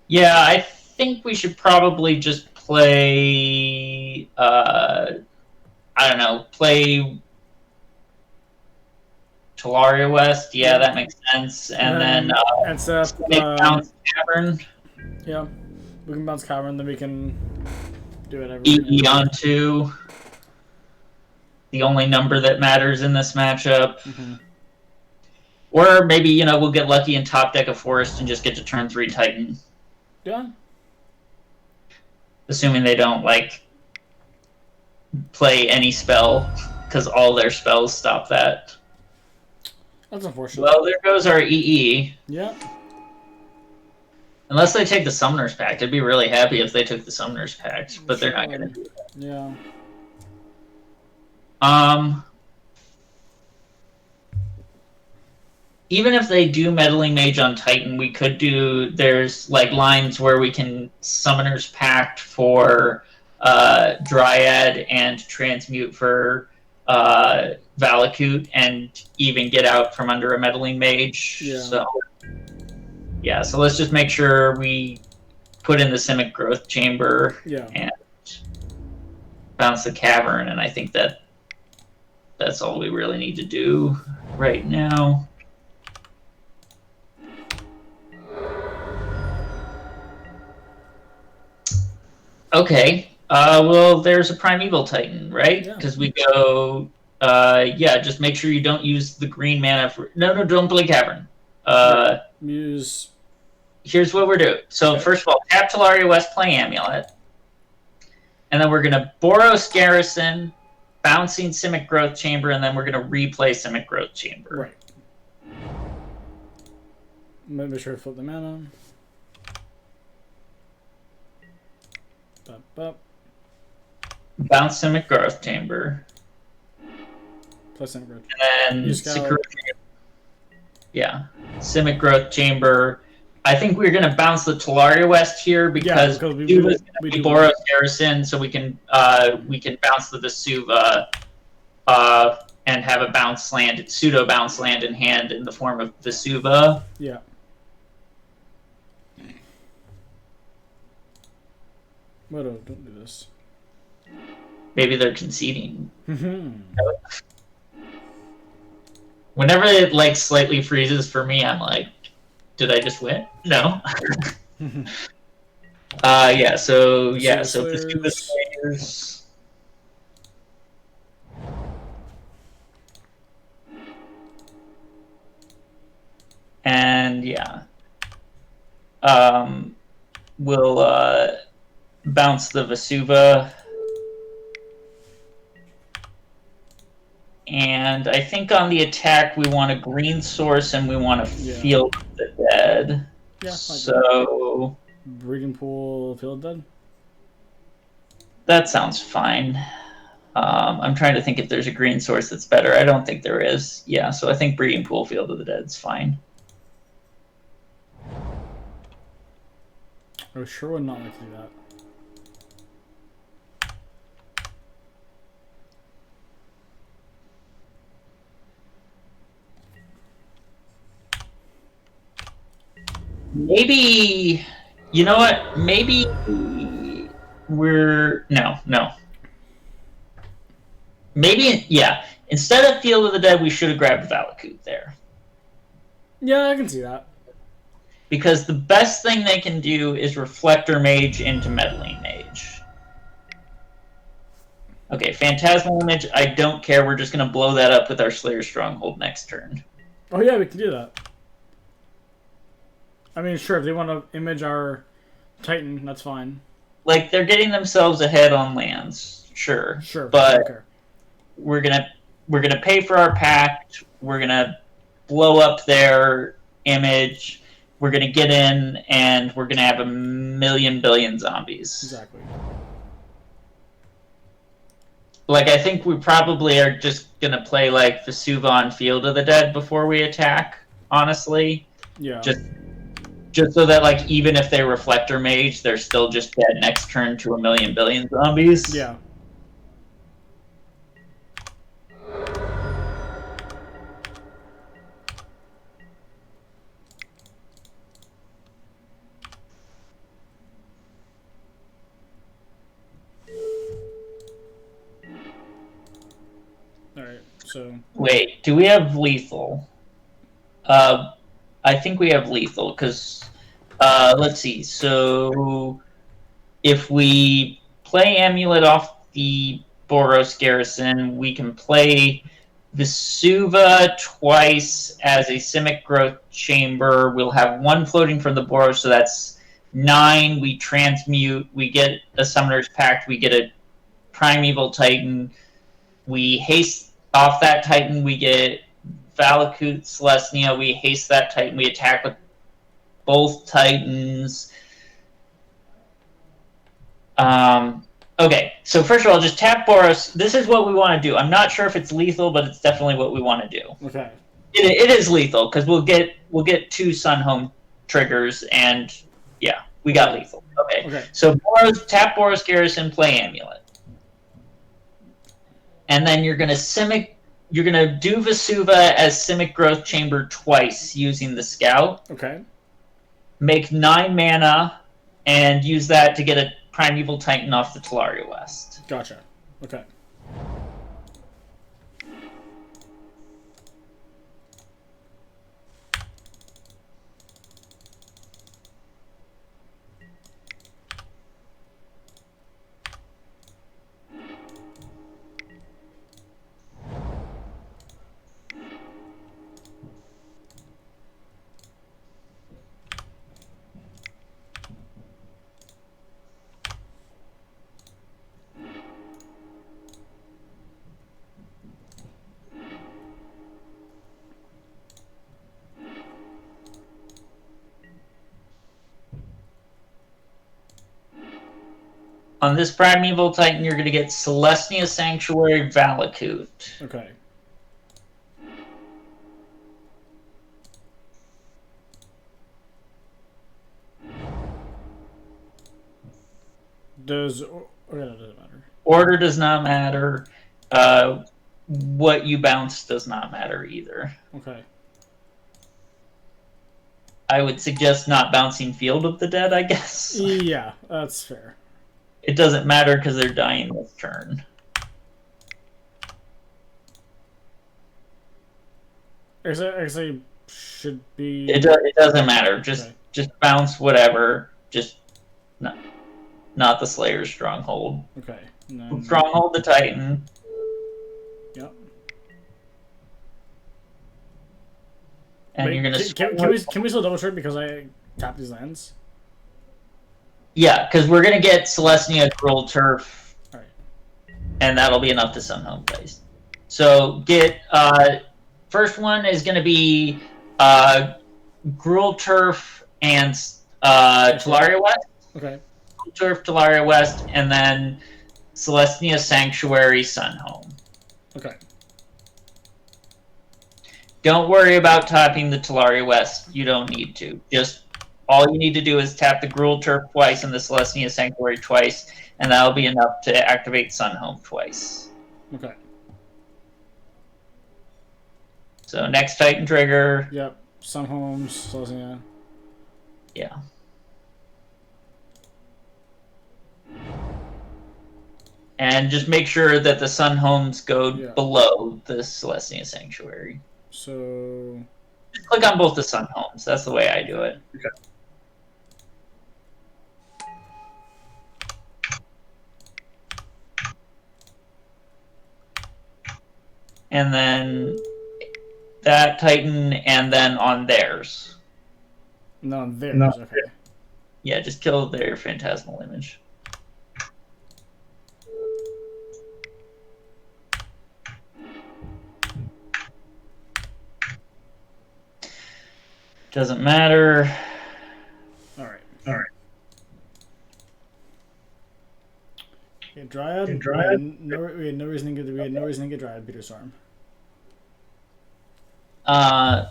Yeah, I think we should probably just play. Play Talaria West. Yeah, that makes sense. And then bounce Cavern. Yeah. We can bounce Cavern, then we can do whatever. EE on 2. The only number that matters in this matchup. Mm-hmm. Or maybe, you know, we'll get lucky and top deck a Forest and just get to turn 3 Titan. Yeah. Assuming they don't, like, play any spell, because all their spells stop that. That's unfortunate. Well, there goes our EE. Yeah. Unless they take the Summoner's Pact. I'd be really happy if they took the Summoner's Pact, but they're not going to do that. Yeah. Even if they do Meddling Mage on Titan, we could do... There's, like, lines where we can Summoner's Pact for Dryad and Transmute for Valakut and even get out from under a Meddling Mage. Yeah. So let's just make sure we put in the Simic Growth Chamber and bounce the Cavern, and I think that's all we really need to do right now. Okay. Well, there's a Primeval Titan, right? Because we go... just make sure you don't use the green mana for... No, don't play Cavern. Use here's what we're doing. So Okay. first of all, tap Tolaria West, play Amulet. And then we're going to Boros Garrison, bouncing Simic Growth Chamber, and then we're going to replay Simic Growth Chamber. Right. Make sure to flip the mana. Bounce Simic Growth Chamber. Plus Simic Growth. And then Simic Growth Chamber. I think we're going to bounce the Tolaria West here because we do Boros Garrison, so we can bounce the Vesuva and have a pseudo bounce land in hand in the form of Vesuva. Yeah. What? Don't do this. Maybe they're conceding. Whenever it like slightly freezes for me, I'm like, did I just win? No. So Vesuva Slayers. And we'll bounce the Vesuva. And I think on the attack we want a green source and we want to Field the Dead. Yeah. So Breeding Pool, Field Dead? That sounds fine. I'm trying to think if there's a green source that's better. I don't think there is. Yeah, so I think Breeding Pool, Field of the Dead is fine. I sure would not like to do that. Maybe, you know what? Maybe no. Maybe, instead of Field of the Dead, we should have grabbed Valakut there. Yeah, I can see that. Because the best thing they can do is Reflector Mage into Meddling Mage. Okay, Phantasmal Image, I don't care. We're just going to blow that up with our Slayer Stronghold next turn. Oh yeah, we can do that. I mean, sure, if they want to image our Titan, that's fine. Like, they're getting themselves ahead on lands, sure. But we're gonna pay for our pact. We're gonna blow up their image. We're gonna get in, and we're gonna have a million billion zombies. Exactly. Like, I think we probably are just gonna play like Vesuva on Field of the Dead before we attack. Honestly, yeah. Just so that, like, even if they Reflector Mage, they're still just dead next turn to a million billion zombies. Yeah. Alright, so... Wait, do we have lethal? I think we have lethal, because, let's see, so if we play Amulet off the Boros Garrison, we can play Vesuva twice as a Simic Growth Chamber. We'll have one floating from the Boros, so that's 9. We transmute, we get a Summoner's Pact, we get a Primeval Titan. We haste off that Titan, we get Valakut, Celestia, we haste that Titan, we attack with both Titans. Okay, so first of all, just tap Boros. This is what we want to do. I'm not sure if it's lethal, but it's definitely what we want to do. Okay. It is lethal, because we'll get 2 Sunhome triggers, and yeah, we got lethal. Okay. So tap Boros Garrison, play Amulet. And then you're gonna do Vesuva as Simic Growth Chamber twice using the Scout. Okay. Make 9 mana and use that to get a Primeval Titan off the Tolaria West. Gotcha. Okay. On this Primeval Titan, you're going to get Celestia Sanctuary Valakut. Okay. Does... Okay, that doesn't matter. Order does not matter. What you bounce does not matter either. Okay. I would suggest not bouncing Field of the Dead, I guess. Yeah, that's fair. It doesn't matter because they're dying this turn. Actually, should be... It doesn't matter. Just bounce whatever. Just not the Slayer's Stronghold. Okay. Stronghold the Titan. Yep. And wait, you're gonna can we still double trade because I tap these lands? Yeah, because we're gonna get Celestia Cruel Turf. Alright. And that'll be enough to summon home place. So get first one is gonna be Gruul Turf and Talaria West. Okay. Gruul Turf, Talaria West, and then Celestia Sanctuary Sunhome. Okay. Don't worry about tapping the Talaria West. You don't need to. Just all you need to do is tap the Gruul Turf twice and the Celestia Sanctuary twice, and that'll be enough to activate Sunhome twice. Okay. So next Titan trigger. Yep. Sunhomes, Celestia. Yeah. And just make sure that the Sunhomes go below the Celestia Sanctuary. So... Just click on both the Sunhomes. That's the way I do it. Okay. And then that Titan, and then on theirs. No, on theirs, okay. Yeah, just kill their Phantasmal Image. Doesn't matter. Alright. Yeah, Dryad. We had no reason to get Dryad, Peter Storm.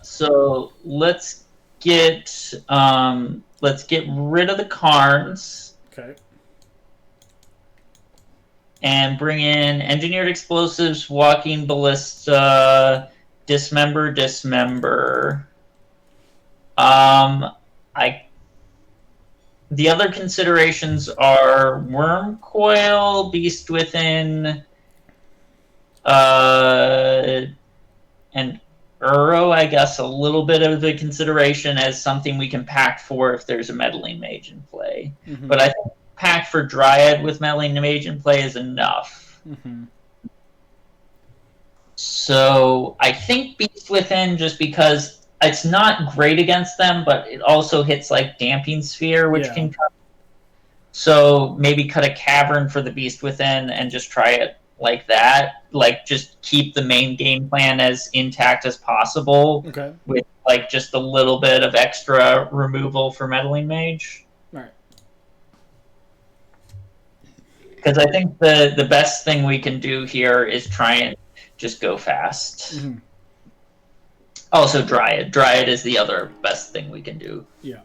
So let's get rid of the Karns. Okay. And bring in Engineered Explosives, Walking Ballista, Dismember. The other considerations are Worm Coil, Beast Within, and Uro, I guess, a little bit of a consideration as something we can pack for if there's a Meddling Mage in play. Mm-hmm. But I think pack for Dryad with Meddling Mage in play is enough. Mm-hmm. So I think Beast Within, just because it's not great against them, but it also hits like Damping Sphere, which can cut. So maybe cut a Cavern for the Beast Within and just try it like that. Like just keep the main game plan as intact as possible. Okay. With like just a little bit of extra removal for Meddling Mage. Right. Because I think the best thing we can do here is try and just go fast. Mm-hmm. Also, Dryad. Dryad is the other best thing we can do. Yeah.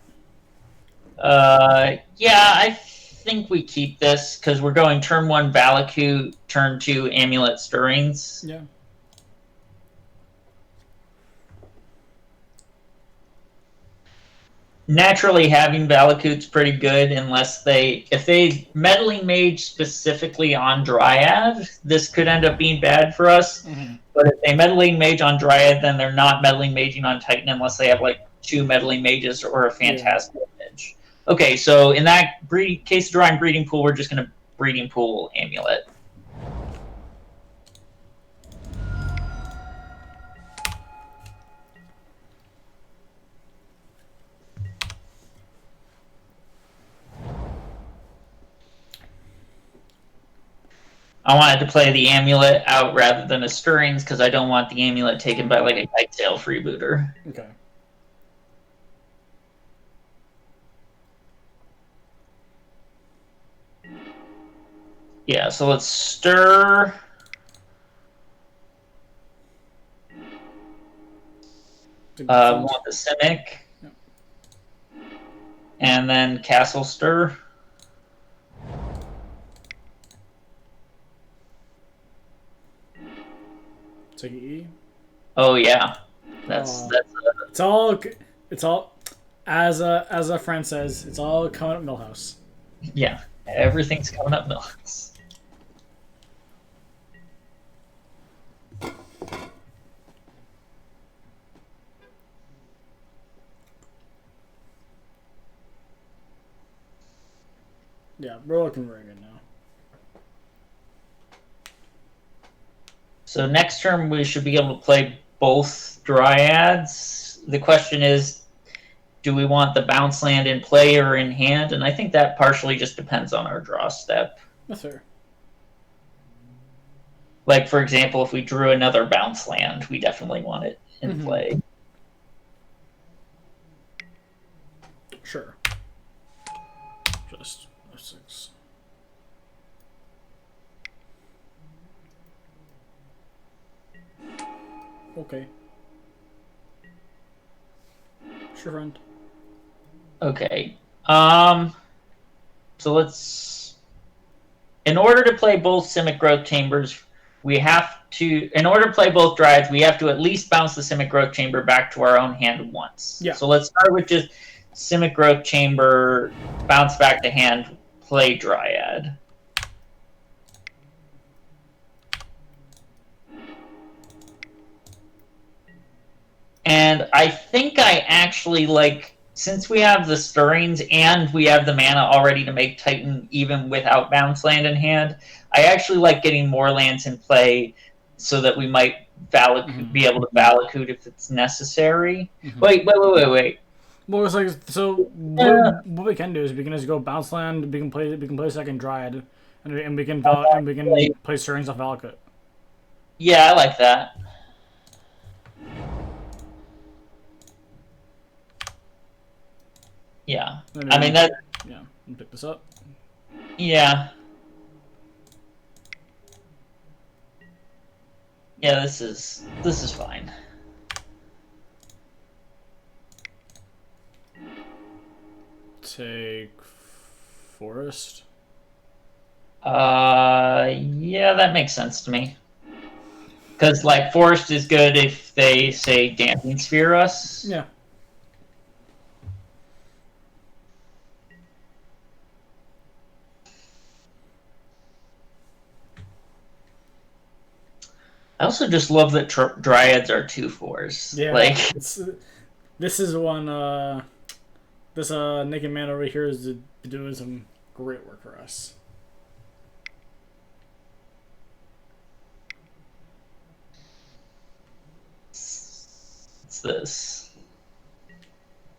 Yeah, I think we keep this, because we're going turn 1 Valakut, turn 2 Amulet Stirrings. Yeah. Naturally, having Valakut's pretty good, if they Meddling Mage specifically on Dryad, this could end up being bad for us. Mm-hmm. But if they Meddling Mage on Dryad, then they're not Meddling Maging on Titan unless they have like 2 Meddling Mages or a Phantasmal Image. Okay, so in that case of drawing Breeding Pool, we're just going to Breeding Pool Amulet. I wanted to play the Amulet out rather than a Stirrings because I don't want the Amulet taken by like a Kite-Tail freebooter. Okay. Yeah, so let's stir. We want the Simic. Yep. And then Castle Stir. Take E. Oh yeah, that's it's all as a friend says, it's all coming up Millhouse. Yeah, everything's coming up Millhouse. Yeah, we're looking very good now. So next turn we should be able to play both Dryads. The question is, do we want the bounce land in play or in hand? And I think that partially just depends on our draw step. That's fair. Like, for example, if we drew another bounce land, we definitely want it in play. Sure. Just F6. Okay. Sure, friend. Okay. So let's... In order to play both Simic Growth Chambers, we have to... In order to play both Dryads, we have to at least bounce the Simic Growth Chamber back to our own hand once. Yeah. So let's start with just Simic Growth Chamber, bounce back to hand, play Dryad. And I think I actually like, since we have the stirrings and we have the mana already to make Titan even without bounce land in hand, I actually like getting more lands in play so that we might be able to Valakut if it's necessary. Wait. Well, it's like, so what we can do is we can just go bounce land. We can play second Dryad, and we can play stirrings off Valakut. Yeah, I like that. Yeah, I mean that. Yeah, pick this up. Yeah. Yeah, this is fine. Take forest. Yeah, that makes sense to me. Because like forest is good if they say damping sphere us. Yeah. I also just love that Dryads are 2/4s. Yeah, like this is one. This naked man over here is doing some great work for us. What's this?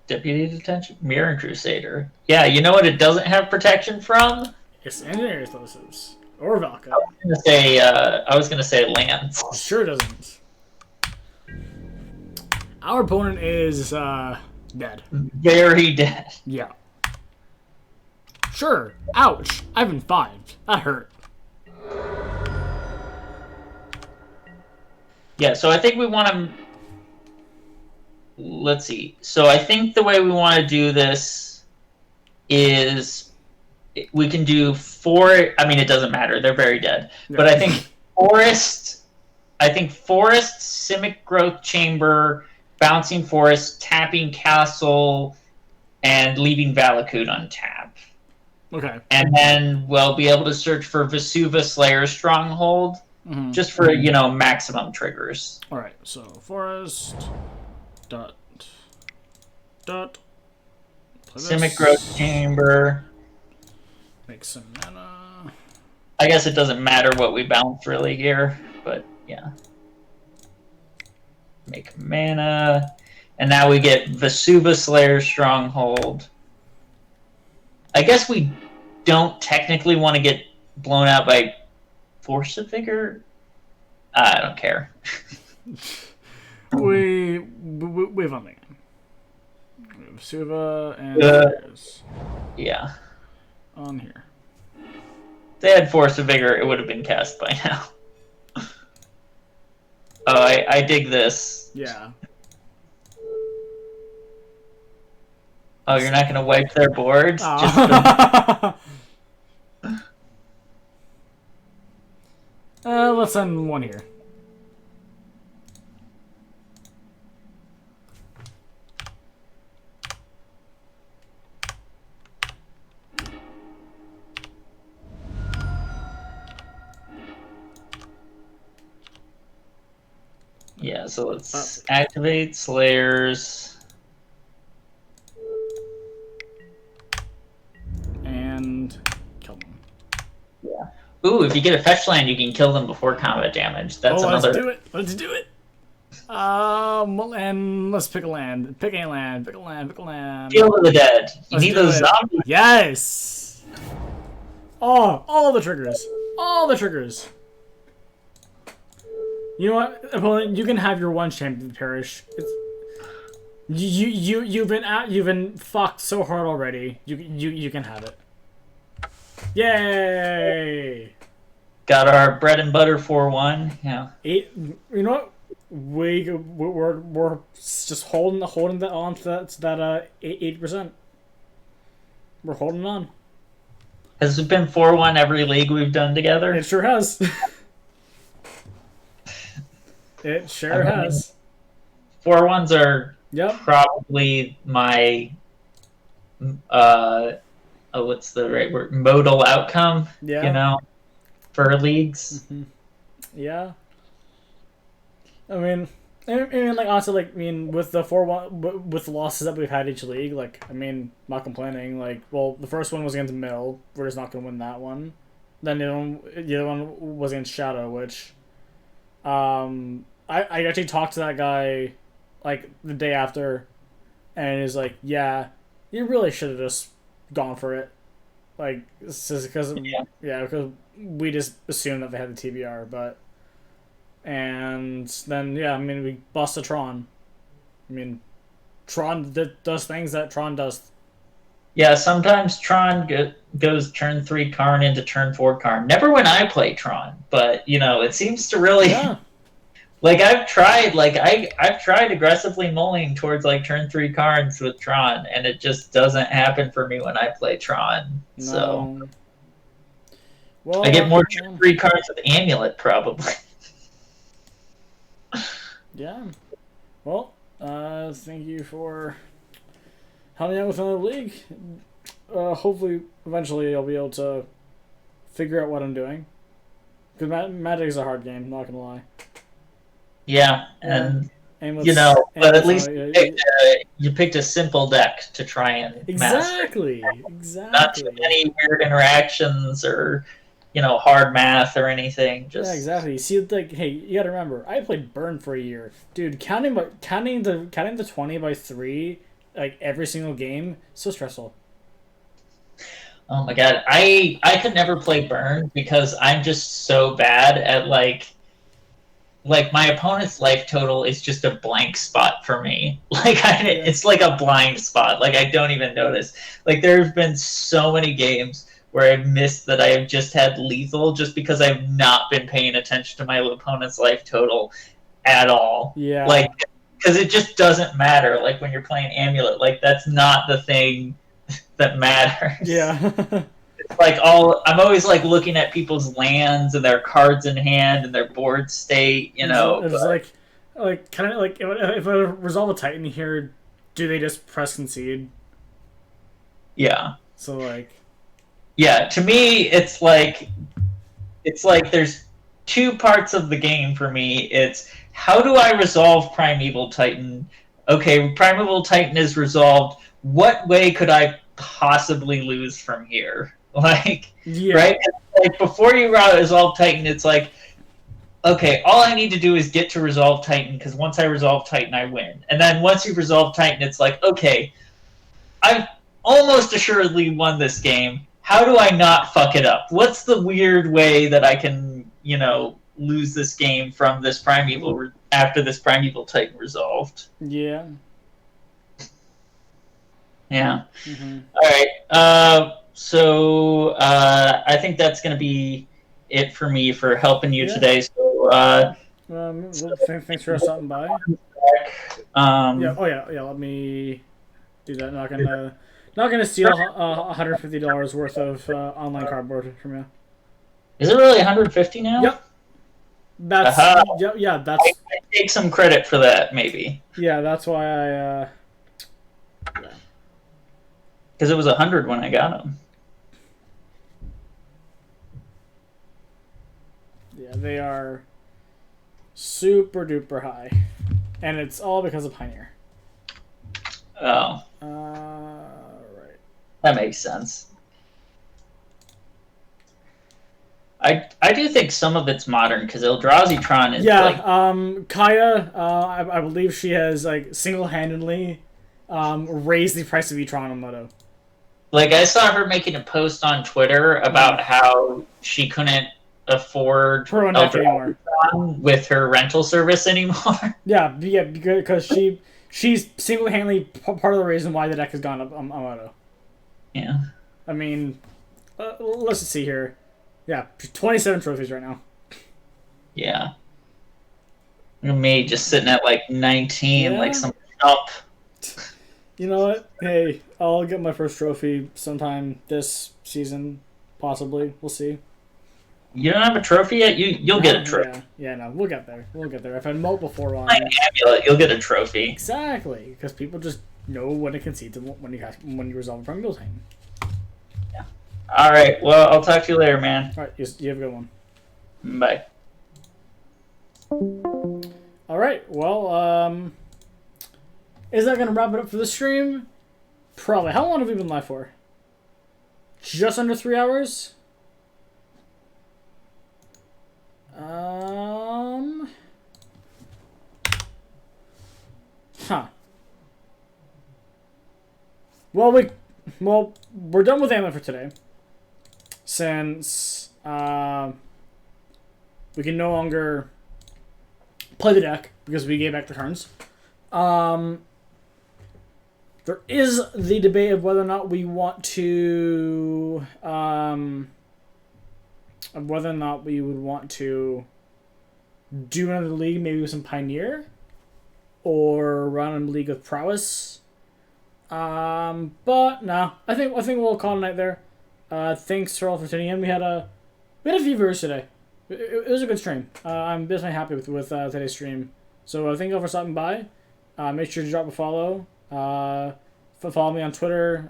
Deputy Detention? Mirror Crusader. Yeah, you know what it doesn't have protection from? It's Engineer Explosives. Or Valka. I was gonna say lands. It sure doesn't. Our opponent is dead. Very dead. Yeah. Sure. Ouch. I've been 5. That hurt. Yeah, so I think we want to... Let's see. So I think the way we want to do this is we can do 4... I mean, it doesn't matter. They're very dead. Yeah. But I think Forest... Simic Growth Chamber, Bouncing Forest, tapping Castle, and leaving Valakut untapped. Okay. And then we'll be able to search for Vesuva Slayer Stronghold, just for, maximum triggers. Alright, so Forest... Dot. Simic Growth Chamber. Make some mana. I guess it doesn't matter what we bounce really here, but yeah. Make mana. And now we get Vesuva Slayer Stronghold. I guess we don't technically want to get blown out by Force of Vigor. I don't care. We have something. We have Vesuva and yeah. on here. If they had Force of Vigor, it would have been cast by now. Oh, I dig this. Yeah. Oh, you're not going to wipe their boards? Oh. Let's send one here. Yeah, so let's activate Slayers. And kill them. Yeah. Ooh, if you get a fetch land, you can kill them before combat damage. That's another... Let's do it! Let's do it! And let's pick a land. Pick a land. Pick a land. Pick a land. Field of the Dead. You need those zombies. Yes! Oh, all the triggers. All the triggers. You know what, opponent? You can have your one champion perish. You've been fucked so hard already. You can have it. Yay! Got our bread and butter 4-1. Yeah. You know what? We're just holding that on to that 80%. We're holding on. Has it been 4-1 every league we've done together? It sure has. It sure has. 4-1s are probably my what's the right word? Modal outcome. Yeah. You know, for leagues. Mm-hmm. Yeah. I mean, like honestly, like with the 4-1 with the losses that we've had each league, like not complaining. Like, well, the first one was against Mill. We're just not gonna win that one. Then the other one was against Shadow, which, I actually talked to that guy, like the day after, and he's like, "Yeah, you really should have just gone for it." Like, it's just because because we just assumed that they had the TBR, but. And then, we bust a Tron. Tron does things that Tron does. Yeah, sometimes Tron goes turn 3 Karn into turn 4 Karn. Never when I play Tron, but, it seems to really... Yeah. Like, I've tried aggressively mulling towards, like, turn 3 Karns with Tron, and it just doesn't happen for me when I play Tron. No. So... Well, I get more turn 3 Karns with Amulet, probably. Yeah. Well, thank you for helping out with another league. Hopefully, eventually, I'll be able to figure out what I'm doing. Because Magic is a hard game, not gonna lie. Yeah, and but at least you picked a simple deck to try and Exactly. Not too many weird interactions or... hard math or anything. Just... Yeah, exactly. See, like, hey, you gotta remember, I played Burn for a year, dude. Counting the 20 by 3, like every single game, so stressful. Oh my god, I could never play Burn because I'm just so bad at like my opponent's life total is just a blank spot for me. Like it's like a blind spot. Like I don't even notice. Like there's been so many games where I've missed that I have just had lethal just because I've not been paying attention to my opponent's life total at all. Yeah. Like, because it just doesn't matter. Like, when you're playing Amulet, like, that's not the thing that matters. Yeah. It's like I'm always, like, looking at people's lands and their cards in hand and their board state, It's like, kind of like, if I resolve a Titan here, do they just press concede? Yeah. So, like... Yeah, to me, it's like there's two parts of the game for me. It's how do I resolve Primeval Titan? Okay, Primeval Titan is resolved. What way could I possibly lose from here? Like, right? Like before you resolve Titan, it's like, okay, all I need to do is get to resolve Titan because once I resolve Titan, I win. And then once you resolve Titan, it's like, okay, I've almost assuredly won this game. How do I not fuck it up? What's the weird way that I can, lose this game from this Primeval after this Primeval Titan resolved? Yeah. Yeah. Mm-hmm. All right. So I think that's going to be it for me for helping you today. So thanks for stopping by. Yeah. Oh yeah. Let me do that. Not gonna steal $150 worth of online cardboard from you. Is it really 150 now? Yep. That's yeah. That's. I take some credit for that, maybe. Yeah, that's why I. Because it was 100 when I got them. Yeah, they are super duper high, and it's all because of Pioneer. Oh. Right. That makes sense. I do think some of it's modern because Eldrazi Tron is Kaya, I believe she has like single-handedly raised the price of Tron on Moto. Like I saw her making a post on Twitter about how she couldn't afford anymore with her rental service anymore. Yeah, because she's single-handedly part of the reason why the deck has gone up on Moto. Yeah. I mean, let's see here. Yeah, 27 trophies right now. Yeah. Me just sitting at like 19, like some up. You know what? Hey, I'll get my first trophy sometime this season, possibly. We'll see. You don't have a trophy yet? You'll get a trophy. Yeah, no, we'll get there. If I moat before on Amulet, you'll get a trophy. Exactly, because people just know when to concede to when you resolve a problem time. Yeah. All right. Well, I'll talk to you later, man. All right. You have a good one. Bye. All right. Well, is that gonna wrap it up for the stream? Probably. How long have we been live for? Just under 3 hours. Huh. Well, we're done with Amulet for today. Since we can no longer play the deck because we gave back the turns. There is the debate of whether or not we want to of whether or not we would want to do another league, maybe with some Pioneer, or run a league of Prowess. But no, I think we'll call it a night there. Thanks for all for tuning in. We had a few viewers today. It was a good stream. I'm definitely happy with today's stream. So thank you all for stopping by. Make sure to drop a follow. Follow me on Twitter.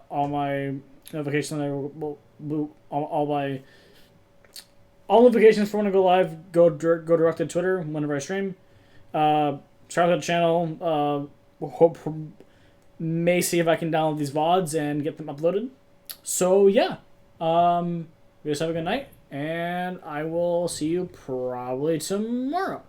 All my notifications all notifications for when I go live go direct to Twitter whenever I stream. Subscribe to the channel. May see if I can download these VODs and get them uploaded. So yeah, you guys have a good night, and I will see you probably tomorrow.